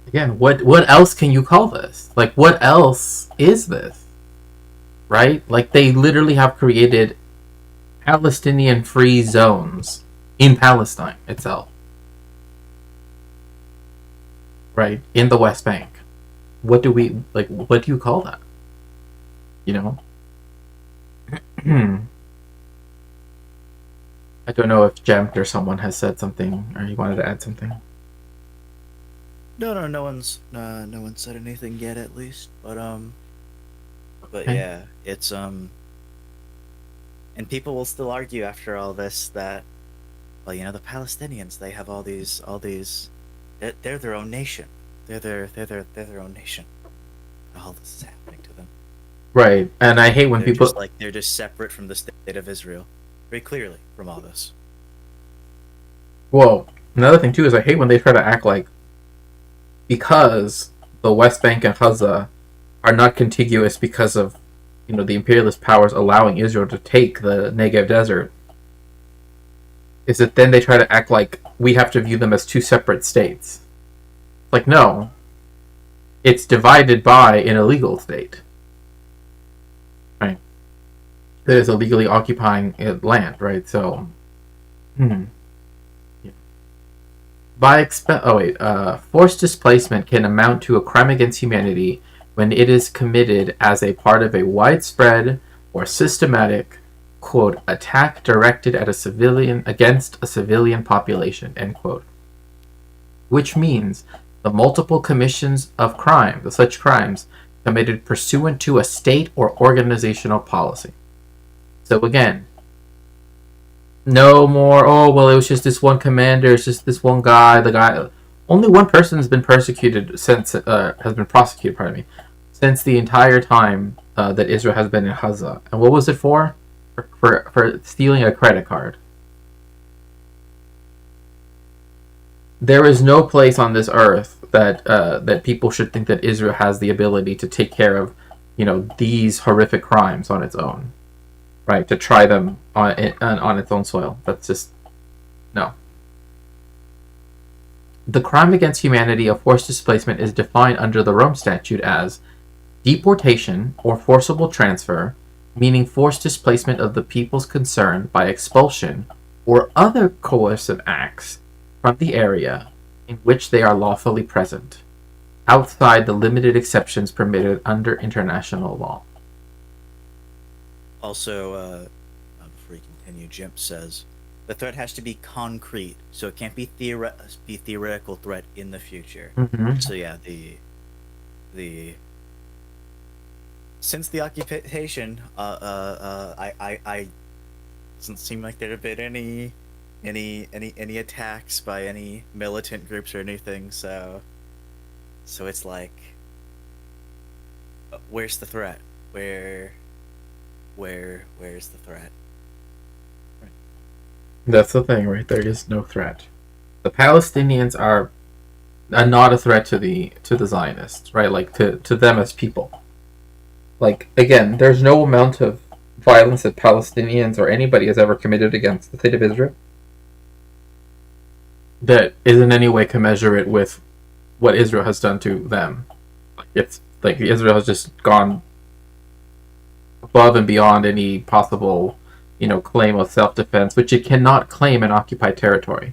Again, what else can you call this? Like, what else is this? Right? Like, they literally have created Palestinian free zones in Palestine itself. Right? In the West Bank. What do you call that? You know? I don't know if Jemt or someone has said something, or you wanted to add something. No one's said anything yet, at least. But Okay. yeah, it's and people will still argue after all this that, well, you know, the Palestinians, they have all these they're their own nation. They're their own nation. All this is happening to them. Right, and I hate when They're people just like they're just separate from the state of Israel, very clearly from all this. Well, another thing too is I hate when they try to act like because the West Bank and Gaza are not contiguous because of, you know, the imperialist powers allowing Israel to take the Negev desert, is that then they try to act like we have to view them as two separate states. Like, no. It's divided by an illegal state. Right? That is illegally occupying land, right? So, yeah. Forced displacement can amount to a crime against humanity when it is committed as a part of a widespread or systematic, quote, attack directed at against a civilian population, end quote. Which means the multiple commissions of such crimes committed pursuant to a state or organizational policy. So again, no more, oh, well, it was just this one commander, it's just this one guy, only one person has been prosecuted since the entire time that Israel has been in Gaza. And what was it for? For stealing a credit card. There is no place on this earth that people should think that Israel has the ability to take care of, you know, these horrific crimes on its own. Right, to try them on its own soil. That's just, no. The crime against humanity of forced displacement is defined under the Rome Statute as deportation or forcible transfer, meaning forced displacement of the peoples concerned by expulsion or other coercive acts from the area in which they are lawfully present, outside the limited exceptions permitted under international law. Also, before you continue, Jim says, The threat has to be concrete, so it can't be theoretical threat in the future. Mm-hmm. So yeah, the since the occupation, I doesn't seem like there have been any attacks by any militant groups or anything. So it's like, where's the threat? Where's the threat? That's the thing, right? There is no threat. The Palestinians are not a threat to the Zionists, right? Like to them as people. Like again, there's no amount of violence that Palestinians or anybody has ever committed against the state of Israel that is in any way commensurate with what Israel has done to them. It's like Israel has just gone above and beyond any possible, claim of self-defense, which it cannot claim in occupied territory.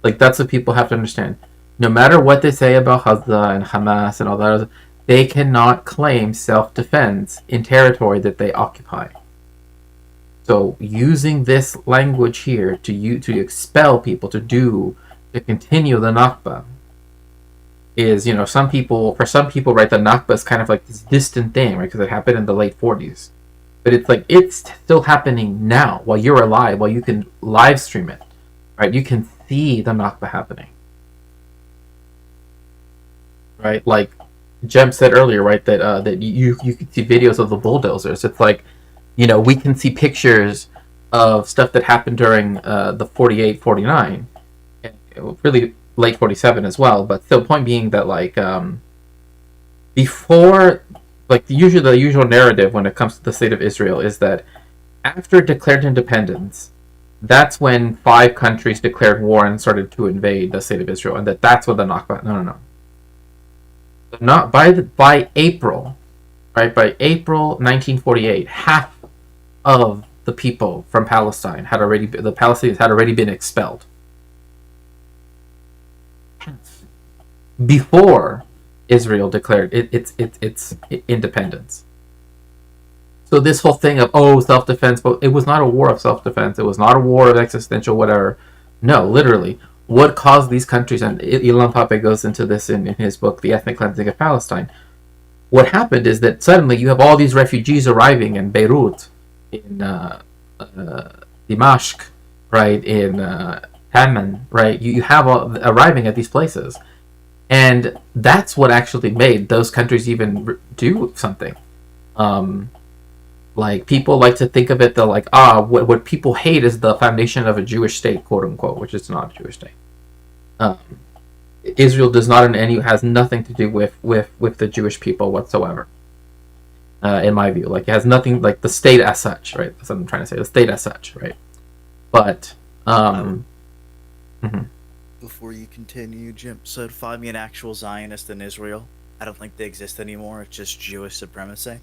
Like that's what people have to understand. No matter what they say about Hezbollah and Hamas and all that, they cannot claim self-defense in territory that they occupy. So using this language here to expel people to continue the Nakba is, for some people, right, the Nakba is kind of like this distant thing, right, because it happened in the late 40s. But it's like, it's still happening now while you're alive, while you can live stream it, right? You can see the Nakba happening. Right? Like Jem said earlier, right, that you can see videos of the bulldozers. It's like, we can see pictures of stuff that happened during the 48, 49, and really late 47 as well. But the point being that, like, before, like, the usual narrative when it comes to the state of Israel is that after declared independence, that's when 5 countries declared war and started to invade the state of Israel, and that's when the Nakba. No. Not by April, right? By April 1948, half of the people from Palestine the Palestinians had already been expelled before Israel declared its independence. So this whole thing of self-defense, but it was not a war of self-defense. It was not a war of existential whatever. No, literally, what caused these countries, and Ilan Pape goes into this in his book, The Ethnic Cleansing of Palestine. What happened is that suddenly you have all these refugees arriving in Beirut, in Dimashq, right, in Amman, right? You have arriving at these places. And that's what actually made those countries even do something. Like, people like to think of it, they're like, what people hate is the foundation of a Jewish state, quote unquote, which is not a Jewish state. Israel does not has nothing to do with the Jewish people whatsoever. In my view, like, it has nothing, like, the state as such, right? That's what I'm trying to say, the state as such, right? But, Before you continue, Jim, so find me an actual Zionist in Israel. I don't think they exist anymore. It's just Jewish supremacy.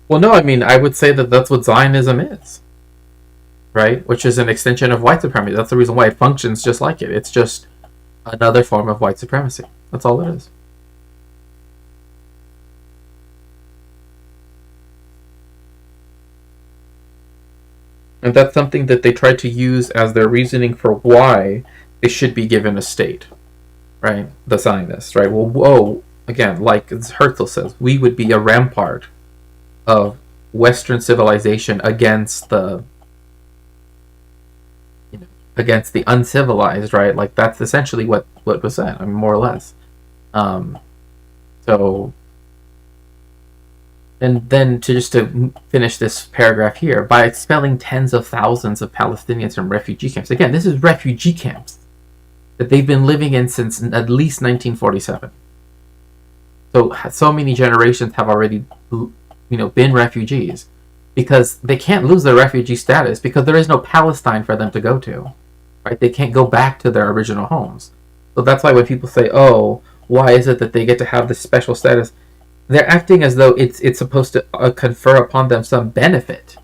Well, no, I mean, I would say that that's what Zionism is, right? Which is an extension of white supremacy. That's the reason why it functions just like it. It's just another form of white supremacy. That's all it is. And that's something that they try to use as their reasoning for why they should be given a state, right? The Zionists, right? Well, again, like Herzl says, we would be a rampart of Western civilization against the uncivilized, right? Like, that's essentially what was said, I mean, more or less. So, and then to finish this paragraph here, by expelling tens of thousands of Palestinians from refugee camps. Again, this is refugee camps that they've been living in since at least 1947. So many generations have already, been refugees, because they can't lose their refugee status because there is no Palestine for them to go to, right? They can't go back to their original homes. So that's why when people say, why is it that they get to have this special status? They're acting as though it's supposed to confer upon them some benefit,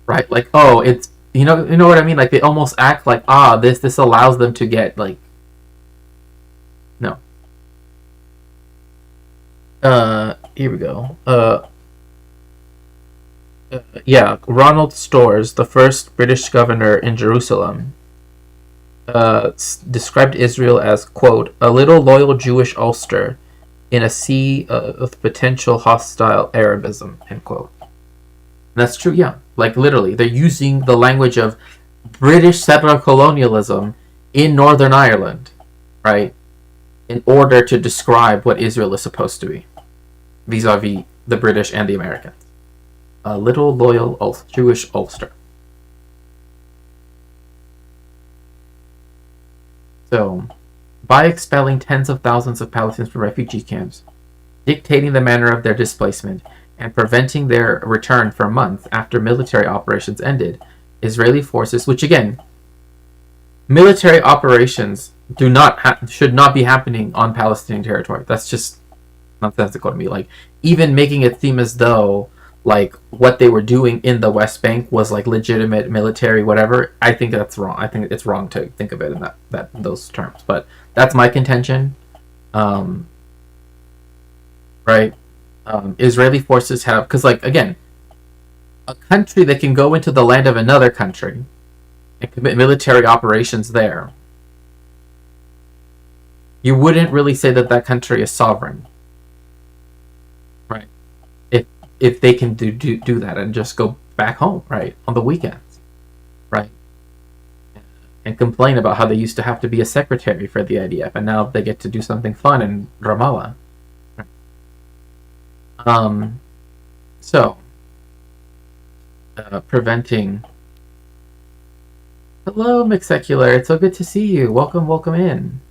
right? Like, it's, you know what I mean? Like, they almost act like, this allows them to get, like, no. Here we go. Yeah, Ronald Storrs, the first British governor in Jerusalem, described Israel as, quote, a little loyal Jewish Ulster in a sea of potential hostile Arabism, end quote. And that's true, yeah. Like, literally, they're using the language of British settler colonialism in Northern Ireland, right, in order to describe what Israel is supposed to be, vis-a-vis the British and the Americans. A little loyal Jewish Ulster. So, by expelling tens of thousands of Palestinians from refugee camps, dictating the manner of their displacement, and preventing their return for months after military operations ended, Israeli forces, which again, military operations should not be happening on Palestinian territory. That's just nonsensical to me. Like, even making it seem as though like what they were doing in the West Bank was like legitimate military whatever, I think that's wrong. I think it's wrong to think of it in that those terms. But that's my contention. Right? Israeli forces have, because like again, a country that can go into the land of another country and commit military operations there, you wouldn't really say that that country is sovereign, right? If they can do that and just go back home, right, on the weekends, right, and complain about how they used to have to be a secretary for the IDF and now they get to do something fun in Ramallah. So preventing. Hello, McSecular. It's so good to see you. Welcome in.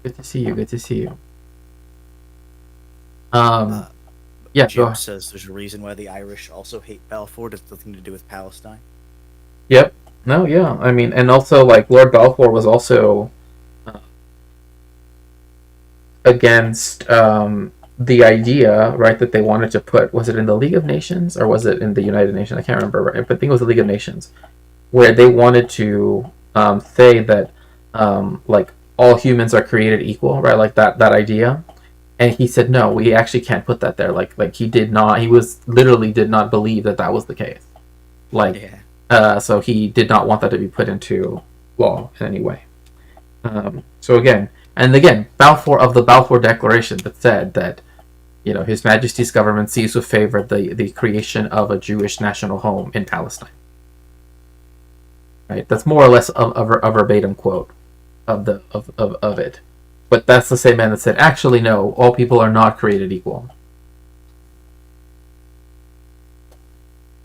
Good to see you. Good to see you. Yeah, Jim says there's a reason why the Irish also hate Balfour. It has nothing to do with Palestine. Yep. No, yeah. I mean, and also, like, Lord Balfour was also against the idea, right, that they wanted to put, was it in the League of Nations or was it in the United Nations? I can't remember, right? But I think it was the League of Nations, where they wanted to say that, like, all humans are created equal, right? Like that idea. And he said, no, we actually can't put that there. Like he did not, he was literally did not believe that that was the case. Like, yeah. So he did not want that to be put into law in any way. So again, Balfour, of the Balfour Declaration, that said that, you know, His Majesty's government sees with favor the creation of a Jewish national home in Palestine. Right, that's more or less a verbatim quote of it. But that's the same man that said, actually, no, all people are not created equal.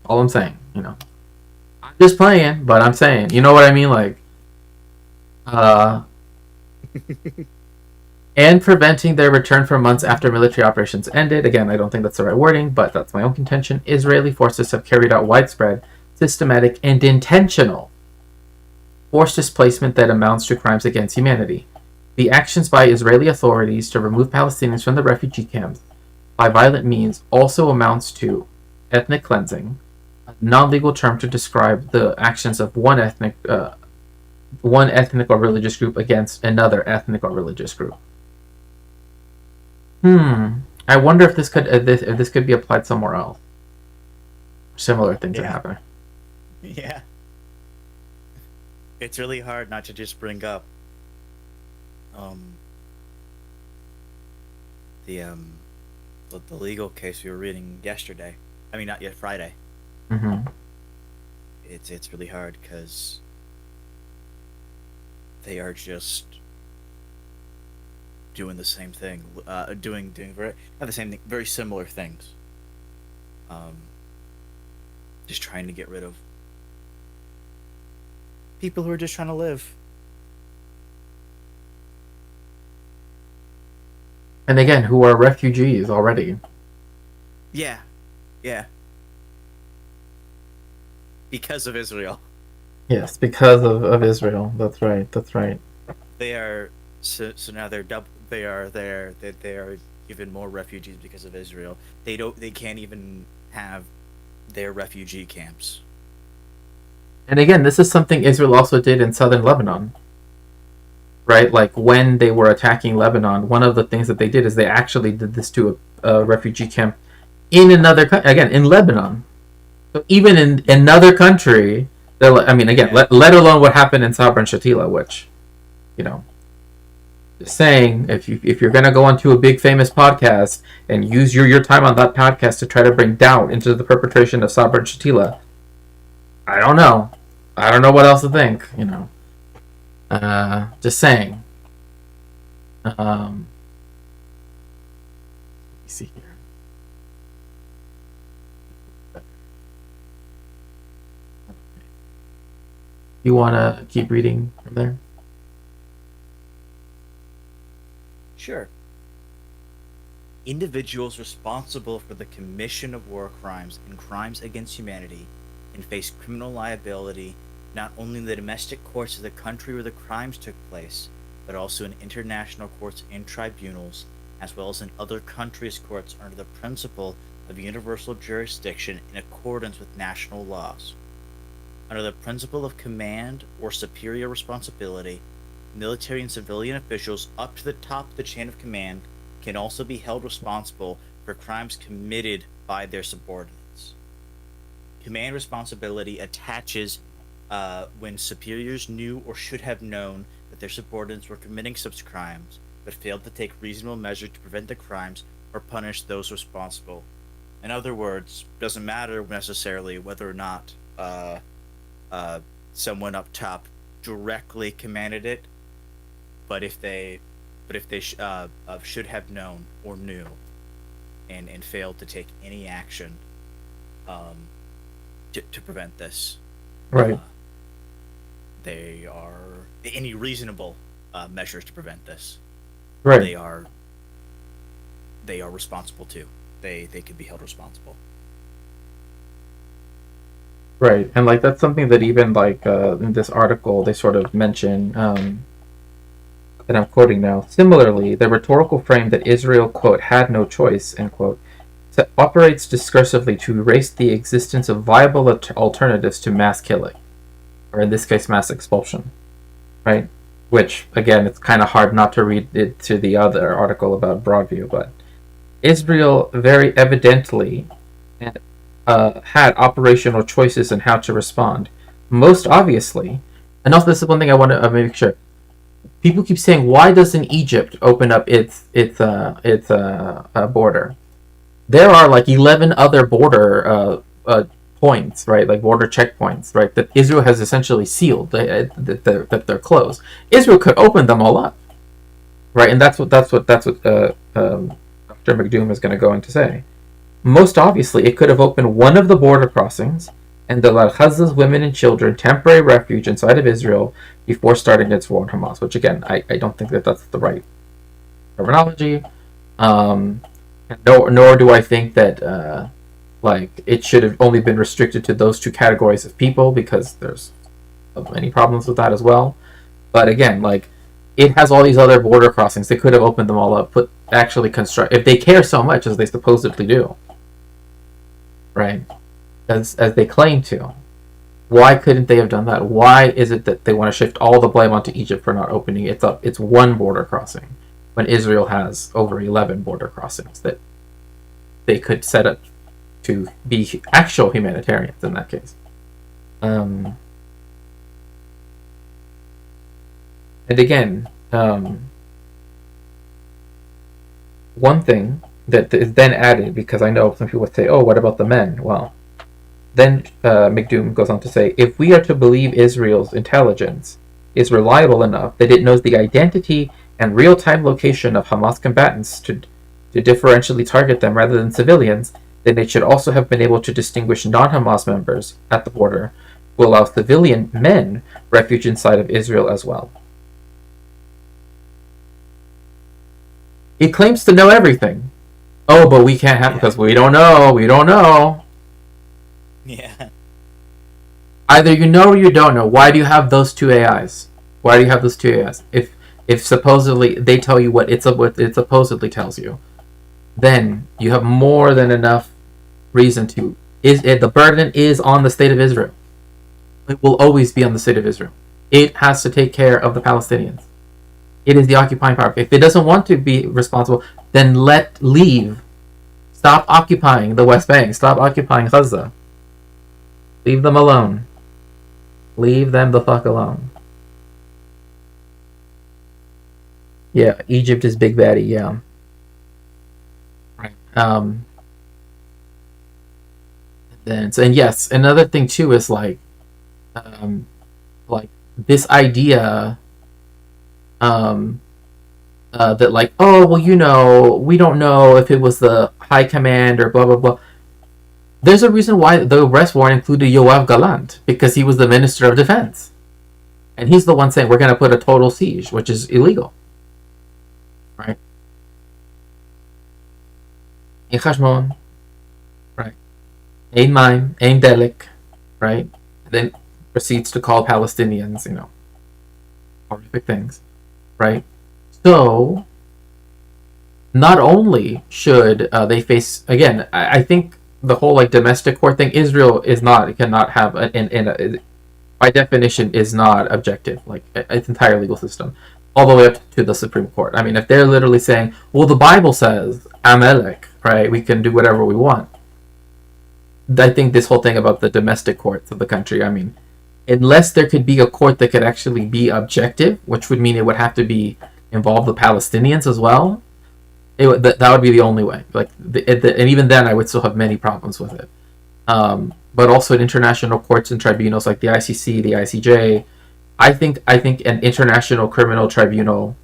All I'm saying, you know. I'm just playing, but I'm saying, you know what I mean? Like, and preventing their return for months after military operations ended. Again, I don't think that's the right wording, but that's my own contention. Israeli forces have carried out widespread, systematic, and intentional forced displacement that amounts to crimes against humanity. The actions by Israeli authorities to remove Palestinians from the refugee camps by violent means also amounts to ethnic cleansing, a non-legal term to describe the actions of one ethnic or religious group against another ethnic or religious group. I wonder if this could be applied somewhere else. Similar things that happen. Yeah. It's really hard not to just bring up the legal case we were reading yesterday. I mean, not yet, Friday. Mm-hmm. It's really hard because they are just doing the same thing, doing very not the same thing, very similar things. Just trying to get rid of people who are just trying to live. And again, who are refugees already. Yeah. Because of Israel. Yes, because of Israel. That's right. They are so now they're they are even more refugees because of Israel. They can't even have their refugee camps. And again, this is something Israel also did in southern Lebanon, right? Like when they were attacking Lebanon, one of the things that they did is they actually did this to a refugee camp in another country, again, in Lebanon. So even in another country, I mean, again, Yeah. let alone what happened in Sabra and Shatila, which, you know, just saying, if you're gonna go onto a big famous podcast and use your time on that podcast to try to bring doubt into the perpetration of Sabra and Shatila, I don't know. I don't know what else to think. You know, just saying. Let me see here. You want to keep reading from there? Sure. Individuals responsible for the commission of war crimes and crimes against humanity can face criminal liability not only in the domestic courts of the country where the crimes took place, but also in international courts and tribunals, as well as in other countries' courts under the principle of universal jurisdiction in accordance with national laws. Under the principle of command or superior responsibility, military and civilian officials up to the top of the chain of command can also be held responsible for crimes committed by their subordinates. Command responsibility attaches when superiors knew or should have known that their subordinates were committing such crimes, but failed to take reasonable measures to prevent the crimes or punish those responsible. In other words, doesn't matter necessarily whether or not someone up top directly commanded it, but if they should have known or knew and failed to take any action to prevent this, Right. they are any reasonable measures to prevent this. Right. They are responsible too. They could be held responsible. Right. And like that's something that even like in this article they sort of mention. And I'm quoting now. Similarly, the rhetorical frame that Israel, quote, had no choice, end quote, operates discursively to erase the existence of viable alternatives to mass killing, or in this case, mass expulsion, right? Which, again, it's kind of hard not to read it to the other article about Broadview, but Israel very evidently had operational choices in how to respond. Most obviously, and also this is one thing I want to make sure. People keep saying, why doesn't Egypt open up its border? There are like 11 other border points, right? Like border checkpoints, right? That Israel has essentially sealed that they're closed. Israel could open them all up, right? And that's what Dr. McDoom is going to go in to say. Most obviously, it could have opened one of the border crossings and allowed Gaza's women and children temporary refuge inside of Israel before starting its war on Hamas, which again, I don't think that that's the right terminology. Nor do I think that like it should have only been restricted to those two categories of people, because there's many problems with that as well. But again, like it has all these other border crossings. They could have opened them all up, construct if they care so much as they supposedly do, right? As they claim to. Why couldn't they have done that? Why is it that they want to shift all the blame onto Egypt for not opening it up? It's one border crossing, when Israel has over 11 border crossings that they could set up to be actual humanitarians in that case. And again, one thing that is then added, because I know some people would say, oh, what about the men? Well, then McDoom goes on to say, if we are to believe Israel's intelligence is reliable enough that it knows the identity and real-time location of Hamas combatants to differentially target them rather than civilians, then it should also have been able to distinguish non-Hamas members at the border who allow civilian men refuge inside of Israel as well. He claims to know everything. Oh, but we can't have because we don't know. We don't know. Yeah. Either you know or you don't know. Why do you have those two AIs? Why do you have those two AIs? If supposedly they tell you what it supposedly tells you, then you have more than enough reason to. The burden is on the state of Israel. It will always be on the state of Israel. It has to take care of the Palestinians. It is the occupying power. If it doesn't want to be responsible, then leave. Stop occupying the West Bank. Stop occupying Gaza. Leave them alone. Leave them the fuck alone. Yeah, Egypt is big baddie, yeah. Right. And yes, another thing too is like this idea that like, oh well, we don't know if it was the high command or blah blah blah. There's a reason why the arrest warrant included Yoav Gallant, because he was the Minister of Defense, and he's the one saying we're going to put a total siege, which is illegal, right? In Chashmon, right? Ein Maim, Ein Delik, right? And then proceeds to call Palestinians, horrific things, right? So, not only should they face, again, I think the whole like domestic court thing, Israel cannot have, by definition, is not objective. Like, it's an entire legal system, all the way up to the Supreme Court. I mean, if they're literally saying, well, the Bible says, Amalek, right, we can do whatever we want. I think this whole thing about the domestic courts of the country, I mean, unless there could be a court that could actually be objective, which would mean it would have to involve the Palestinians as well, that would be the only way. Like, and even then, I would still have many problems with it. But also in international courts and tribunals like the ICC, the ICJ, I think an international criminal tribunal,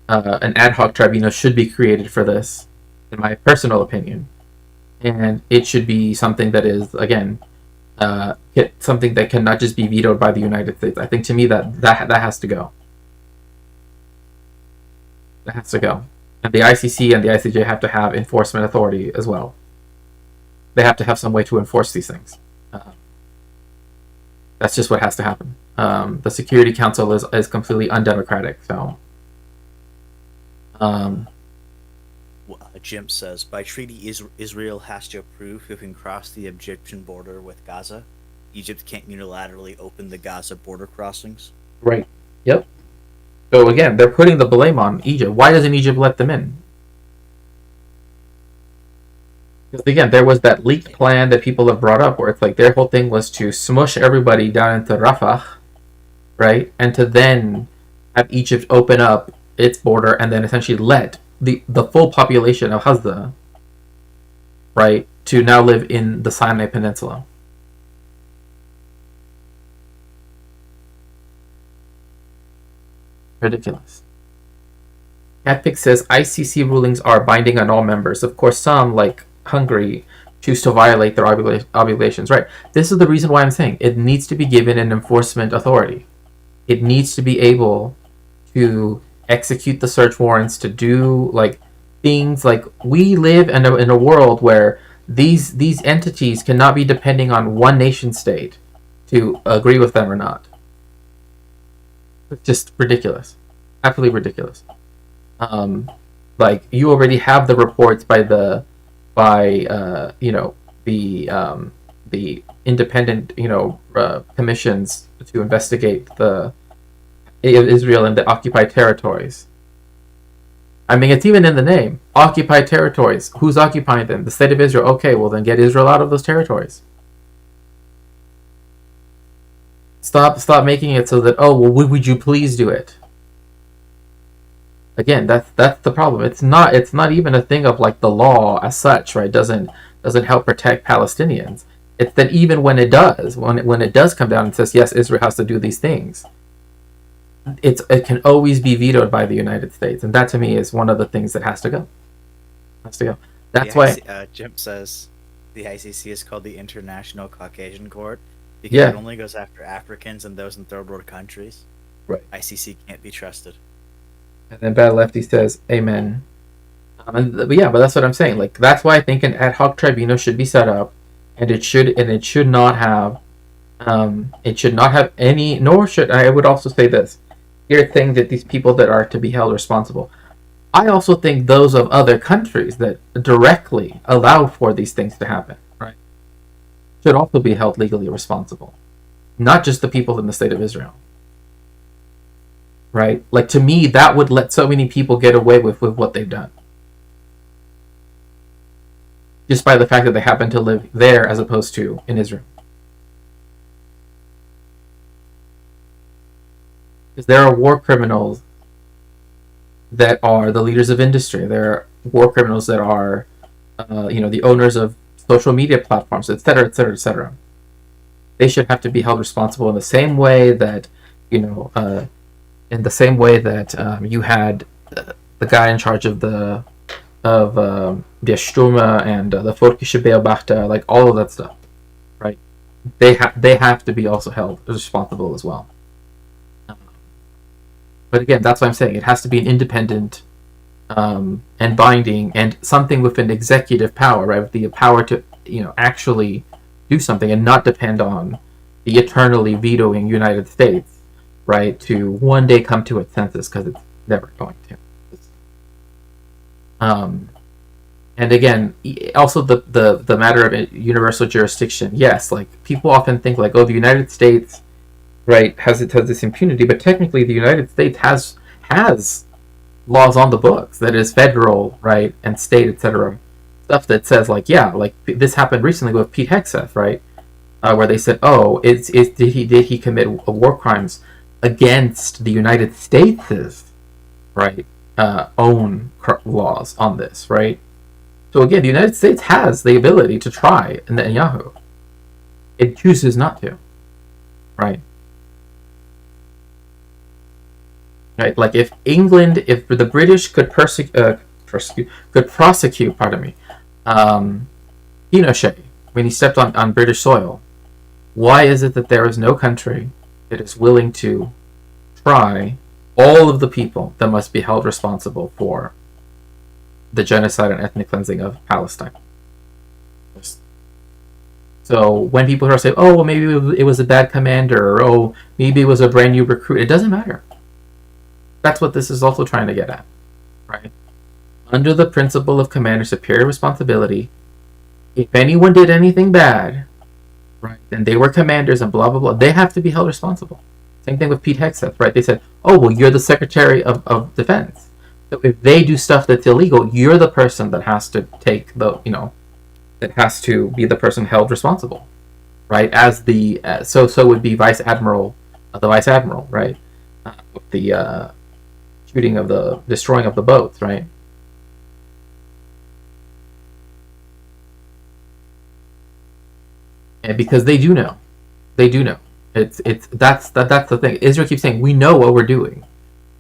an ad hoc tribunal, should be created for this, in my personal opinion, and it should be something that is, again, something that cannot just be vetoed by the United States. I think, to me, that has to go. That has to go. And the ICC and the ICJ have to have enforcement authority as well. They have to have some way to enforce these things. That's just what has to happen. The Security Council is completely undemocratic. So, Jim says, by treaty, Israel has to approve who can cross the Egyptian border with Gaza. Egypt can't unilaterally open the Gaza border crossings. Right. Yep. So again, they're putting the blame on Egypt. Why doesn't Egypt let them in? Because again, there was that leaked plan that people have brought up where it's like their whole thing was to smush everybody down into Rafah, right? And to then have Egypt open up its border and then essentially let the full population of Gaza, right, to now live in the Sinai Peninsula. Ridiculous. Catpic says ICC rulings are binding on all members. Of course, some, like Hungary, choose to violate their obligations. Right. This is the reason why I'm saying it needs to be given an enforcement authority. It needs to be able to execute the search warrants, to do like things like we live in a world where these entities cannot be depending on one nation state to agree with them or not. It's just ridiculous. Absolutely ridiculous. Like, you already have the reports by the independent commissions to investigate the Israel and the occupied territories. I mean, it's even in the name. Occupied territories. Who's occupying them? The state of Israel. Okay, well then get Israel out of those territories. Stop making it so that, oh, well, would you please do it? Again, that's the problem. It's not even a thing of like the law as such, right? Doesn't help protect Palestinians. It's that even when it does, when it does come down and says yes, Israel has to do these things, it can always be vetoed by the United States, and that to me is one of the things that has to go. That's why Jim says the ICC is called the International Caucasian Court because it only goes after Africans and those in third world countries. Right. ICC can't be trusted. And then Bad Lefty says, "Amen." But that's what I'm saying. Like, that's why I think an ad hoc tribunal should be set up, and it should not have any. Nor should I would also say this. You're saying that these people that are to be held responsible. I also think those of other countries that directly allow for these things to happen, right, should also be held legally responsible. not just the people in the state of Israel. Right? Like, to me, that would let so many people get away with what they've done. Just by the fact that they happen to live there as opposed to in Israel. Because there are war criminals that are the leaders of industry. There are war criminals that are, the owners of social media platforms, etc., etc., etc. They should have to be held responsible in the same way that, you had the guy in charge of the Sturma and the Völkische Beobachter, like all of that stuff, right? They have to be also held responsible as well. But again, that's what I'm saying. It has to be an independent and binding and something with an executive power, right? With the power to, actually do something and not depend on the eternally vetoing United States, right? To one day come to its senses, because it's never going to. And again, also the matter of universal jurisdiction. Yes, like people often think like, oh, the United States, right, has this impunity, but technically the United States has laws on the books that is federal, right, and state, etc. Stuff that says like, yeah, like this happened recently with Pete Hegseth, right, where they said, oh, did he commit war crimes against the United States', right, own laws on this, right? So again, the United States has the ability to try Netanyahu. It chooses not to, right? Right, like if the British could prosecute, Pinochet when he stepped on British soil, why is it that there is no country that is willing to try all of the people that must be held responsible for the genocide and ethnic cleansing of Palestine? So when people are saying, oh, well, maybe it was a bad commander, or oh, maybe it was a brand new recruit, it doesn't matter. That's what this is also trying to get at, right? Under the principle of commander superior responsibility, if anyone did anything bad, right, then they were commanders and blah, blah, blah, they have to be held responsible. Same thing with Pete Hegseth, right? They said, oh, well, you're the Secretary of Defense. So if they do stuff that's illegal, you're the person that has to take that has to be the person held responsible, right? As the, so would be the Vice Admiral, right? With the destroying of the boats, right? And because they do know. That's the thing. Israel keeps saying, we know what we're doing.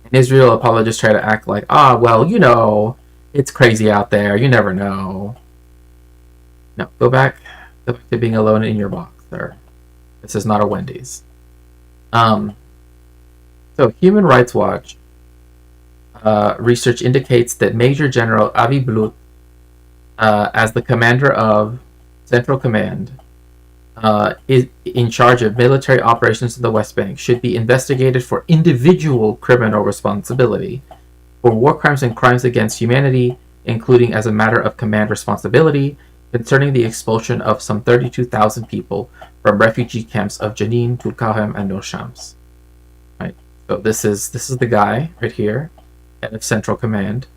And Israel apologists try to act like, well, it's crazy out there. You never know. No, go back to being alone in your box, sir. This is not a Wendy's. So Human Rights Watch research indicates that Major General Avi Blut, as the commander of Central Command, is in charge of military operations in the West Bank, should be investigated for individual criminal responsibility for war crimes and crimes against humanity, including as a matter of command responsibility concerning the expulsion of some 32,000 people from refugee camps of Jenin, Tulkarem, and Nor Shams. Right. So this is the guy right here, head of Central Command,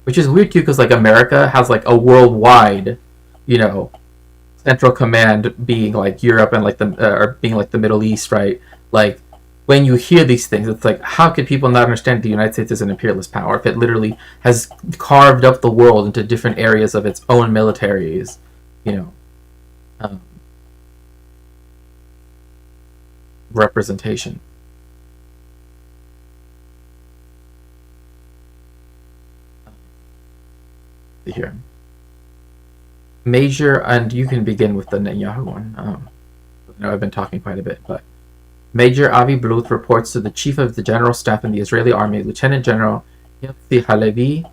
which is weird too, because like America has like a worldwide, Central Command being like Europe and like or being like the Middle East, right? Like when you hear these things, it's like, how could people not understand the United States is an imperialist power if it literally has carved up the world into different areas of its own militaries, representation. Here. Major, and you can begin with the Netanyahu one. I know I've been talking quite a bit, but Major Avi Bluth reports to the Chief of the General Staff in the Israeli Army, Lieutenant General Hirzi Halevi,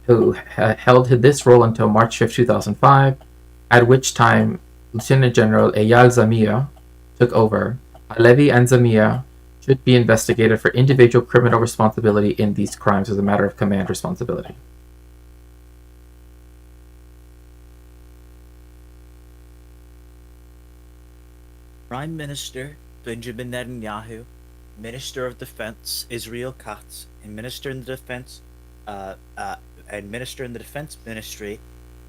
who held this role until March 5, 2005, at which time Lieutenant General Eyal Zamir took over. Halevi and Zamir should be investigated for individual criminal responsibility in these crimes as a matter of command responsibility. Prime Minister Benjamin Netanyahu, Minister of Defense Israel Katz, and uh, uh, Minister in the Defense Ministry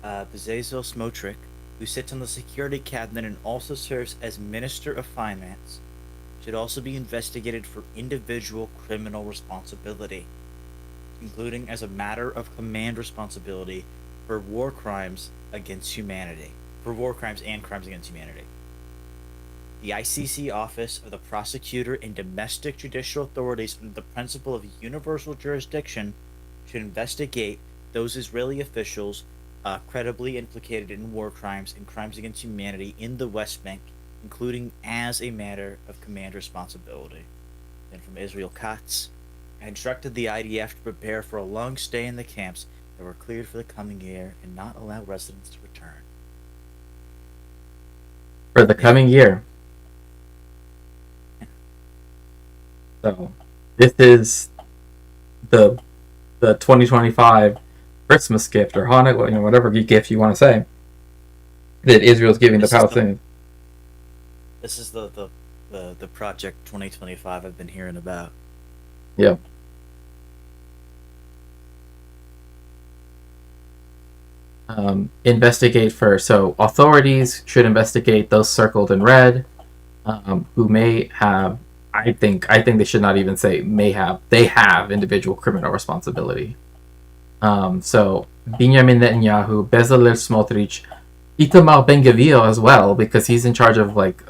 Bezalel Smotrich, who sits on the Security Cabinet and also serves as Minister of Finance, should also be investigated for individual criminal responsibility, including as a matter of command responsibility for war crimes against humanity, for war crimes and crimes against humanity. The ICC Office of the Prosecutor and Domestic Judicial Authorities, under the principle of universal jurisdiction, should investigate those Israeli officials credibly implicated in war crimes and crimes against humanity in the West Bank, including as a matter of command responsibility. Then from Israel Katz, I instructed the IDF to prepare for a long stay in the camps that were cleared for the coming year and not allow residents to return. For the coming year. So, this is the 2025 Christmas gift or Hanukkah, whatever gift you want to say, that Israel's giving the Palestinians. This is the project 2025 I've been hearing about. Yeah. Investigate first. So authorities should investigate those circled in red, who may have. I think they should not even say may have. They have individual criminal responsibility. So Benjamin Netanyahu, Bezalel Smotrich, Itamar Ben Gvir as well, because he's in charge of like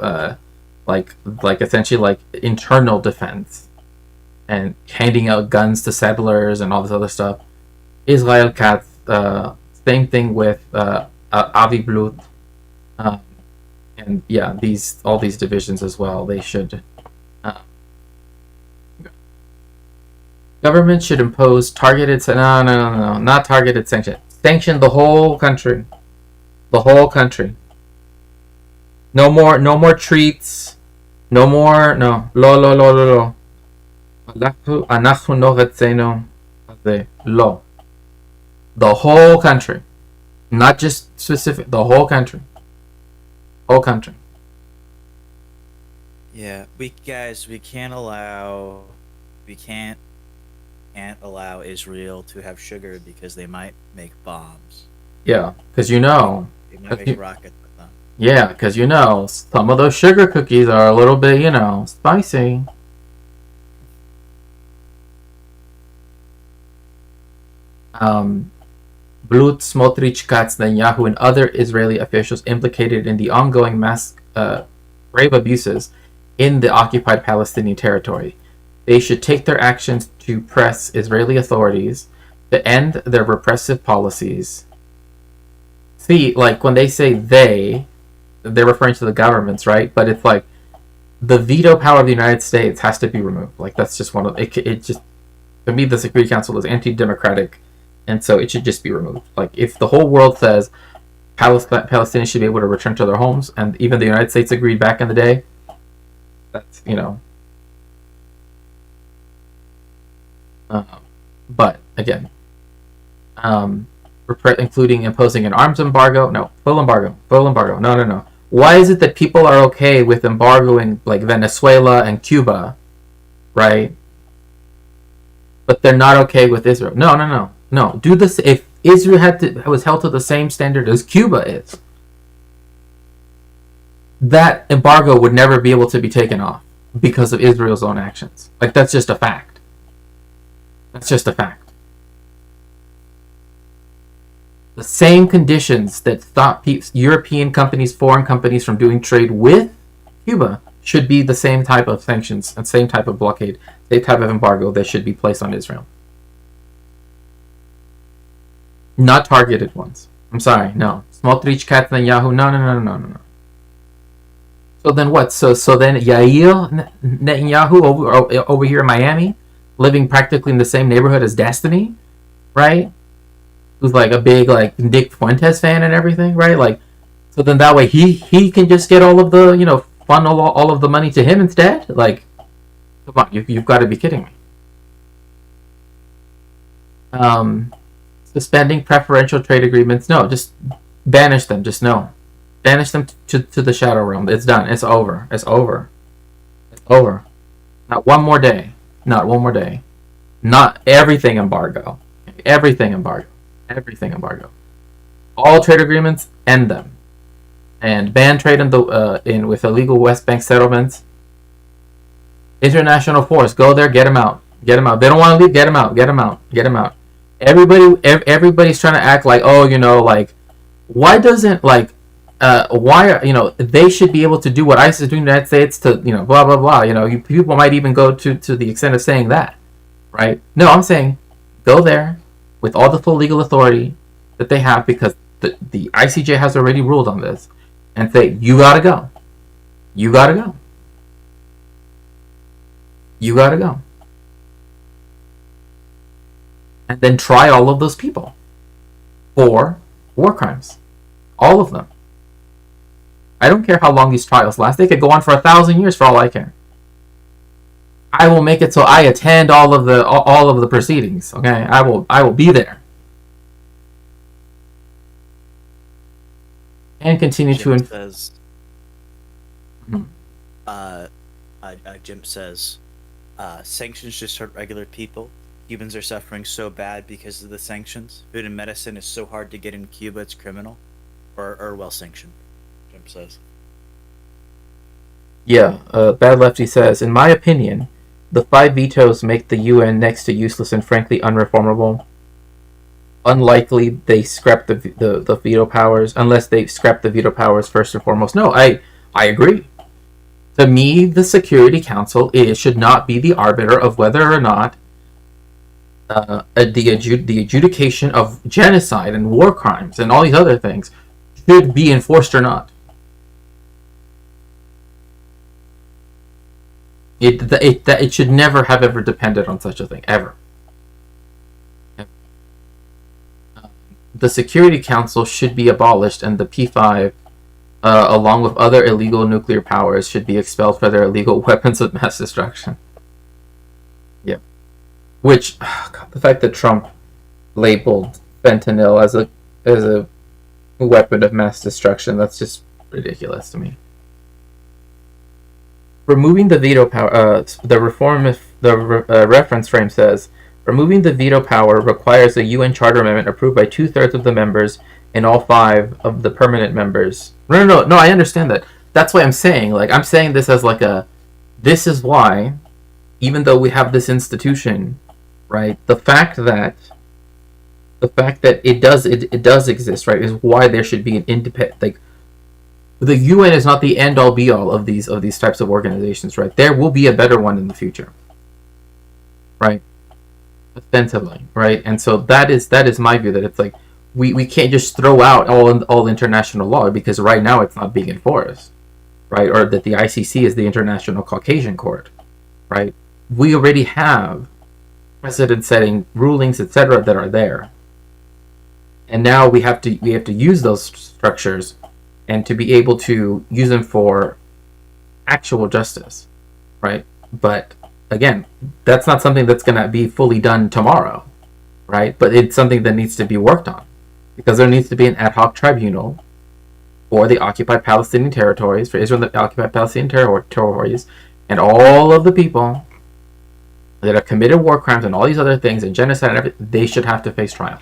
essentially like internal defense and handing out guns to settlers and all this other stuff. Israel Katz, same thing with Avi Blut, and yeah, all these divisions as well. They should. Government should impose targeted. No, not targeted sanction. Sanction the whole country. The whole country. No more treats. No more. No. Lo. אנחנו לא רצינו. לא. The whole country. Not just specific. The whole country. Whole country. Yeah, we can't allow Israel to have sugar because they might make bombs. Yeah, because They might make rockets with them. Yeah, because some of those sugar cookies are a little bit, spicy. Blut, Smotrich, Katz, Netanyahu, and other Israeli officials implicated in the ongoing mass grave abuses in the occupied Palestinian territory. They should take their actions to press Israeli authorities to end their repressive policies. See, like when they say they're referring to the governments, right? But it's like the veto power of the United States has to be removed. Like that's just one of it. It just, to me, the Security Council is anti-democratic, and so it should just be removed. Like if the whole world says Palestinians should be able to return to their homes, and even the United States agreed back in the day, that's but again, including imposing an arms embargo. No, full embargo. No. Why is it that people are okay with embargoing like Venezuela and Cuba, right? But they're not okay with Israel. No. Do this if Israel was held to the same standard as Cuba is. That embargo would never be able to be taken off because of Israel's own actions. Like that's just a fact. That's just a fact. The same conditions that stop European companies, foreign companies from doing trade with Cuba should be the same type of sanctions and same type of blockade, same type of embargo that should be placed on Israel. Not targeted ones. I'm sorry, no. Smotrich, Katz, Netanyahu, no. So then what? So then Yair Netanyahu over here in Miami, living practically in the same neighborhood as Destiny, right? Who's like a big like Nick Fuentes fan and everything, right? Like, so then that way he can just get all of the funnel all of the money to him instead. Like, come on, you've got to be kidding me. Suspending preferential trade agreements. No, just banish them. Just no. Banish them to the shadow realm. It's done. It's over. Over. Not one more day. Not one more day. Not everything embargo. Everything embargo. Everything embargo. All trade agreements, end them, and ban trade in with illegal West Bank settlements. International force, go there, get them out, get them out. They don't want to leave, get them out, get them out, get them out. Everybody's trying to act like, oh, like, why doesn't why they should be able to do what ISIS is doing in the United States to blah blah blah. People might even go to the extent of saying that, right? No, I'm saying go there with all the full legal authority that they have, because the ICJ has already ruled on this, and say, you gotta go. You gotta go. You gotta go. And then try all of those people for war crimes. All of them. I don't care how long these trials last. They could go on for 1,000 years for all I care. I will make it so I attend all of the proceedings. Okay, I will be there. And continue Jim to. says, Jim says, sanctions just hurt regular people. Cubans are suffering so bad because of the sanctions. Food and medicine is so hard to get in Cuba, it's criminal. Or well sanctioned, Jim says. Yeah, Bad Lefty says, in my opinion, the 5 vetoes make the UN next to useless and frankly unreformable. Unlikely they scrap the veto powers, unless they scrap the veto powers first and foremost. No, I agree. To me, the Security Council should not be the arbiter of whether or not the adjudication of genocide and war crimes and all these other things should be enforced or not. It should never have ever depended on such a thing, ever. The Security Council should be abolished, and the P5, along with other illegal nuclear powers, should be expelled for their illegal weapons of mass destruction. Yep. Which, the fact that Trump labeled fentanyl as a weapon of mass destruction, that's just ridiculous to me. Removing the veto power, the reference frame says, removing the veto power requires a UN Charter amendment approved by 2/3 of the members and all 5 of the permanent members. No, I understand that. That's why I'm saying, I'm saying this as this is why, even though we have this institution, right, the fact that it does exist, right, is why there should be an independent, the UN is not the end all be all of these types of organizations, right? There will be a better one in the future, right? Ostensibly, right? And so that is my view, that it's we can't just throw out all international law, because right now it's not being enforced, right? Or that the ICC is the International Caucasian Court, right? We already have precedent-setting rulings, etc., that are there, and now we have to use those structures and to be able to use them for actual justice, right? But again, that's not something that's going to be fully done tomorrow, right? But it's something that needs to be worked on, because there needs to be an ad hoc tribunal for the occupied Palestinian territories, for Israel, the occupied Palestinian territories, and all of the people that have committed war crimes and all these other things and genocide and everything. They should have to face trial,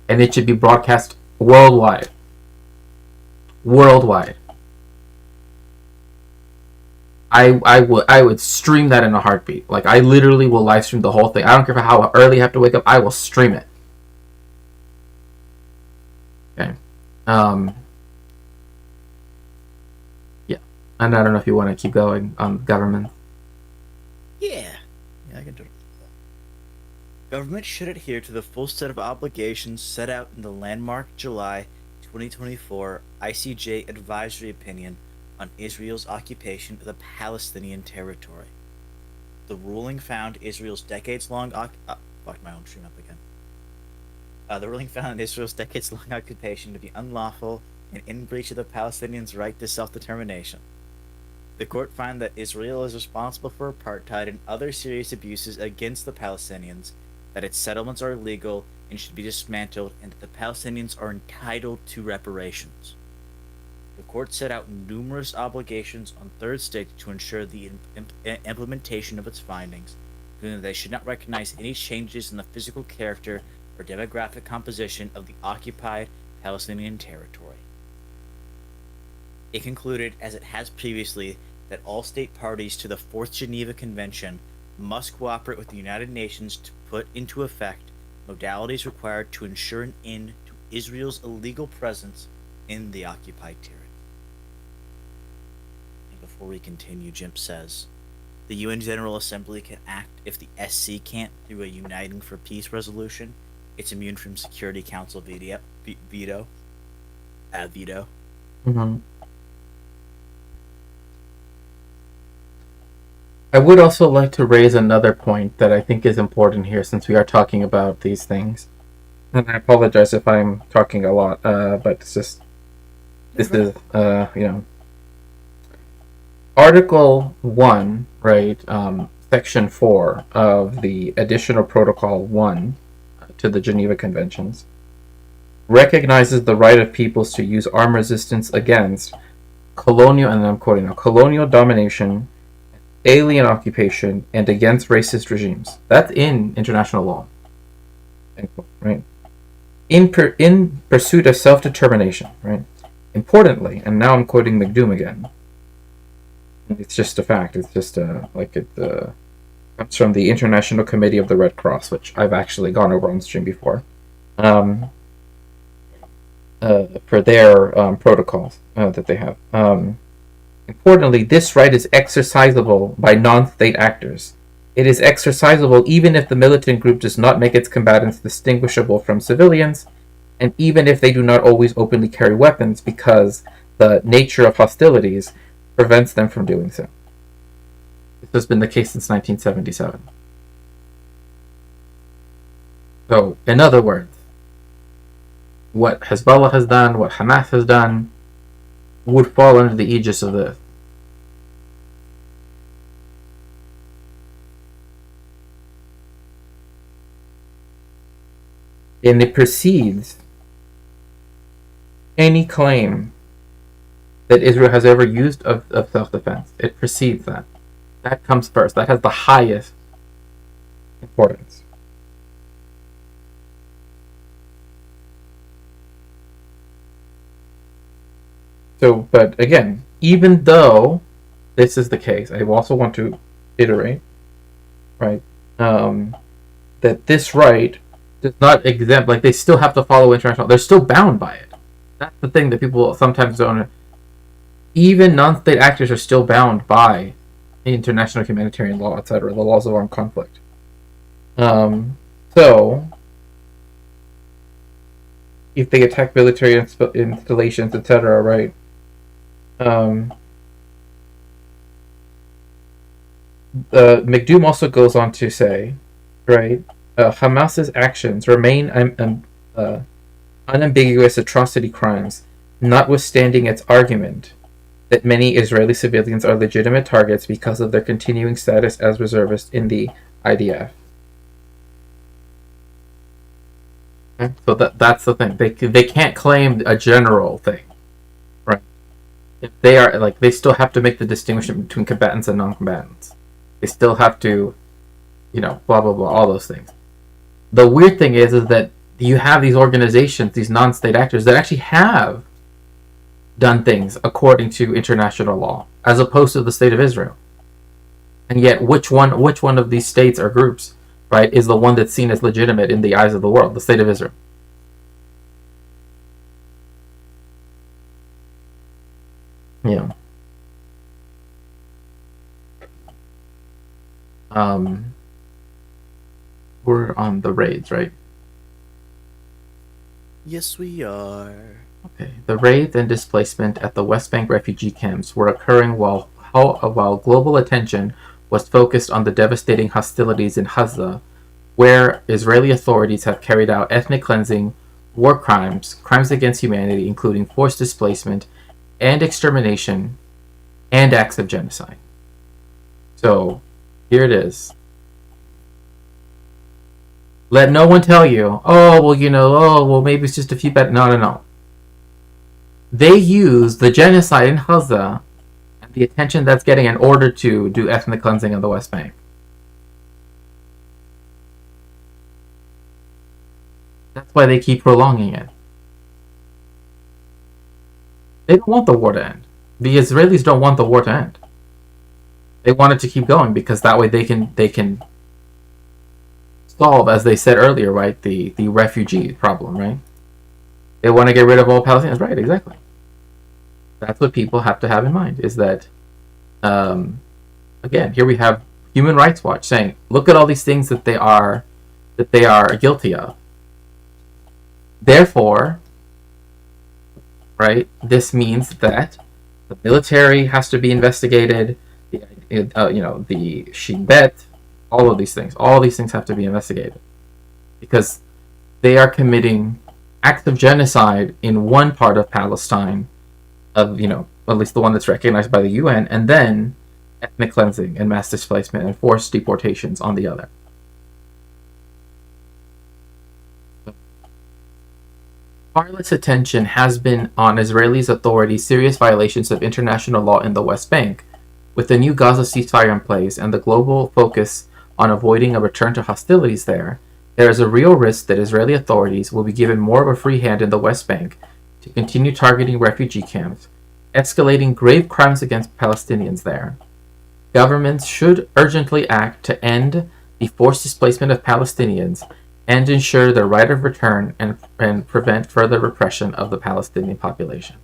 and it should be broadcast worldwide. I would stream that in a heartbeat. I literally will live stream the whole thing. I don't care how early I have to wake up. I will stream it. Okay. Yeah. And I don't know if you want to keep going on government. Yeah, I can do it. Government should adhere to the full set of obligations set out in the landmark July 2024 ICJ advisory opinion on Israel's occupation of the Palestinian territory. The ruling found Israel's decades-long The ruling found Israel's decades-long occupation to be unlawful and in breach of the Palestinians' right to self-determination. The court found that Israel is responsible for apartheid and other serious abuses against the Palestinians, that its settlements are illegal and should be dismantled, and that the Palestinians are entitled to reparations. The court set out numerous obligations on third states to ensure the implementation of its findings, including that they should not recognize any changes in the physical character or demographic composition of the occupied Palestinian territory. It concluded, as it has previously, that all state parties to the Fourth Geneva Convention must cooperate with the United Nations to put into effect modalities required to ensure an end to Israel's illegal presence in the occupied territory. And before we continue, Jim says, the UN General Assembly can act if the SC can't through a Uniting for Peace resolution. It's immune from Security Council veto. Veto. Mm-hmm. I would also like to raise another point that I think is important here, since we are talking about these things. And I apologize if I'm talking a lot, but it's just, this is, Article 1, right, Section 4 of the Additional Protocol 1 to the Geneva Conventions recognizes the right of peoples to use armed resistance against colonial, and I'm quoting now, colonial domination, alien occupation, and against racist regimes. That's in international law. Right? In pursuit of self-determination, right? Importantly, and now I'm quoting McDoom again. It's just a fact. It's just comes from the International Committee of the Red Cross, which I've actually gone over on stream before, for their protocols that they have. Importantly, this right is exercisable by non-state actors. It is exercisable even if the militant group does not make its combatants distinguishable from civilians, and even if they do not always openly carry weapons, because the nature of hostilities prevents them from doing so. This has been the case since 1977. So, in other words, what Hezbollah has done, what Hamas has done, would fall under the aegis of this. And it precedes any claim that Israel has ever used of self-defense. It precedes that. That comes first. That has the highest importance. So, but again, even though this is the case, I also want to iterate, right, that this right does not exempt, like, they still have to follow international, they're still bound by it. That's the thing that people sometimes don't. Even non-state actors are still bound by international humanitarian law, etc., the laws of armed conflict. So, if they attack military installations, etc., right? McDoom also goes on to say, right, Hamas's actions remain unambiguous atrocity crimes, notwithstanding its argument that many Israeli civilians are legitimate targets because of their continuing status as reservists in the IDF. Okay? So that's the thing. They can't claim a general thing, right? If they are, like, they still have to make the distinction between combatants and non-combatants. They still have to, blah blah blah, all those things. The weird thing is that you have these organizations, these non-state actors that actually have done things according to international law, as opposed to the state of Israel. And yet, which one of these states or groups, right, is the one that's seen as legitimate in the eyes of the world? The state of Israel. Yeah. We're on the raids, right? Yes, we are. Okay. The raids and displacement at the West Bank refugee camps were occurring while global attention was focused on the devastating hostilities in Gaza, where Israeli authorities have carried out ethnic cleansing, war crimes, crimes against humanity, including forced displacement and extermination, and acts of genocide. So, here it is. Let no one tell you, maybe it's just a few bad. No. They use the genocide in Gaza and the attention that's getting in order to do ethnic cleansing of the West Bank. That's why they keep prolonging it. They don't want the war to end. The Israelis don't want the war to end. They want it to keep going because that way they can solve, as they said earlier, right, the refugee problem, right? They want to get rid of all Palestinians, right? Exactly. That's what people have to have in mind. Is that again, here we have Human Rights Watch saying, look at all these things that they are guilty of. Therefore, right, this means that the military has to be investigated. The Shin Bet, all these things have to be investigated because they are committing acts of genocide in one part of Palestine, of at least the one that's recognized by the UN, and then ethnic cleansing and mass displacement and forced deportations on the other. Far less attention has been on Israeli authorities' serious violations of international law in the West Bank. With the new Gaza ceasefire in place and the global focus on avoiding a return to hostilities there is a real risk that Israeli authorities will be given more of a free hand in the West Bank to continue targeting refugee camps, escalating grave crimes against Palestinians there. Governments should urgently act to end the forced displacement of Palestinians and ensure their right of return and prevent further repression of the Palestinian population.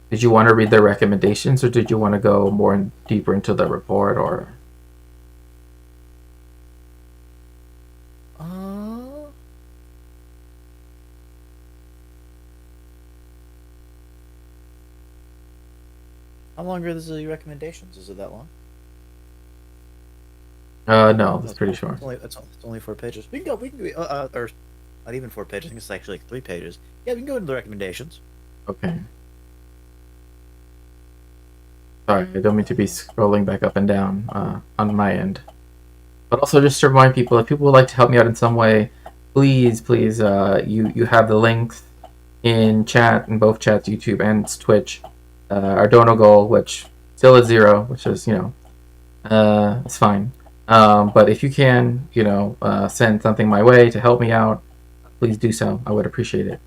Did you want to read their recommendations, or did you want to go more deeper into the report, or? How long are the recommendations? Is it that long? No, that's pretty short. It's only 4 pages. We can go. Or not even 4 pages. I think it's actually like 3 pages. Yeah, we can go into the recommendations. Okay. Sorry, I don't mean to be scrolling back up and down on my end. But also, just to remind people, if people would like to help me out in some way, please, you have the links in chat, in both chats, YouTube and Twitch. Our donor goal, which still is 0, which is, it's fine. But if you can, send something my way to help me out, please do so. I would appreciate it.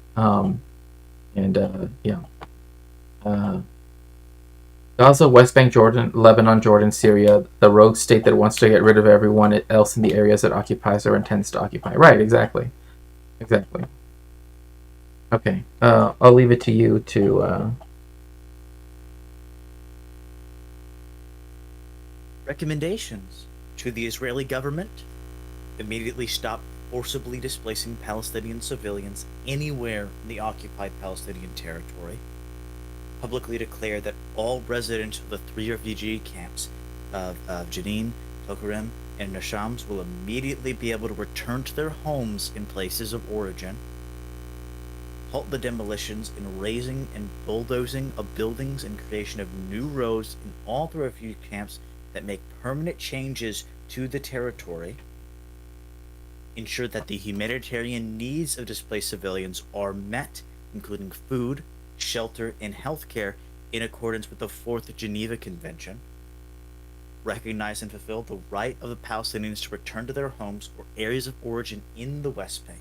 Gaza, West Bank, Jordan, Lebanon, Jordan, Syria, the rogue state that wants to get rid of everyone else in the areas it occupies or intends to occupy. Right, exactly. Okay, I'll leave it to you to... Recommendations to the Israeli government: immediately stop forcibly displacing Palestinian civilians anywhere in the occupied Palestinian territory. Publicly declare that all residents of the 3 refugee camps of Jenin, Tokarim, and Nashams will immediately be able to return to their homes in places of origin. Halt the demolitions and razing and bulldozing of buildings and creation of new roads in all the refugee camps that make permanent changes to the territory. Ensure that the humanitarian needs of displaced civilians are met, including food, shelter, and healthcare, in accordance with the 4th Geneva Convention. Recognize and fulfill the right of the Palestinians to return to their homes or areas of origin in the West Bank,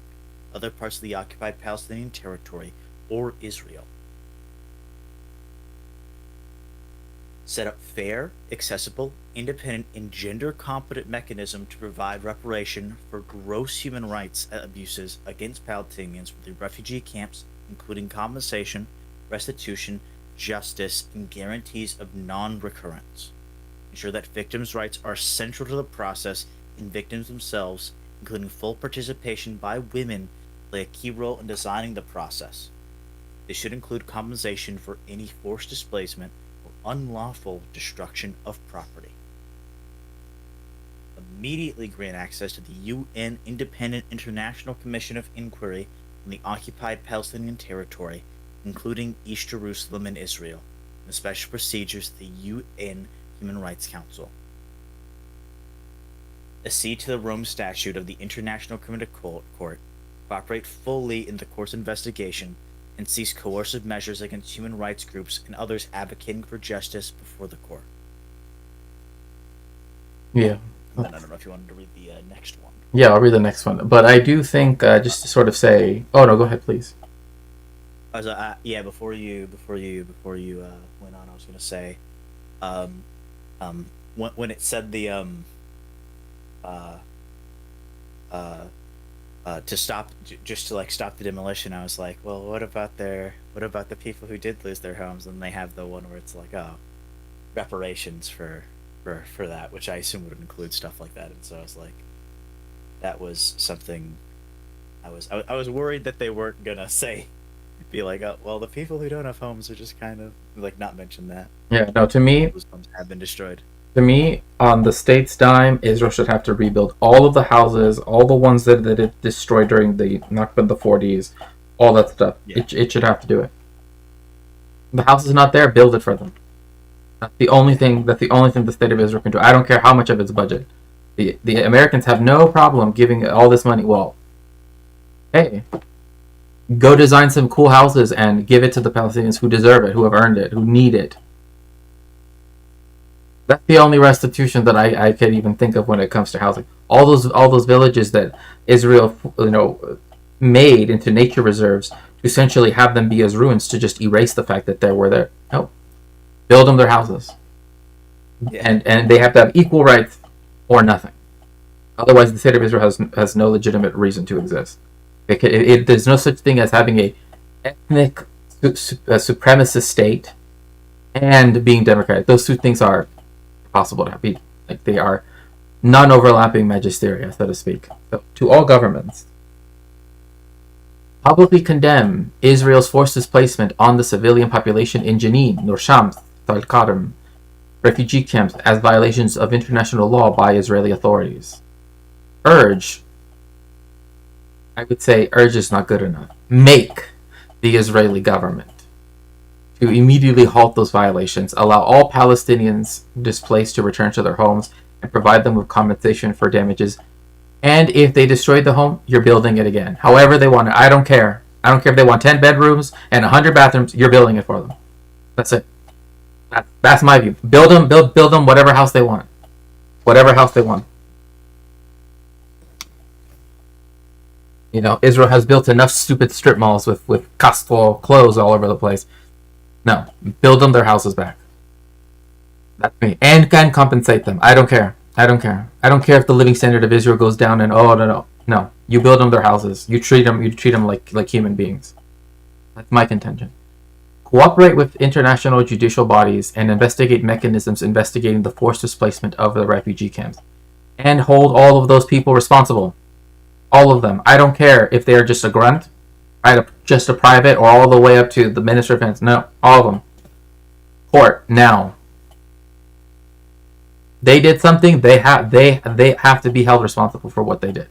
other parts of the occupied Palestinian territory, or Israel. Set up fair, accessible, independent, and gender-competent mechanism to provide reparation for gross human rights abuses against Palestinians with the refugee camps, including compensation, restitution, justice, and guarantees of non-recurrence. Ensure that victims' rights are central to the process and victims themselves, including full participation by women, play a key role in designing the process. This should include compensation for any forced displacement or unlawful destruction of property. Immediately grant access to the UN Independent International Commission of Inquiry on the occupied Palestinian territory, including East Jerusalem and Israel, and the special procedures of the UN Human Rights Council. Accede to the Rome Statute of the International Criminal Court, cooperate fully in the court's investigation, and cease coercive measures against human rights groups and others advocating for justice before the court. Yeah. And then I don't know if you wanted to read the next one. Yeah, I'll read the next one. But I do think, just to sort of say, oh no, go ahead, please. Yeah, before you went on, I was gonna say, when it said the to stop, just to like stop the demolition, I was like, well, what about the people who did lose their homes? And they have the one where it's like, oh, reparations for that, which I assume would include stuff like that. And so I was like, that was something I was worried that they weren't gonna say, be like, oh, well, the people who don't have homes are just kind of like not mention that. Yeah, no, to me, Those homes have been destroyed. To me, on the state's dime, Israel should have to rebuild all of the houses, all the ones that it destroyed during the Nakba in the 40s, all that stuff. Yeah. It should have to do it. The house is not there, build it for them. That's the only thing the state of Israel can do. I don't care how much of its budget. The Americans have no problem giving all this money. Well, hey, go design some cool houses and give it to the Palestinians who deserve it, who have earned it, who need it. That's the only restitution that I could even think of when it comes to housing. All those villages that Israel, made into nature reserves to essentially have them be as ruins, to just erase the fact that they were there. No, build them their houses, Yeah. and they have to have equal rights or nothing. Otherwise, the state of Israel has no legitimate reason to exist. There's no such thing as having a ethnic supremacist state and being democratic. Those two things are possible to be, like, they are non-overlapping magisteria, so to speak. So, to all governments, publicly condemn Israel's forced displacement on the civilian population in Jenin, Nur Shams, Tal Karem refugee camps as violations of international law by Israeli authorities. Urge is not good enough. Make the Israeli government to immediately halt those violations, allow all Palestinians displaced to return to their homes, and provide them with compensation for damages. And if they destroyed the home, you're building it again. However they want it. I don't care. I don't care if they want 10 bedrooms and 100 bathrooms. You're building it for them. That's it. That's my view. Build them whatever house they want. Whatever house they want. Israel has built enough stupid strip malls with Costco clothes all over the place. No, build them their houses back. That's me. And can compensate them. I don't care. I don't care if the living standard of Israel goes down and no. You build them their houses. You treat them like human beings. That's my contention. Cooperate with international judicial bodies and investigate mechanisms investigating the forced displacement of the refugee camps. And hold all of those people responsible. All of them. I don't care if they're just a grunt, right? Just a private, or all the way up to the Minister of Defense. No, all of them. Court now. They did something. They have to be held responsible for what they did.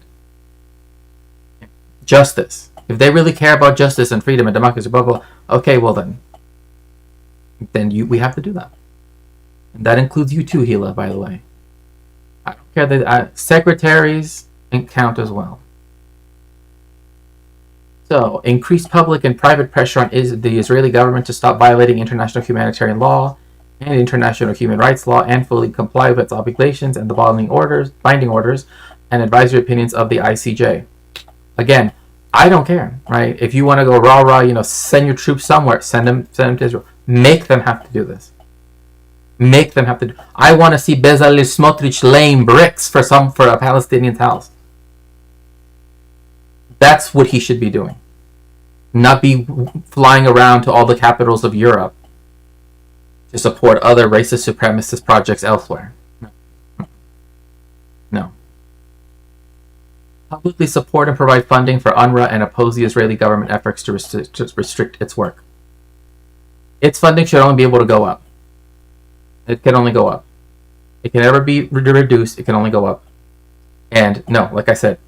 Justice. If they really care about justice and freedom and democracy, blah blah. Okay, well then we have to do that. And that includes you too, Hila. By the way, I don't care that secretaries count as well. So, increase public and private pressure on the Israeli government to stop violating international humanitarian law and international human rights law, and fully comply with its obligations and the binding orders and advisory opinions of the ICJ. Again, I don't care, right? If you want to go rah, send your troops somewhere, send them to Israel. Make them have to do this. Make them have to do. I want to see Bezalel Smotrich laying bricks for a Palestinian's house. That's what he should be doing. Not be flying around to all the capitals of Europe to support other racist supremacist projects elsewhere. No. Publicly support and provide funding for UNRWA and oppose the Israeli government efforts to restrict its work. Its funding should only be able to go up. It can only go up. It can never be reduced. It can only go up. And no, like I said,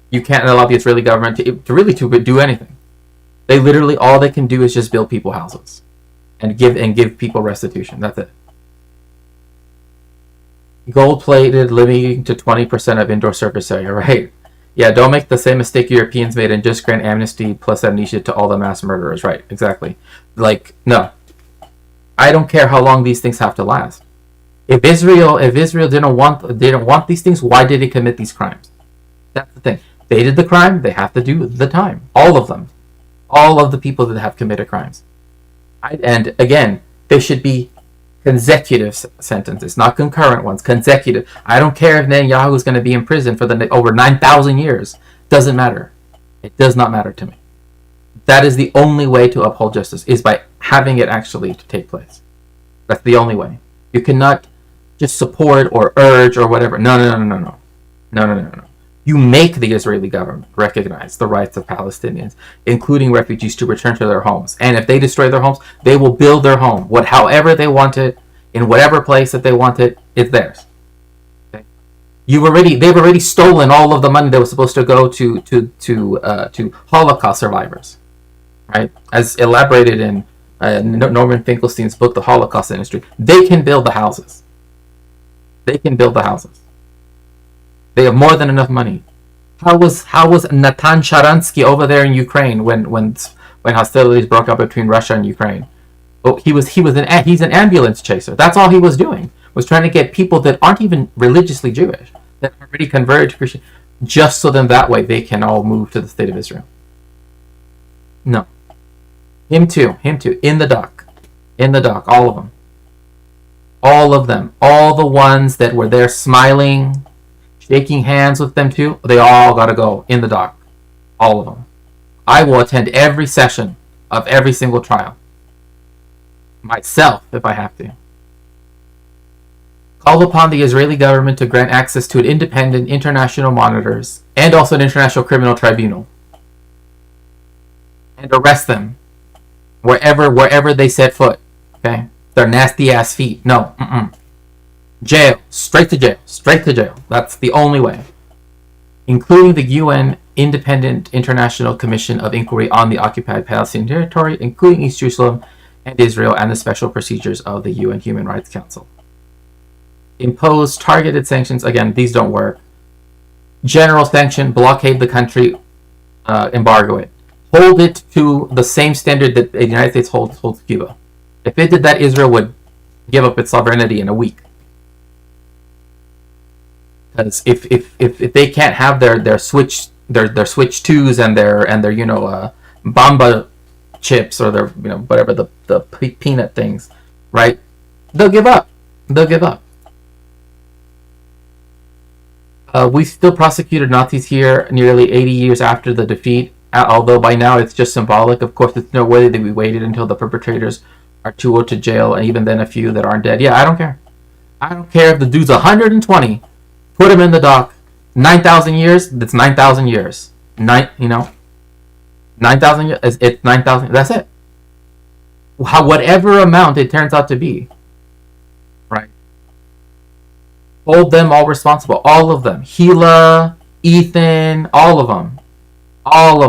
you can't allow the Israeli government to really do anything. They literally, all they can do is just build people houses and give people restitution. That's it. Gold-plated, limiting to 20% of indoor surface area, right? Yeah, don't make the same mistake Europeans made and just grant amnesty plus amnesia to all the mass murderers. Right, exactly. Like, no. I don't care how long these things have to last. If Israel didn't want these things, why did it commit these crimes? That's the thing. They did the crime, they have to do the time. All of them. All of the people that have committed crimes. And again, they should be consecutive sentences, not concurrent ones. Consecutive. I don't care if Netanyahu is going to be in prison for over 9,000 years. Doesn't matter. It does not matter to me. That is the only way to uphold justice, is by having it actually to take place. That's the only way. You cannot just support or urge or whatever. No. You make the Israeli government recognize the rights of Palestinians, including refugees, to return to their homes. And if they destroy their homes, they will build their home, however they want it, in whatever place that they want it. It's theirs. Okay? They've already stolen all of the money that was supposed to go to Holocaust survivors, right? As elaborated in Norman Finkelstein's book, The Holocaust Industry. They can build the houses. They have more than enough money. How was Natan Sharansky over there in Ukraine when hostilities broke out between Russia and Ukraine? Oh, he's an ambulance chaser. That's all he was doing. Was trying to get people that aren't even religiously Jewish, that are already converted to Christian, just so then that way they can all move to the state of Israel. No. Him too. In the dock, all of them. All the ones that were there smiling, shaking hands with them too, they all gotta go in the dock. All of them. I will attend every session of every single trial. Myself, if I have to. Call upon the Israeli government to grant access to an independent international monitors and also an international criminal tribunal. And arrest them wherever they set foot. Okay? Their nasty ass feet. No. Jail. Straight to jail. That's the only way. Including the UN Independent International Commission of Inquiry on the Occupied Palestinian Territory, including East Jerusalem and Israel, and the special procedures of the UN Human Rights Council. Impose targeted sanctions. Again, these don't work. General sanction, blockade the country, embargo it. Hold it to the same standard that the United States holds Cuba. If it did that, Israel would give up its sovereignty in a week. Because if they can't have their switch 2s and their Bamba chips or their whatever the peanut things, right? They'll give up. We still prosecuted Nazis here nearly 80 years after the defeat, although by now it's just symbolic. Of course, it's no way that we waited until the perpetrators are too old to jail, and even then a few that aren't dead. Yeah, I don't care. I don't care if the dude's 120. Put him in the dock. 9,000 years, that's 9,000 years. 9,000 years, it's 9,000, that's it. Whatever amount it turns out to be. Right? Hold them all responsible. All of them. Gila, Ethan, all of them. All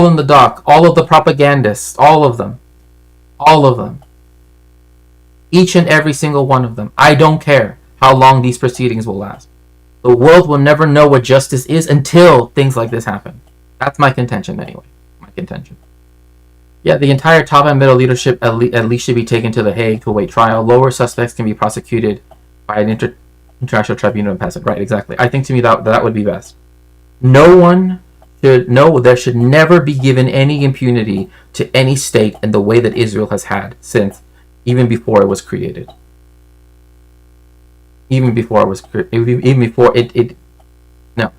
in the dock. All of the propagandists. All of them. Each and every single one of them. I don't care how long these proceedings will last. The world will never know what justice is until things like this happen. That's my contention anyway. Yeah, the entire top and middle leadership at least should be taken to The Hague to await trial. Lower suspects can be prosecuted by an international tribunal and pass it. Right, exactly. I think to me that would be best. There should never be given any impunity to any state in the way that Israel has had since, even before it was created. No.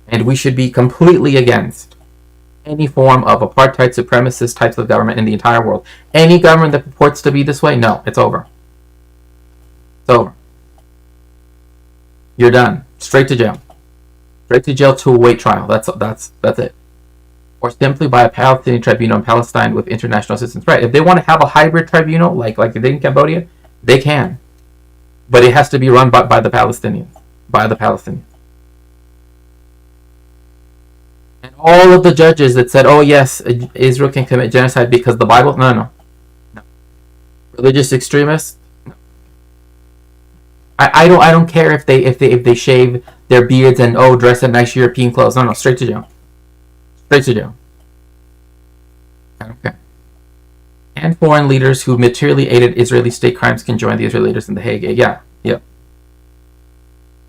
And we should be completely against any form of apartheid, supremacist types of government in the entire world. Any government that purports to be this way, no, it's over. You're done. Straight to jail to await trial. That's it. Or simply by a Palestinian tribunal in Palestine with international assistance. Right. If they want to have a hybrid tribunal, like they did in Cambodia, they can. But it has to be run by the Palestinians. And all of the judges that said, "Oh yes, Israel can commit genocide because the Bible," no. Religious extremists. No. I don't care if they shave their beards and dress in nice European clothes. No, straight to jail. Straight to jail. Okay. And foreign leaders who materially aided Israeli state crimes can join the Israeli leaders in The Hague. Yeah.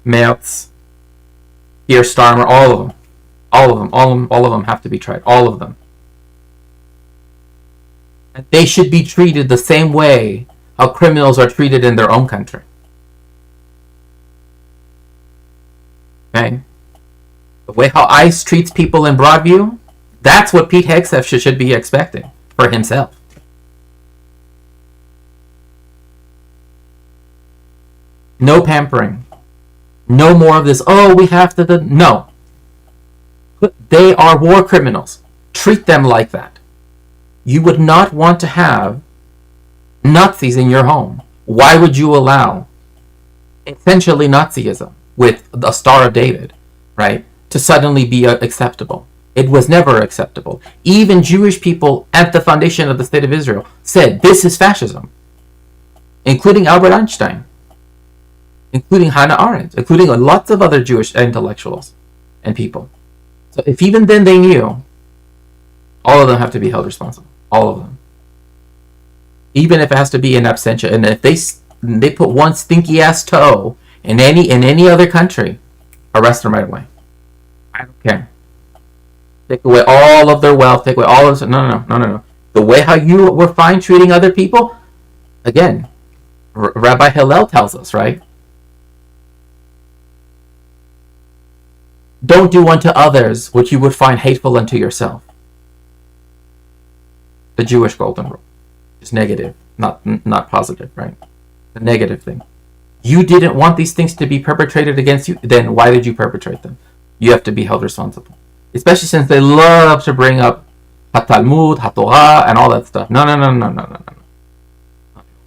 Merz, Keir Starmer, all of them have to be tried. All of them. And they should be treated the same way how criminals are treated in their own country. Okay? The way how ICE treats people in Broadview, that's what Pete Hegseth should be expecting for himself. No pampering. No more of this, we have to... No. They are war criminals. Treat them like that. You would not want to have Nazis in your home. Why would you allow essentially Nazism with a Star of David, right, to suddenly be acceptable? It was never acceptable. Even Jewish people at the foundation of the State of Israel said this is fascism, including Albert Einstein, including Hannah Arendt, including lots of other Jewish intellectuals and people. So if even then they knew, all of them have to be held responsible. All of them. Even if it has to be in absentia. And if they put one stinky ass toe in any other country, arrest them right away. I don't care. Take away all of their wealth. Take away all of this. No. The way how you were fine treating other people, again, Rabbi Hillel tells us, right? Don't do unto others what you would find hateful unto yourself. The Jewish golden rule is negative, not positive, right? The negative thing. You didn't want these things to be perpetrated against you, then why did you perpetrate them? You have to be held responsible. Especially since they love to bring up HaTalmud, HaTorah, and all that stuff. No.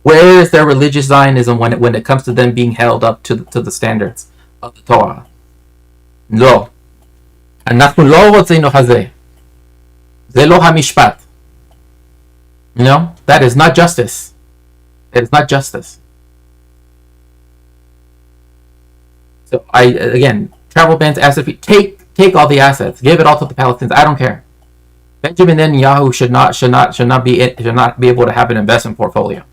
Where is their religious Zionism when it comes to them being held up to the standards of the Torah? לא. אנחנו לא רוצים הזה. זה לא המשפט. You know? That is not justice. It is not justice. So again, travel bans, asset fee, take all the assets. Give it all to the Palestinians. I don't care. Benjamin Netanyahu should not be able to have an investment portfolio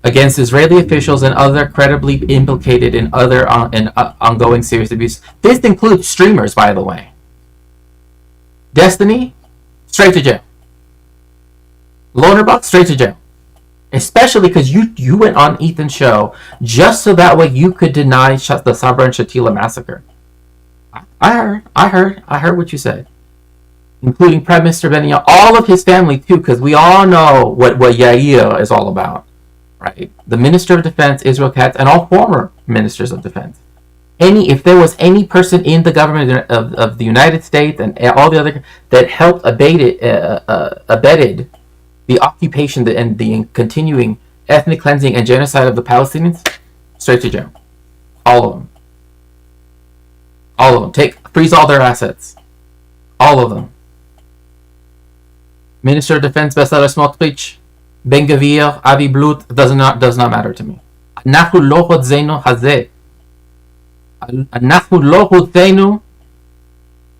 against Israeli officials and other credibly implicated in other ongoing serious abuse. This includes streamers, by the way. Destiny, straight to jail. Loanerbuck, straight to jail. Especially because you went on Ethan's show just so that way you could deny the Sabra and Shatila massacre. I heard what you said. Including Prime Minister Benjamin, all of his family too, because we all know what Yair is all about. Right, the Minister of Defense, Israel Katz, and all former Ministers of Defense. If there was any person in the government of the United States and all the other that helped abetted the occupation and the continuing ethnic cleansing and genocide of the Palestinians, straight to jail. All of them. All of them. Freeze all their assets. All of them. Minister of Defense, Bezalel Smotrich, Ben Gvir, Avi Blut, does not matter to me. אנחנו לא רוצינו הזה. אנחנו לא רוצינו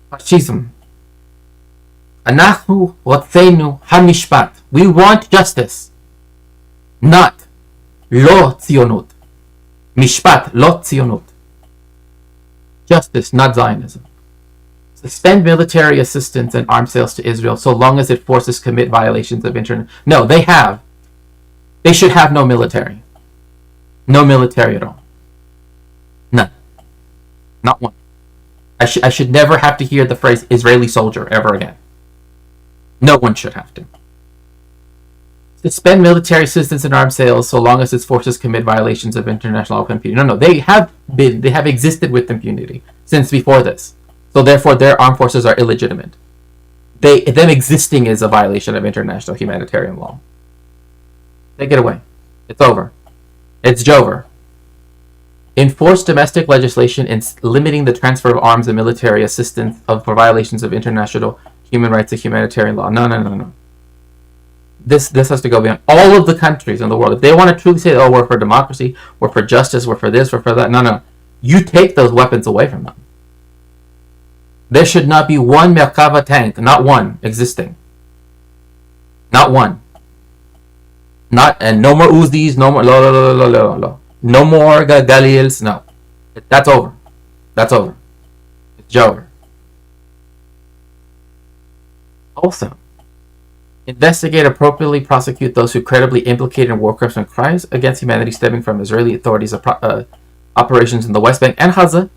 פשיזם. אנחנו רוצינו המשפט. We want justice. Not לא ציונות. משפט, לא ציונות. Justice, not Zionism. Suspend military assistance and arms sales to Israel so long as it forces commit violations of international... No, they have. They should have no military. No military at all. None. Not one. I should never have to hear the phrase Israeli soldier ever again. No one should have to. Suspend military assistance and arms sales so long as its forces commit violations of international law with impunity. No, they have existed with impunity since before this. So therefore, their armed forces are illegitimate. Them existing is a violation of international humanitarian law. Take it away. It's over. It's Jover. Enforce domestic legislation in limiting the transfer of arms and military assistance for violations of international human rights and humanitarian law. No. This has to go beyond all of the countries in the world. If they want to truly say, oh, we're for democracy, we're for justice, we're for this, we're for that, no. You take those weapons away from them. There should not be one Merkava tank, not one, existing. Not one. And no more Uzis, no more no more Galils, no. That's over. That's over. It's over. Also, investigate, appropriately prosecute those who credibly implicated in war crimes and crimes against humanity stemming from Israeli authorities' operations in the West Bank and Gaza.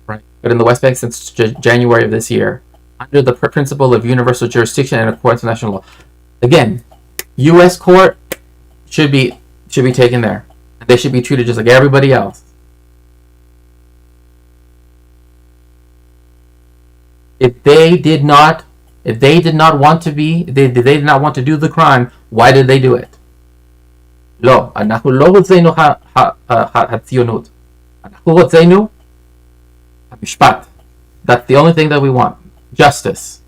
Right. But in the West Bank since January of this year, under the principle of universal jurisdiction and according to national law. Again, U.S. court should be taken there. They should be treated just like everybody else. If they did not want to do the crime, why did they do it? לא, אנחנו לא רצינו הציונות. אנחנו רצינו המשפט. That's the only thing that we want. Justice.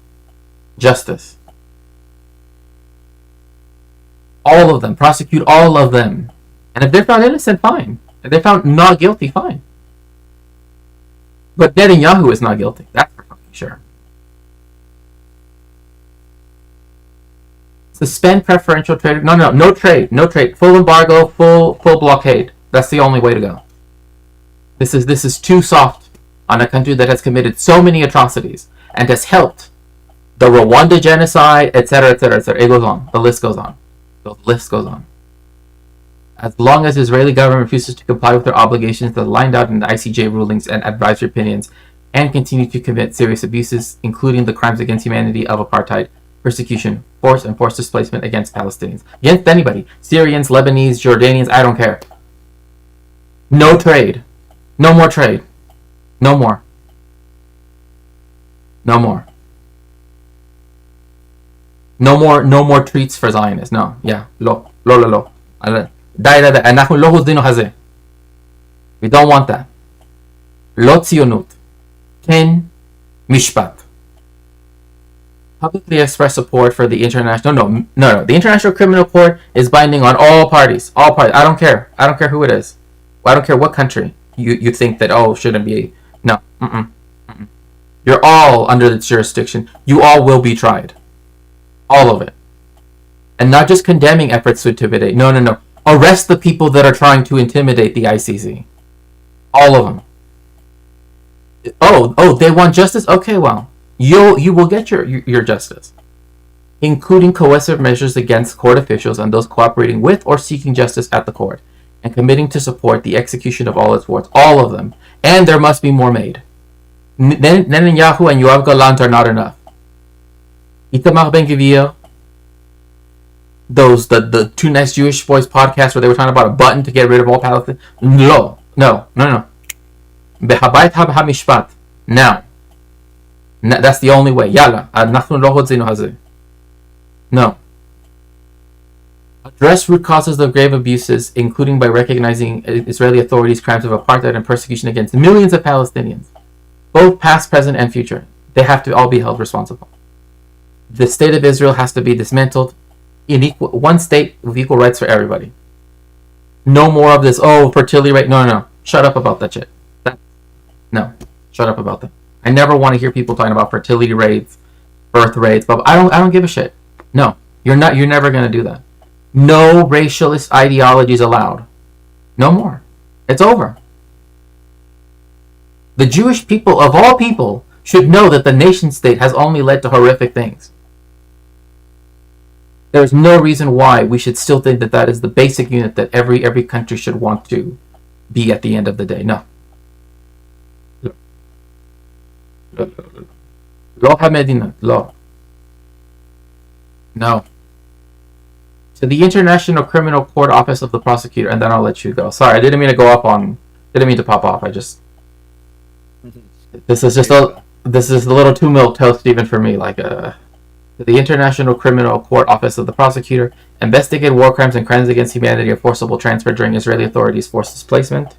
Justice. All of them. Prosecute all of them. And if they're found innocent, fine. If they're found not guilty, fine. But Netanyahu is not guilty. That's for fucking sure. Suspend preferential trade. No trade. Full embargo, full blockade. That's the only way to go. This is too soft on a country that has committed so many atrocities and has helped the Rwanda genocide, etc., etc., etc. It goes on. The list goes on. The list goes on. As long as the Israeli government refuses to comply with their obligations that are lined out in the ICJ rulings and advisory opinions and continue to commit serious abuses, including the crimes against humanity of apartheid, persecution, force, and forced displacement against Palestinians. Against anybody. Syrians, Lebanese, Jordanians, I don't care. No trade. No more trade. No more. No more. No more treats for Zionists. No. Yeah. Lo. אנחנו לא הוזינו הזה. We don't want that. לא ציונות. כן משפט. Publicly express support for the international... No. The International Criminal Court is binding on all parties. All parties. I don't care. I don't care who it is. I don't care what country you think that, shouldn't be... No. You're all under its jurisdiction. You all will be tried. All of it. And not just condemning efforts to intimidate. No. Arrest the people that are trying to intimidate the ICC. All of them. Oh, they want justice? Okay, well, you will get your justice. Including coercive measures against court officials and those cooperating with or seeking justice at the court, and committing to support the execution of all its wards. All of them. And there must be more made. Netanyahu and Yoav Gallant are not enough. Itamar Ben-Gvir, the Two Nice Jewish Boys podcast where they were talking about a button to get rid of all Palestine. No. Behabayit hamishpat. Now. That's the only way. Yalla. אנחנו לא רצינו הזה. No. Address root causes of grave abuses, including by recognizing Israeli authorities' crimes of apartheid and persecution against millions of Palestinians, both past, present, and future. They have to all be held responsible. The state of Israel has to be dismantled in one state with equal rights for everybody. No more of this, fertility rate. No. Shut up about that shit. No. Shut up about that. I never want to hear people talking about fertility rates, birth rates, but I don't give a shit. No. You're never going to do that. No racialist ideologies allowed. No more. It's over. The Jewish people, of all people, should know that the nation state has only led to horrific things. There's no reason why we should still think that is the basic unit that every country should want to be at the end of the day. No. Lo hamedina. Lo. No. To the International Criminal Court Office of the Prosecutor, and then I'll let you go. Sorry, I didn't mean to pop off. This is a little too milquetoast even for me. The International Criminal Court Office of the Prosecutor investigate war crimes and crimes against humanity or forcible transfer during Israeli authorities' forced displacement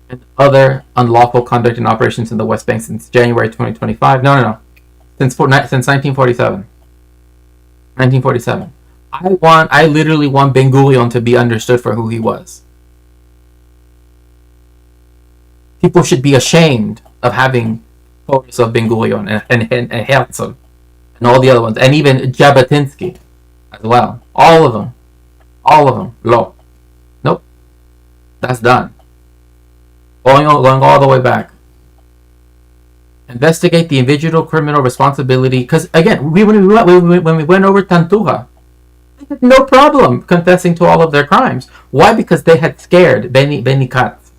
and other unlawful conduct and operations in the West Bank since January 2025. No. since 1947. 1947. I literally want Ben Gurion to be understood for who he was. People should be ashamed of having photos of Ben Gurion and Herzl and all the other ones, and even Jabotinsky as well. All of them. All of them. Lo. Nope. That's done. Going all the way back. Investigate the individual criminal responsibility. Because again, when we went over Tantuha, they had no problem confessing to all of their crimes. Why? Because they had scared Benny Katz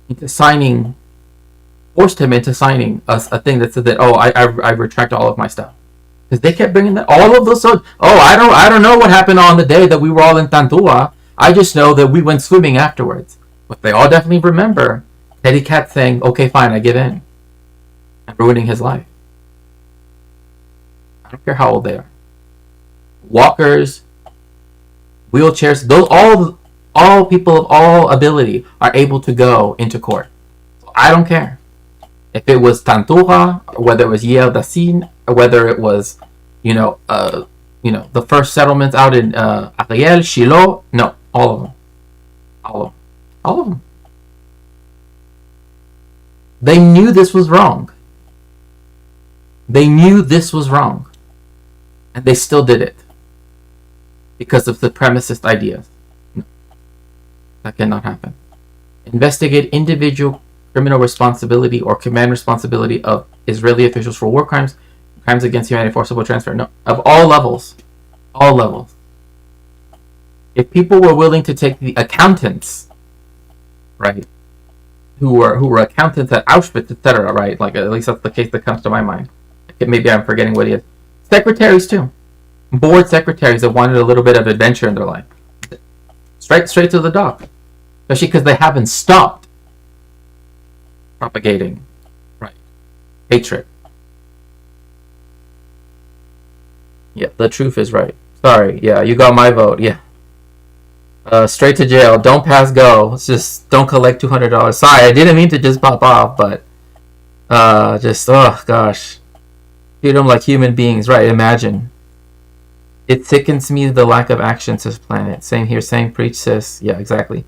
into signing, forced him into signing a thing that said that, oh, I retract all of my stuff. Because they kept bringing that, all of those. So, oh, I don't know what happened on the day that we were all in Tantua. I just know that we went swimming afterwards. But they all definitely remember Eddie Katz saying, okay, fine, I give in. And ruining his life. I don't care how old they are. Walkers, wheelchairs, those all people of all ability are able to go into court. So I don't care. If it was Tantura, or whether it was Yale Dassin, or whether it was, the first settlements out in Ariel, Shiloh, no, all of them. All of them. They knew this was wrong. They knew this was wrong. And they still did it. Because of supremacist ideas. No. That cannot happen. Investigate individual criminal responsibility or command responsibility of Israeli officials for war crimes, crimes against humanity, forcible transfer. No, of all levels. All levels. If people were willing to take the accountants, right, who were accountants at Auschwitz, etc., right, like at least that's the case that comes to my mind. Maybe I'm forgetting what he is. Secretaries too. Board secretaries that wanted a little bit of adventure in their life. Straight to the dock. Especially because they haven't stopped propagating, right, hatred. Yeah, the truth is right. Sorry, yeah, you got my vote, yeah. Straight to jail, don't pass go, just don't collect $200. Sorry, I didn't mean to just pop off, but, oh gosh. Treat them like human beings, right, imagine. It sickens me the lack of action, says Planet. Same here, same preach, sis. Yeah, exactly.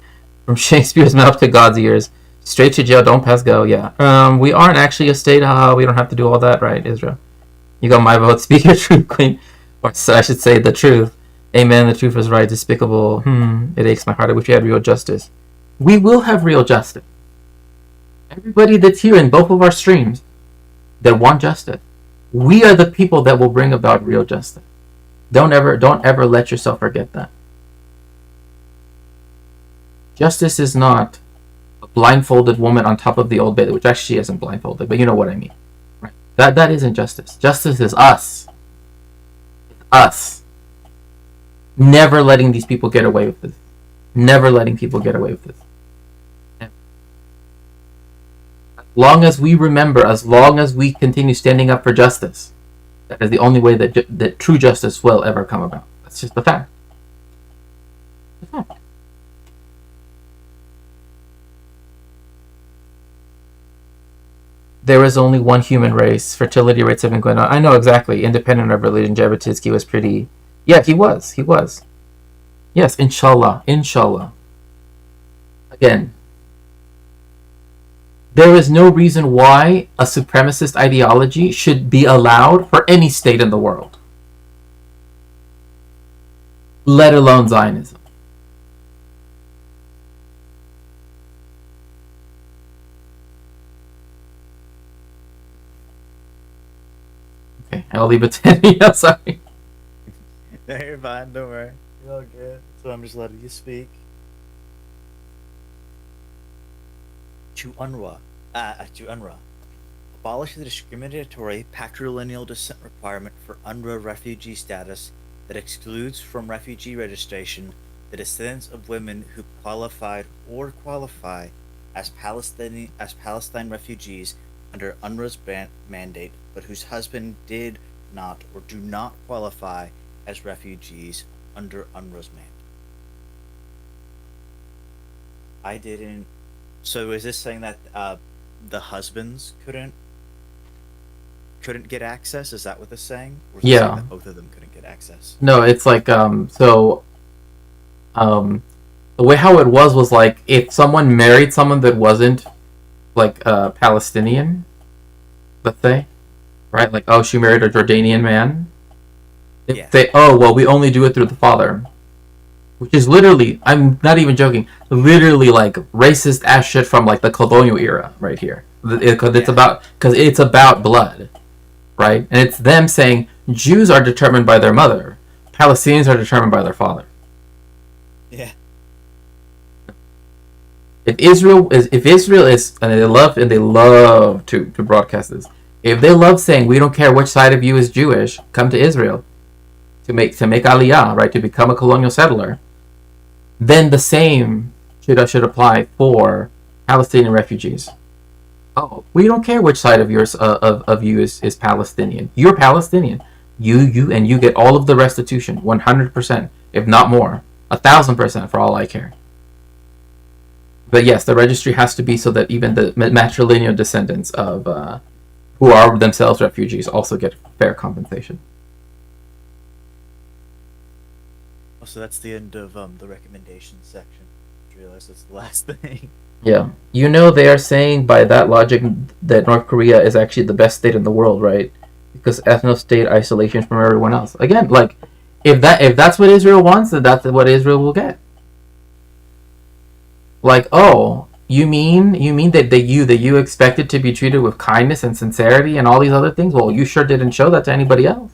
From Shakespeare's mouth to God's ears. Straight to jail, don't pass go, yeah. We aren't actually a state, we don't have to do all that, right, Israel? You got my vote, speak your truth, queen. Or I should say the truth. Amen, the truth is right, despicable. It aches my heart, I wish we had real justice. We will have real justice. Everybody that's here in both of our streams that want justice. We are the people that will bring about real justice. Don't ever let yourself forget that. Justice is not a blindfolded woman on top of the old bed, which actually isn't blindfolded, but you know what I mean. Right? That isn't justice. Justice is us. It's us. Never letting these people get away with this. Never letting people get away with this. As long as we remember, as long as we continue standing up for justice, that is the only way that true justice will ever come about. That's just the fact. The fact. There is only one human race. Fertility rates have been going on. I know exactly. Independent of religion, Jabotinsky was pretty... Yeah, he was. He was. Yes, inshallah. Inshallah. Again, there is no reason why a supremacist ideology should be allowed for any state in the world. Let alone Zionism. Okay, I'll leave it to Andy. I'm sorry. No, you're fine. Don't worry. You're all good. So I'm just letting you speak. To UNRWA. Abolish the discriminatory patrilineal descent requirement for UNRWA refugee status that excludes from refugee registration the descendants of women who qualified or qualify as Palestine refugees under UNRWA's mandate, but whose husband did not or do not qualify as refugees under UNRWA's mandate. I didn't. So is this saying that the husbands couldn't couldn't get access? Is that what it's saying? Or is it saying Yeah. that both of them couldn't get access? No, it's like the way how it was like if someone married someone that wasn't like Palestinian, let's say, right? Like, oh, she married a Jordanian man. Yeah. If they, oh, well, we only do it through the father, which is literally, I'm not even joking, literally like racist ass shit from like the colonial era right here. Because it's about blood, right? And it's them saying Jews are determined by their mother, Palestinians are determined by their father. Yeah. If Israel is, and they love to broadcast this. If they love saying we don't care which side of you is Jewish, come to Israel to make aliyah, right, to become a colonial settler, then the same should apply for Palestinian refugees. Oh, we don't care which side of yours of you is Palestinian. You're Palestinian. You get all of the restitution, 100%, if not more, 1,000% for all I care. But yes, the registry has to be so that even the matrilineal descendants of who are themselves refugees also get fair compensation. Oh, so that's the end of the recommendations section. I realize that's the last thing. Yeah. You know they are saying by that logic that North Korea is actually the best state in the world, right? Because ethno-state isolation from everyone else. Again, like if that's what Israel wants, then that's what Israel will get. Like, oh, you mean that you expected to be treated with kindness and sincerity and all these other things? Well, you sure didn't show that to anybody else.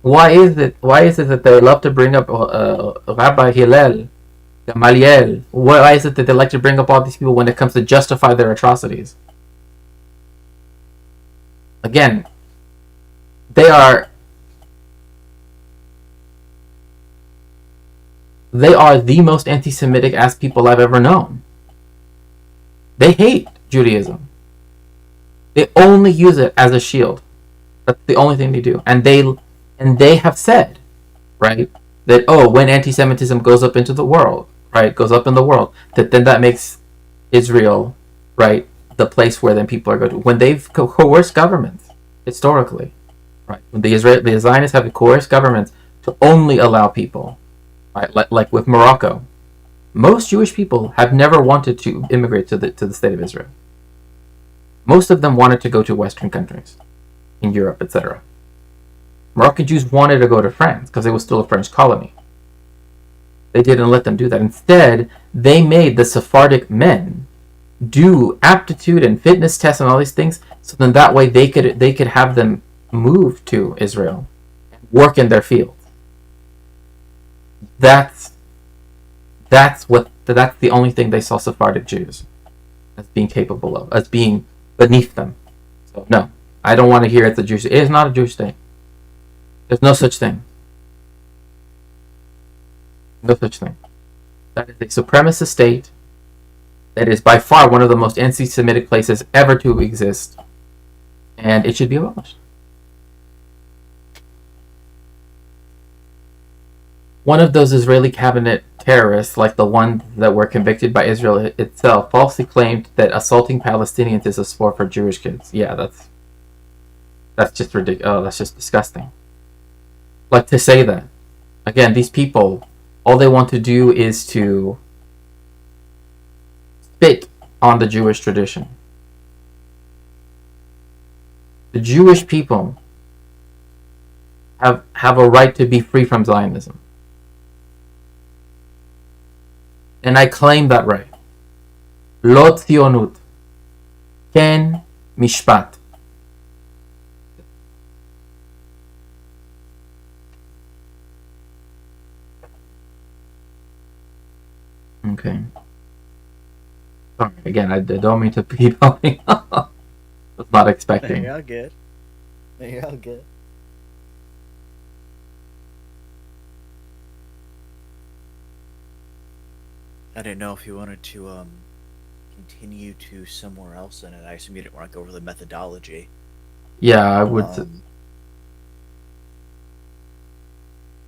Why is it that they love to bring up Rabbi Hillel, Gamaliel? Why is it that they like to bring up all these people when it comes to justify their atrocities? Again, they are the most anti-Semitic ass people I've ever known. They hate Judaism. They only use it as a shield. That's the only thing they do. And they have said, right, that when anti-Semitism goes up into the world, right, goes up in the world, that makes Israel, right, the place where then people are going to. When they've coerced governments historically, right, when the Zionists have coerced governments to only allow people, right, like with Morocco, most Jewish people have never wanted to immigrate to the state of Israel. Most of them wanted to go to Western countries, in Europe, etc. Moroccan Jews wanted to go to France because it was still a French colony. They didn't let them do that. Instead, they made the Sephardic men do aptitude and fitness tests and all these things, so then that way they could have them move to Israel and work in their field. That's the only thing they saw Sephardic Jews as being capable of, as being beneath them. So no, I don't want to hear it's a Jewish. It is not a Jewish state. There's no such thing. No such thing. That is a supremacist state that is by far one of the most anti-Semitic places ever to exist, and it should be abolished. One of those Israeli cabinet terrorists, like the one that were convicted by Israel itself, falsely claimed that assaulting Palestinians is a sport for Jewish kids. Yeah, that's just ridiculous. Oh, that's just disgusting. Like, to say that. Again, these people, all they want to do is to spit on the Jewish tradition. The Jewish people have a right to be free from Zionism. And I claim that right. Lo tzionut. Ken mishpat. Okay. Sorry, again, I don't mean to keep going. Was not expecting. You're all good. You're all good. I didn't know if you wanted to continue to somewhere else in it. I assume you didn't want to go over the methodology. Yeah, I would.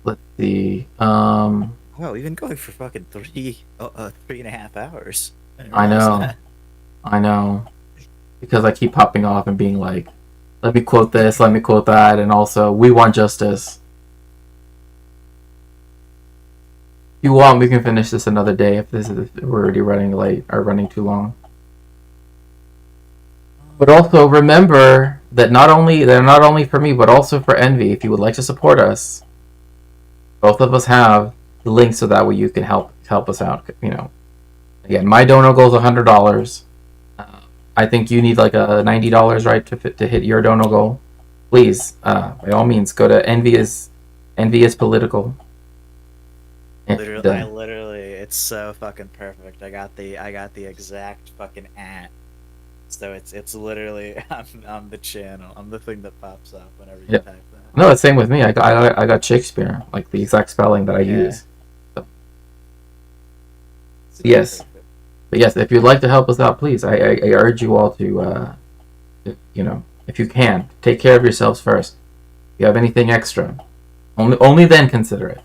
Let's see. Wow, we've been going for fucking 3.5 hours. I know. because I keep popping off and being like, let me quote this, let me quote that, and also, we want justice. If you want, we can finish this another day if we're already running late or running too long. But also remember that they're not only for me, but also for Envy. If you would like to support us, both of us have the link so that way you can help us out. Again, my dono goal is $100. I think you need like a $90, right, to hit your dono goal. Please, by all means, go to Envy is Political. Literally, it's so fucking perfect. I got the exact fucking at. So it's literally I'm the channel. I'm the thing that pops up whenever you type that. No, it's same with me. I got Shakespeare, like the exact spelling that I use. So. Yes, but yes, if you'd like to help us out, please, I urge you all to, if you can, take care of yourselves first. If you have anything extra, only then consider it.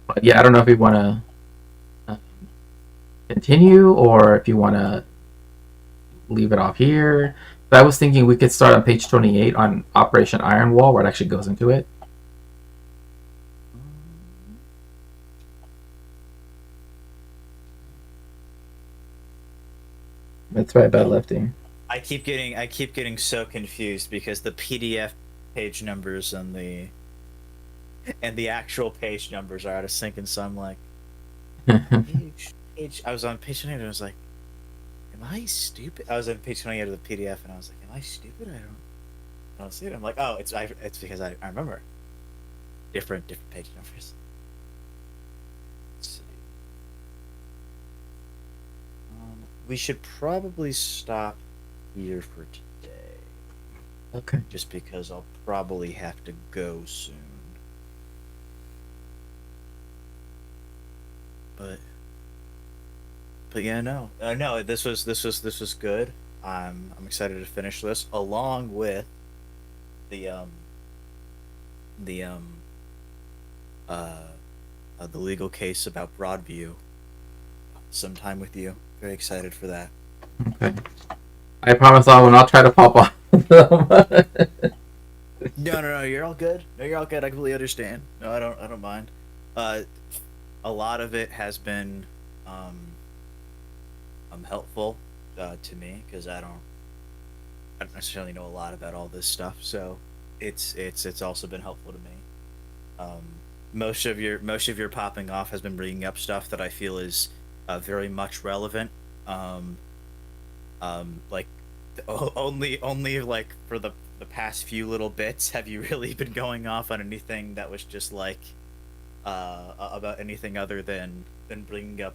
But yeah, I don't know if you want to continue or if you want to leave it off here. But I was thinking we could start on page 28 on Operation Iron Wall, where it actually goes into it. That's right about Lefty. I keep getting so confused because the PDF page numbers and the actual page numbers are out of sync, and so I'm like, page. I was on page 28 and I was like, am I stupid? I was on page 28 of the PDF and I was like, am I stupid? I don't see it. I'm like, oh, it's because I remember different page numbers. Let's see. We should probably stop here for today. Okay. Just because I'll probably have to go soon. But yeah, no, this was good. I'm excited to finish this along with the legal case about Broadview. Sometime with you. Very excited for that. Okay. I promise I will not try to pop off. No, you're all good. No, you're all good. I completely understand. No, I don't mind. A lot of it has been helpful to me because I don't necessarily know a lot about all this stuff, so it's also been helpful to me. Most of your popping off has been bringing up stuff that I feel is very much relevant. Like only like for the past few little bits have you really been going off on anything that was just like about anything other than bringing up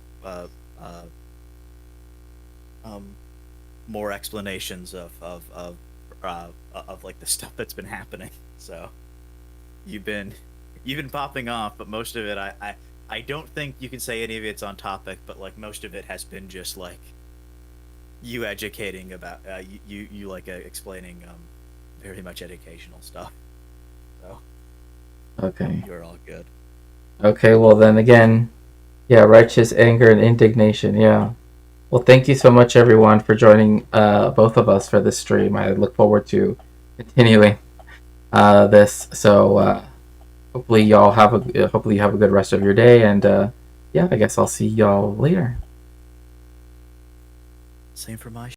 more explanations of like the stuff that's been happening. So you've been popping off, but most of it I don't think you can say any of it's on topic, but like most of it has been just like you educating about you like explaining very much educational stuff. So Okay. you're all good. Okay, well then again, yeah, righteous anger and indignation, yeah. Well, thank you so much, everyone, for joining both of us for this stream. I look forward to continuing this. So hopefully you have a good rest of your day, and yeah, I guess I'll see y'all later. Same for my